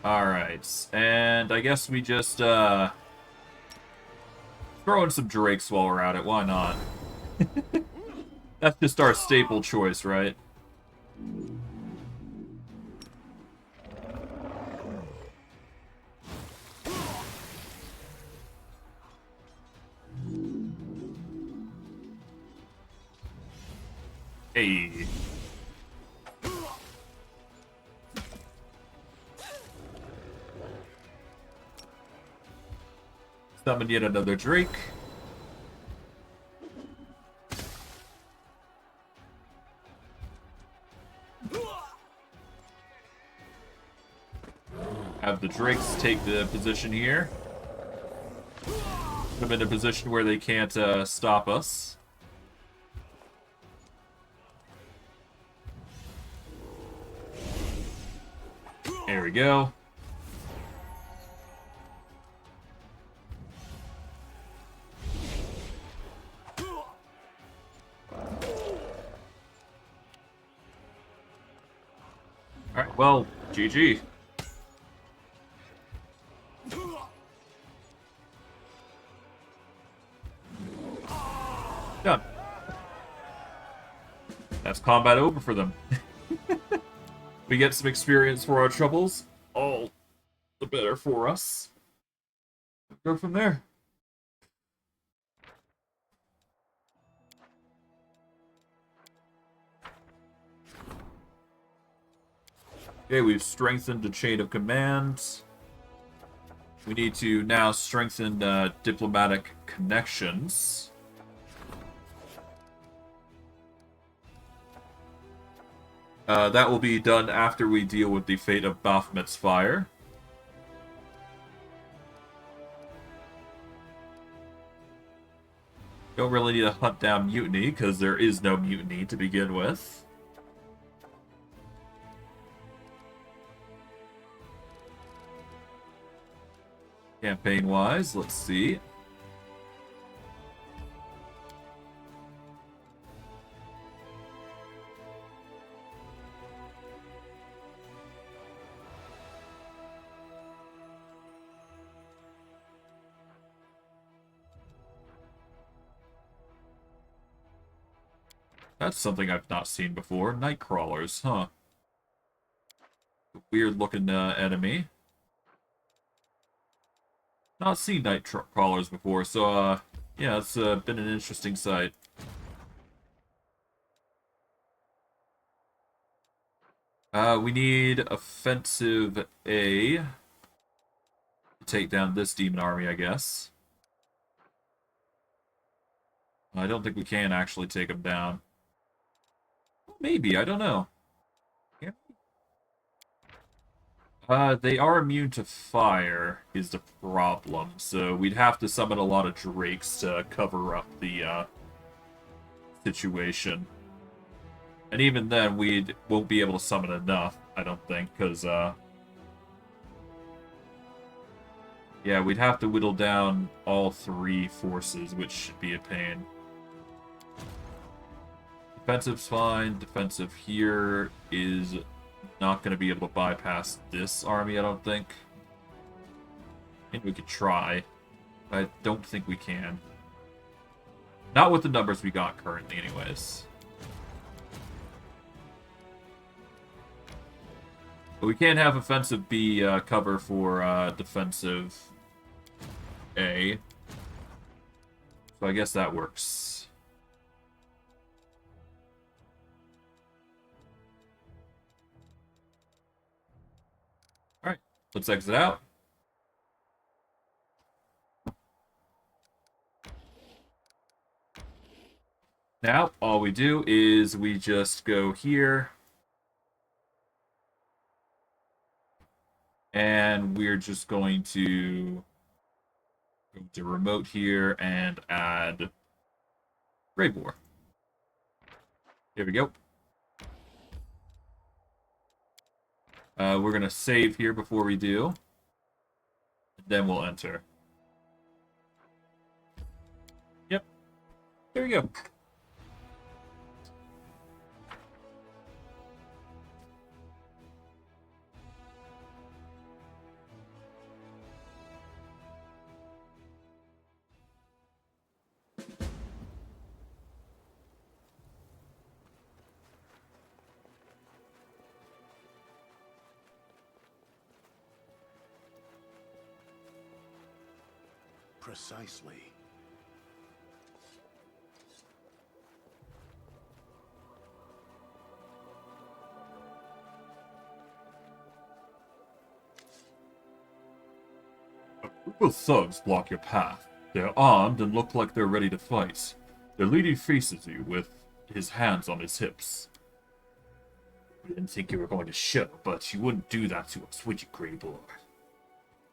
Alright, and I guess we just, throw in some Drakes while we're at it, why not? That's just our staple choice, right? Hey. Summon yet another Drake. Have the Drakes take the position here. Put them in a position where they can't stop us. There we go. Alright, well, GG. Done. That's combat over for them. We get some experience for our troubles. All the better for us. Go from there. Okay, we've strengthened the chain of command. We need to now strengthen diplomatic connections. That will be done after we deal with the fate of Baphomet's fire. Don't really need to hunt down mutiny, because there is no mutiny to begin with. Campaign-wise, let's see. That's something I've not seen before. Nightcrawlers, huh? Weird-looking enemy. Not seen Nightcrawlers before, so, yeah, it's been an interesting sight. We need offensive A to take down this demon army, I guess. I don't think we can actually take them down. Maybe, I don't know. They are immune to fire, is the problem. So we'd have to summon a lot of Drakes to cover up the situation. And even then, we won't be able to summon enough, I don't think, because, yeah, we'd have to whittle down all three forces, which should be a pain. Defensive's fine. Defensive here is not going to be able to bypass this army, I don't think. Maybe we could try, but I don't think we can. Not with the numbers we got currently, anyways. But we can't have offensive B cover for defensive A. So I guess that works. Alright, let's exit out. Now, all we do is we just go here. And we're just going to go to remote here and add Grave War. Here we go. We're going to save here before we do. Then we'll enter. Yep. There we go. Precisely. A group of thugs block your path. They're armed and look like they're ready to fight. Their leader faces you with his hands on his hips. We didn't think you were going to show, but you wouldn't do that to us, would you, Greyboard?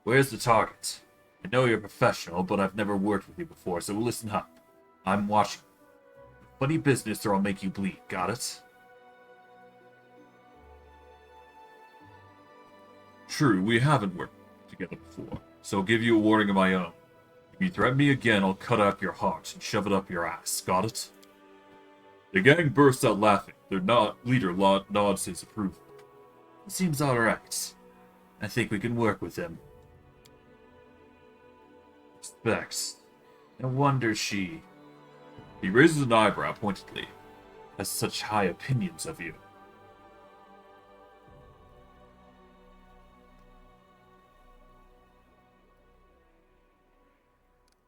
Where's the target? I know you're a professional, but I've never worked with you before, so listen up. I'm watching. Funny business or I'll make you bleed, got it? True, we haven't worked together before, so I'll give you a warning of my own. If you threaten me again, I'll cut out your heart and shove it up your ass, got it? The gang bursts out laughing. Their leader nods his approval. It seems alright. I think we can work with him. Respects. No wonder she... He raises an eyebrow pointedly. Has such high opinions of you.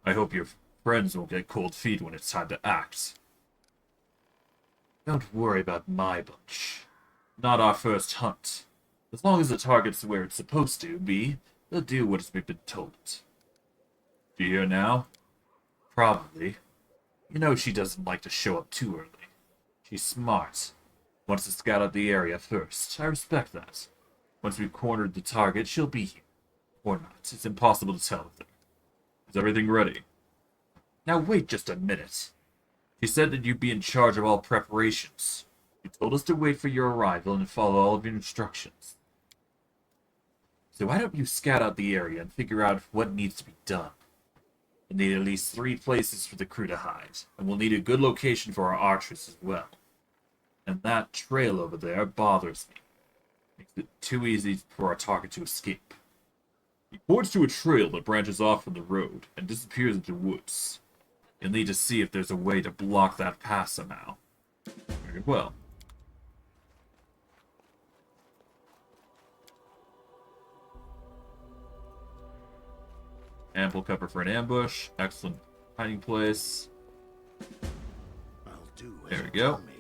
I hope your friends won't get cold feet when it's time to act. Don't worry about my bunch. Not our first hunt. As long as the target's where it's supposed to be, they'll do what has been told. Do you hear now? Probably. You know she doesn't like to show up too early. She's smart. Wants to scout out the area first. I respect that. Once we've cornered the target, she'll be here. Or not. It's impossible to tell with her. Is everything ready? Now wait just a minute. She said that you'd be in charge of all preparations. You told us to wait for your arrival and follow all of your instructions. So why don't you scout out the area and figure out what needs to be done? We'll need at least 3 places for the crew to hide, and we'll need a good location for our archers as well. And that trail over there bothers me. Makes it too easy for our target to escape. He points to a trail that branches off from the road and disappears into the woods. You'll need to see if there's a way to block that path somehow. Very well. Ample cover for an ambush. Excellent hiding place. I'll do as There we you go. tell me.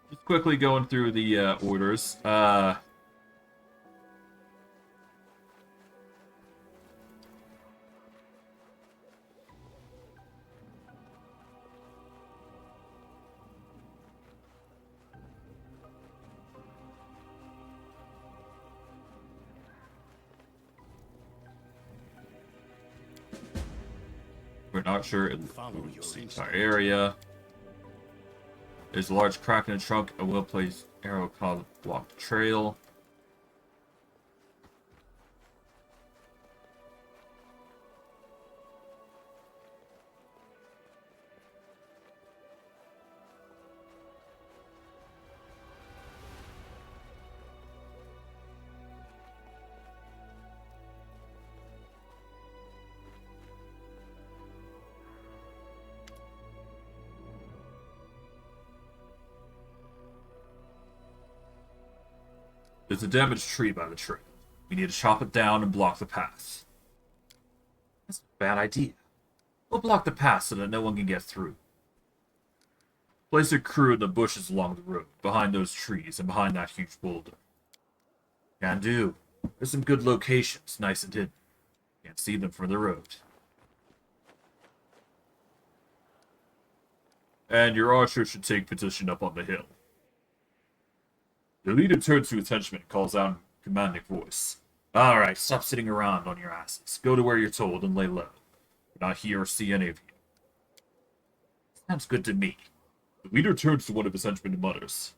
Just quickly going through the orders. We're not sure it Follow your includes the instinct. entire area. There's a large crack in the trunk, a well-placed arrow called block the trail. There's a damaged tree by the trail. We need to chop it down and block the path. That's a bad idea. We'll block the path so that no one can get through. Place your crew in the bushes along the road, behind those trees and behind that huge boulder. Can do. There's some good locations, nice and hidden. Can't see them from the road. And your archer should take position up on the hill. The leader turns to his henchman and calls out in a commanding voice. Alright, stop sitting around on your asses. Go to where you're told and lay low. We're not here or see any of you. Sounds good to me. The leader turns to one of his henchmen and mutters.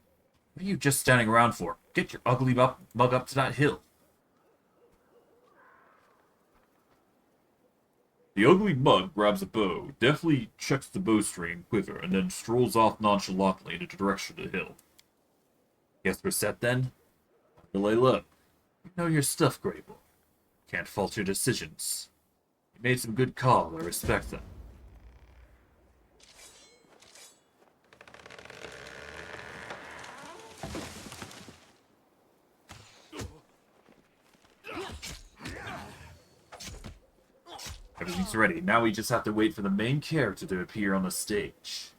What are you just standing around for? Get your ugly mug up to that hill. The ugly mug grabs a bow, deftly checks the bowstring quiver, and then strolls off nonchalantly in the direction of the hill. Guess we're set then? Lay low. You know your stuff, Grable. Can't fault your decisions. You made some good calls, I respect them. Everything's ready. Now we just have to wait for the main character to appear on the stage.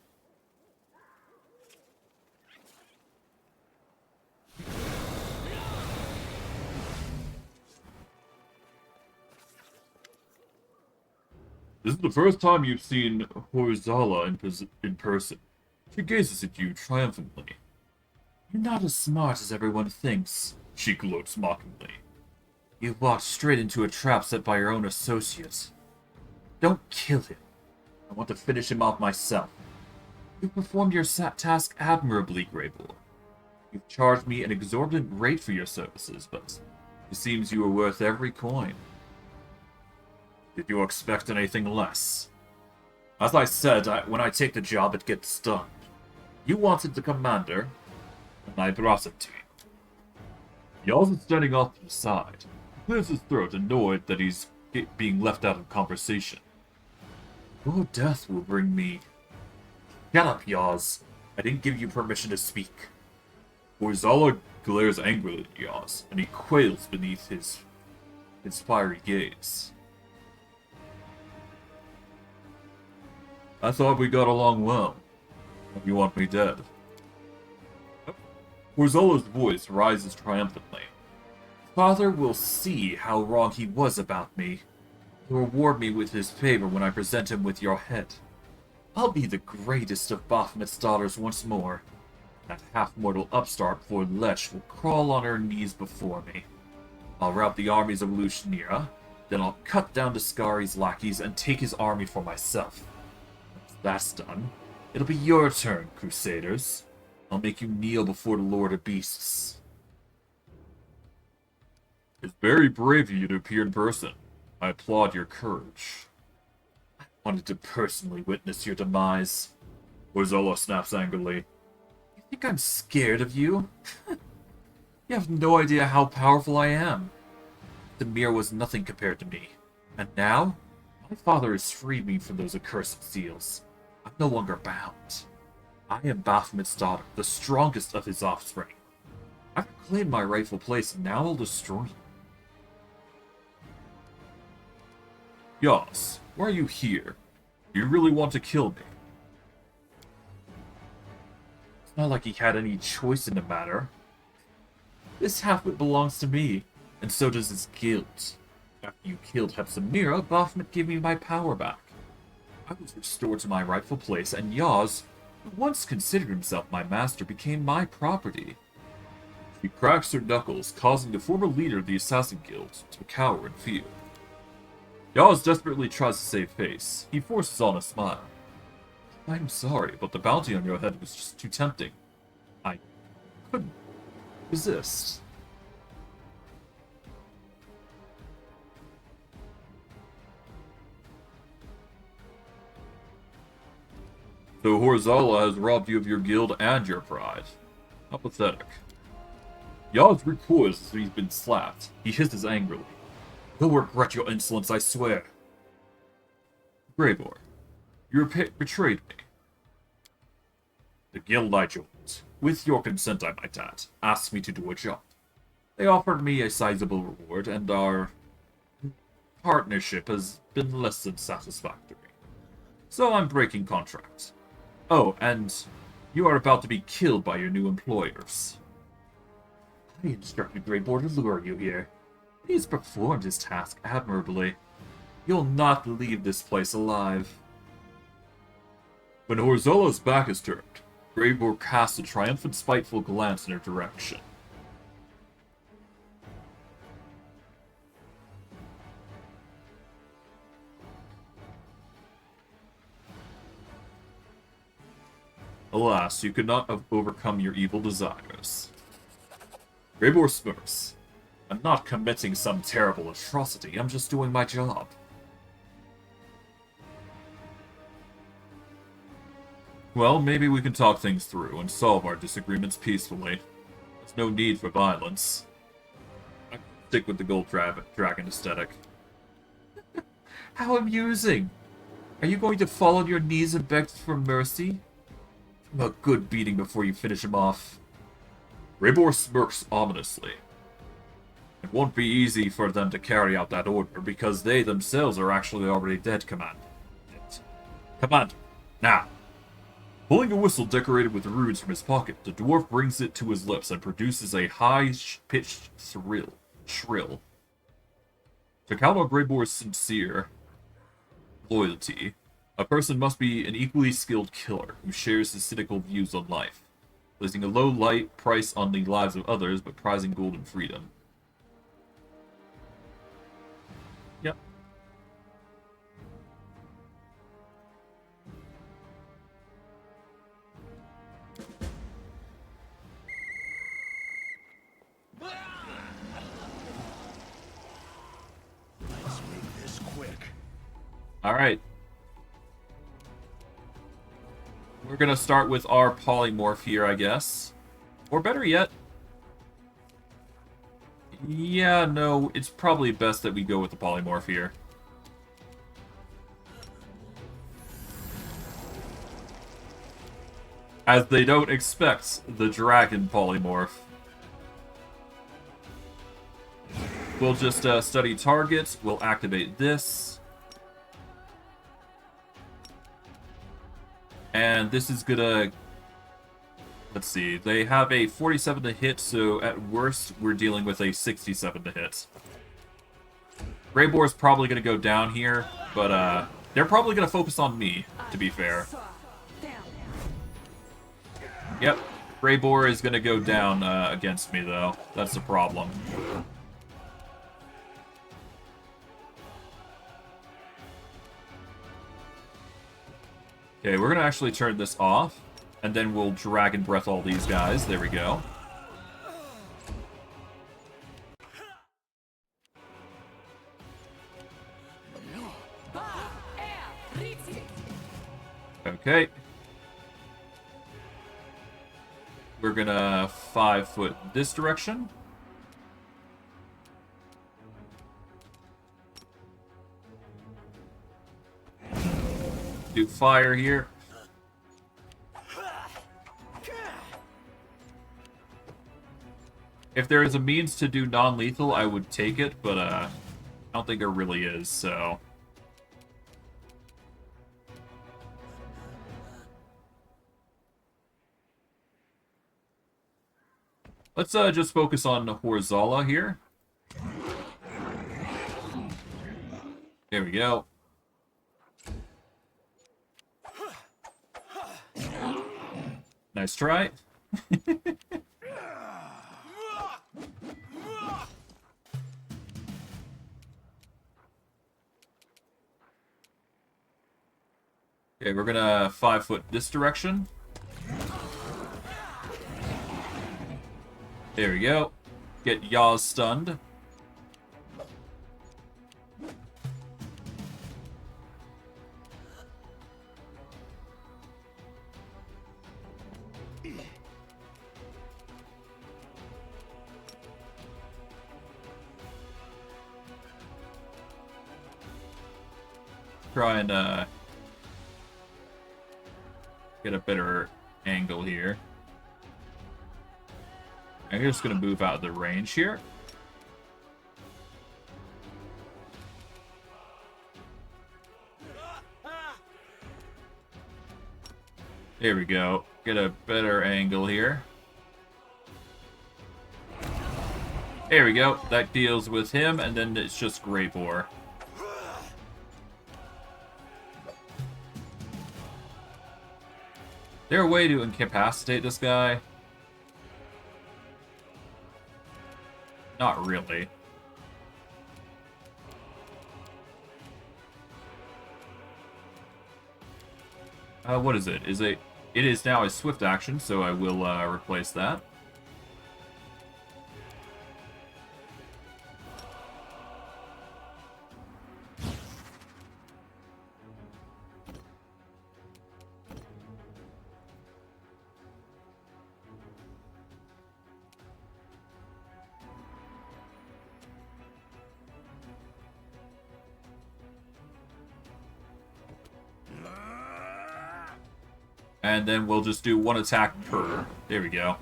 This is the first time you've seen Horzala in person. She gazes at you triumphantly. You're not as smart as everyone thinks, she gloats mockingly. You walked straight into a trap set by your own associate. Don't kill him. I want to finish him off myself. You performed your task admirably, Grable. You've charged me an exorbitant rate for your services, but it seems you are worth every coin. Did you expect anything less? As I said, when I take the job, it gets done. You wanted the commander, and I brought him to you. Yaz is standing off to the side. He clears his throat, annoyed that he's being left out of conversation. Your death will bring me... Shut up, Yaz. I didn't give you permission to speak. Horzala glares angrily at Yaz, and he quails beneath his fiery gaze. I thought we got along well. You want me dead? Horzala's voice rises triumphantly. Father will see how wrong he was about me. He'll reward me with his favor when I present him with your head. I'll be the greatest of Baphomet's daughters once more. That half-mortal upstart before Lech will crawl on her knees before me. I'll rout the armies of Lushnira, then I'll cut down Discari's lackeys and take his army for myself. Once that's done, it'll be your turn, Crusaders. I'll make you kneel before the Lord of Beasts. It's very brave of you to appear in person. I applaud your courage. I wanted to personally witness your demise. Horzala snaps angrily. You think I'm scared of you? You have no idea how powerful I am. The mirror was nothing compared to me. And now, my father has freed me from those accursed seals. I'm no longer bound. I am Baphomet's daughter, the strongest of his offspring. I've claimed my rightful place, and now I'll destroy you. Yaz, why are you here? Do you really want to kill me? It's not like he had any choice in the matter. This half-wit belongs to me, and so does his guild. After you killed Hepsamira, Baphomet gave me my power back. I was restored to my rightful place, and Yaz, who once considered himself my master, became my property. She cracks her knuckles, causing the former leader of the Assassin Guild to cower in fear. Yaz desperately tries to save face. He forces on a smile. I'm sorry, but the bounty on your head was just too tempting. I couldn't resist. So Horzala has robbed you of your guild and your pride. How pathetic. Yaz recoils as he's been slapped. He hisses angrily. You'll regret your insolence, I swear. Gravor, you betrayed me. The guild I joined, with your consent I might add, asked me to do a job. They offered me a sizable reward, and our partnership has been less than satisfactory. So I'm breaking contract. Oh, and you are about to be killed by your new employers. I instructed Greyboard to lure you here. He's performed his task admirably. You'll not leave this place alive. When Horzola's back is turned, Greyboard casts a triumphant, spiteful glance in her direction. Alas, you could not have overcome your evil desires. Greybor smirks. I'm not committing some terrible atrocity, I'm just doing my job. Well, maybe we can talk things through and solve our disagreements peacefully. There's no need for violence. I stick with the gold dragon aesthetic. How amusing! Are you going to fall on your knees and beg for mercy? A good beating before you finish him off. Greybor smirks ominously. It won't be easy for them to carry out that order, because they themselves are actually already dead, Commander. Commander, now! Pulling a whistle decorated with runes from his pocket, the dwarf brings it to his lips and produces a high-pitched shrill. To count on Greybor's sincere loyalty, a person must be an equally skilled killer who shares his cynical views on life, placing a low light price on the lives of others but prizing gold and freedom. Yep. Let's make this quick. Alright. We're gonna start with our polymorph here, I guess. Or better yet... Yeah, no, it's probably best that we go with the polymorph here. As they don't expect the dragon polymorph. We'll just study target, we'll activate this. And this is gonna... Let's see, they have a 47 to hit, so at worst, we're dealing with a 67 to hit. Greybor's probably gonna go down here, but they're probably gonna focus on me, to be fair. Yep, Greybor is gonna go down against me, though. That's the problem. Okay, we're gonna actually turn this off, and then we'll Dragon Breath all these guys. There we go. Okay. We're gonna 5-foot this direction. Do fire here. If there is a means to do non-lethal, I would take it, but I don't think there really is, so... Let's just focus on Horzala here. There we go. Nice try. Okay, we're gonna 5-foot this direction. There we go. Get Yaz stunned. Try and get a better angle here. I'm just going to move out of the range here. There we go. Get a better angle here. There we go. That deals with him, and then it's just Grey Boar. Is there a way to incapacitate this guy? Not really. What is it? It is now a swift action, so I will replace that. And then we'll just do one attack per. There we go.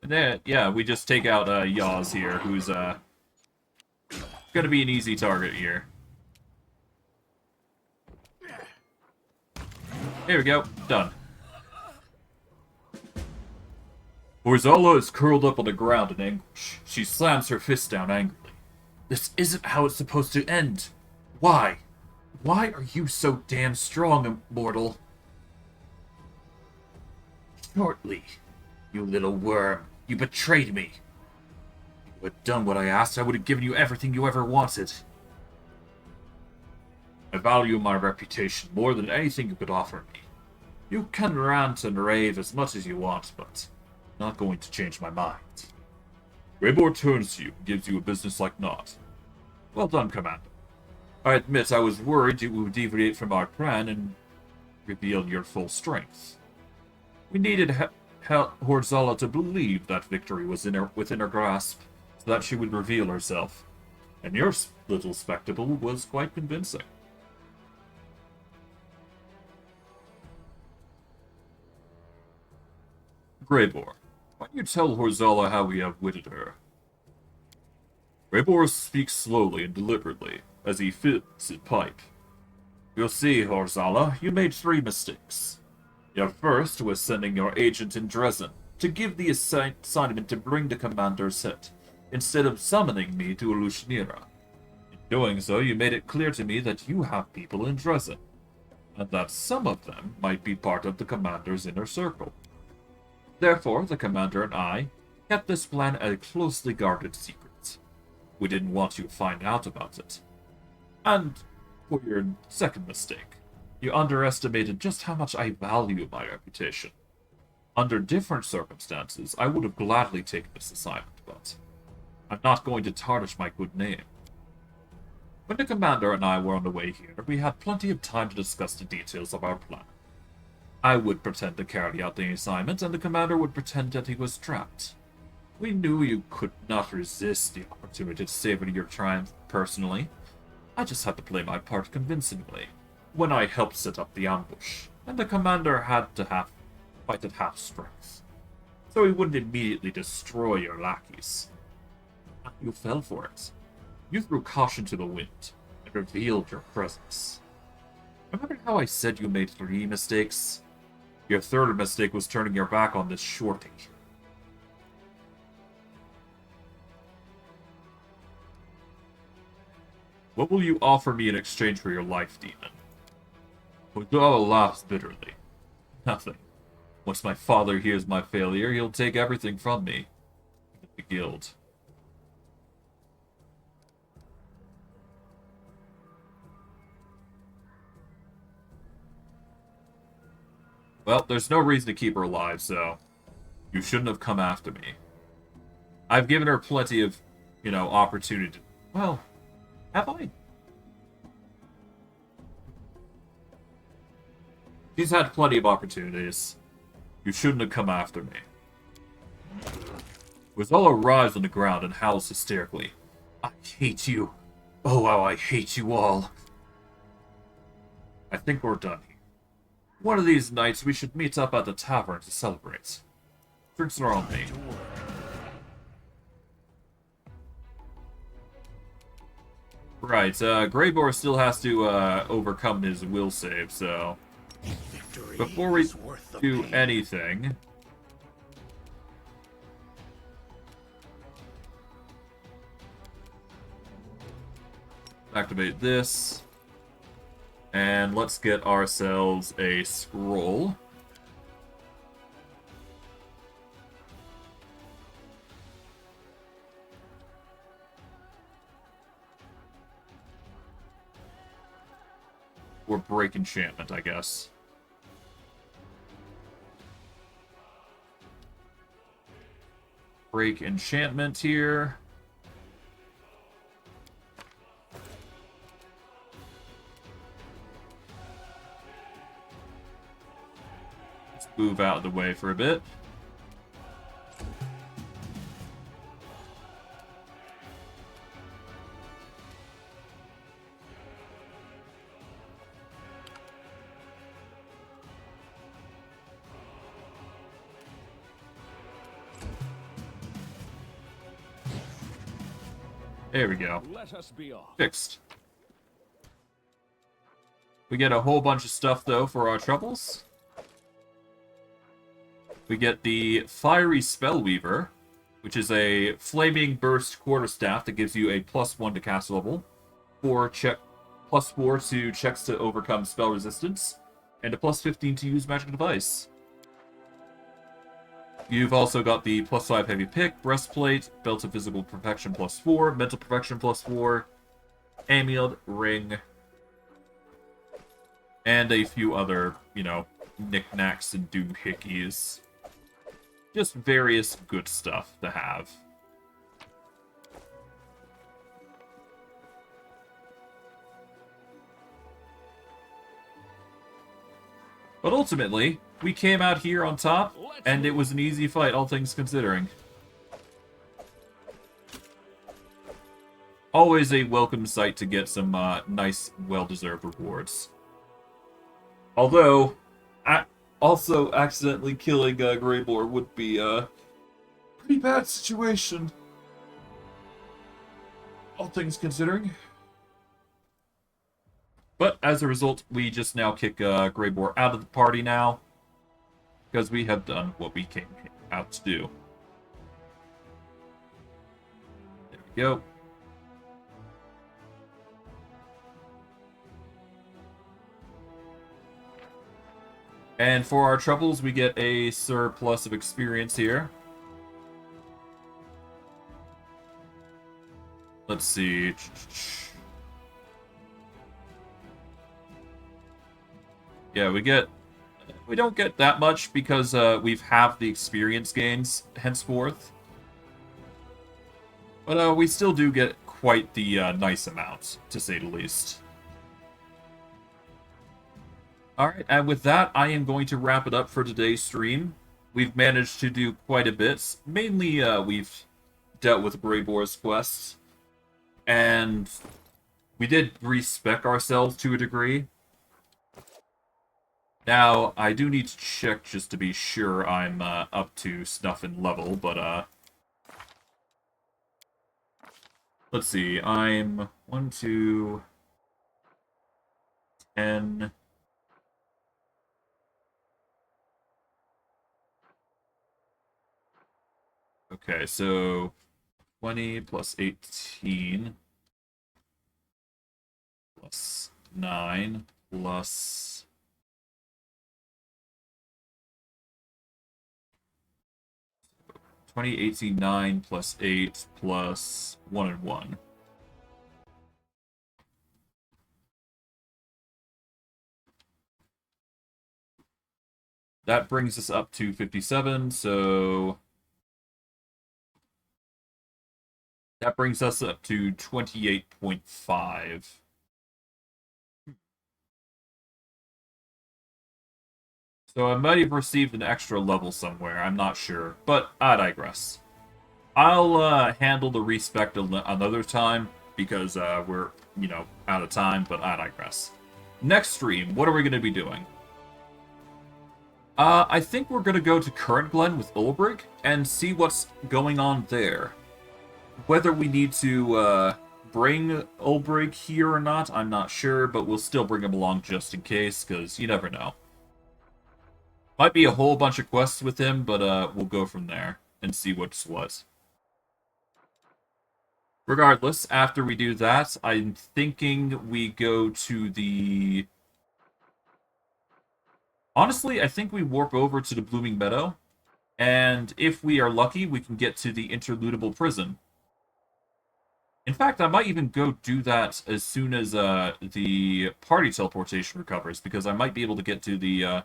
And then, yeah, we just take out Yaws here, who's gonna be an easy target here. There we go. Done. Orzala is curled up on the ground in anguish. She slams her fist down angrily. This isn't how it's supposed to end. Why? Why are you so damn strong, immortal? Shortly. You little worm. You betrayed me. If you had done what I asked, I would have given you everything you ever wanted. I value my reputation more than anything you could offer me. You can rant and rave as much as you want, but not going to change my mind. Raybor turns to you and gives you a business-like nod. Well done, Commander. I admit I was worried you would deviate from our plan and reveal your full strength. We needed Orzala to believe that victory was within her grasp, so that she would reveal herself. And your little spectacle was quite convincing. Greybor, why don't you tell Orzala how we outwitted her? Greybor speaks slowly and deliberately, as he fills his pipe. You'll see, Orzala, you made 3 mistakes. Your first was sending your agent in Dresden to give the assignment to bring the commander's head, instead of summoning me to Lushnira. In doing so, you made it clear to me that you have people in Dresden, and that some of them might be part of the commander's inner circle. Therefore, the commander and I kept this plan a closely guarded secret. We didn't want you to find out about it. And for your second mistake, you underestimated just how much I value my reputation. Under different circumstances, I would have gladly taken this assignment, but I'm not going to tarnish my good name. When the commander and I were on the way here, we had plenty of time to discuss the details of our plan. I would pretend to carry out the assignment, and the commander would pretend that he was trapped. We knew you could not resist the opportunity to savor your triumph personally. I just had to play my part convincingly. When I helped set up the ambush, and the commander had to fight at half strength, so he wouldn't immediately destroy your lackeys. And you fell for it. You threw caution to the wind, and revealed your presence. Remember how I said you made 3 mistakes? Your third mistake was turning your back on this shorty. What will you offer me in exchange for your life, demon? Orzala laughs bitterly. Nothing. Once my father hears my failure, he'll take everything from me. The guild. Well, there's no reason to keep her alive, so you shouldn't have come after me. I've given her plenty of, opportunity. Well, have I? She's had plenty of opportunities. You shouldn't have come after me. Rosella writhes on the ground and howls hysterically. I hate you. Oh, how I hate you all. I think we're done here. One of these nights we should meet up at the tavern to celebrate. Drinks are on me. Right, Greybor still has to overcome his will save, so Victory before we is worth the do pain. anything, activate this, and let's get ourselves a scroll. Or break enchantment, I guess. Break enchantment here. Let's move out of the way for a bit. There we go. Let us be off. Fixed. We get a whole bunch of stuff, though, for our troubles. We get the Fiery Spellweaver, which is a Flaming Burst Quarterstaff that gives you a +1 to cast level, +4 to checks to overcome spell resistance, and a +15 to use magic device. You've also got the +5 heavy pick, breastplate, belt of physical perfection +4, mental perfection +4, amulet, ring, and a few other, knickknacks and doohickeys. Just various good stuff to have. But ultimately, we came out here on top, and it was an easy fight, all things considering. Always a welcome sight to get some nice, well-deserved rewards. Although, also accidentally killing Greybor would be a pretty bad situation. All things considering. But as a result, we just now kick Greybor out of the party now, because we have done what we came out to do. There we go. And for our troubles, we get a surplus of experience here. Let's see. Yeah, we don't get that much because we've halved the experience gains henceforth. But we still do get quite the nice amount, to say the least. Alright, and with that, I am going to wrap it up for today's stream. We've managed to do quite a bit. Mainly, we've dealt with Greybor's quests. And we did respec ourselves to a degree. Now, I do need to check just to be sure I'm up to snuff and level, but let's see, I'm 1, 2, 10... Okay, so 20 plus 18 plus 9 plus 20, 18, 9 plus 8 plus 1 and 1. That brings us up to 57, so that brings us up to 28.5. So I might have received an extra level somewhere, I'm not sure, but I digress. I'll handle the respect another time because we're, out of time, but I digress. Next stream, what are we going to be doing? I think we're going to go to Current Glen with Ulbrich and see what's going on there. Whether we need to bring Ulbrich here or not, I'm not sure, but we'll still bring him along just in case, because you never know. Might be a whole bunch of quests with him, but we'll go from there and see what's what. Regardless, after we do that, I'm thinking we go to the... Honestly, I think we warp over to the Blooming Meadow, and if we are lucky, we can get to the Interludable Prison. In fact, I might even go do that as soon as the party teleportation recovers, because I might be able to get to the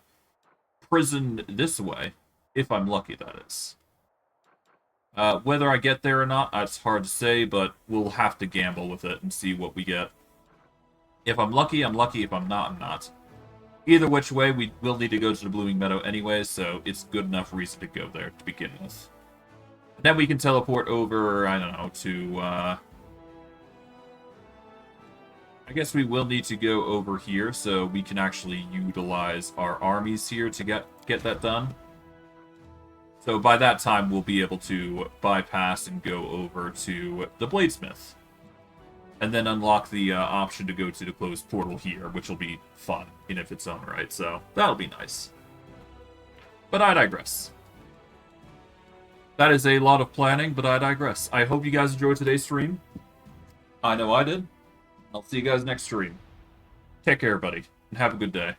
prison this way, if I'm lucky, that is. Whether I get there or not, it's hard to say, but we'll have to gamble with it and see what we get. If I'm lucky, I'm lucky. If I'm not, I'm not. Either which way, we will need to go to the Blooming Meadow anyway, so it's good enough reason to go there to begin with. Then we can teleport over, I don't know, to... I guess we will need to go over here, so we can actually utilize our armies here to get that done. So by that time, we'll be able to bypass and go over to the Bladesmith. And then unlock the option to go to the closed portal here, which will be fun in of its own right, so that'll be nice. But I digress. That is a lot of planning, but I digress. I hope you guys enjoyed today's stream. I know I did. I'll see you guys next stream. Take care, everybody, and have a good day.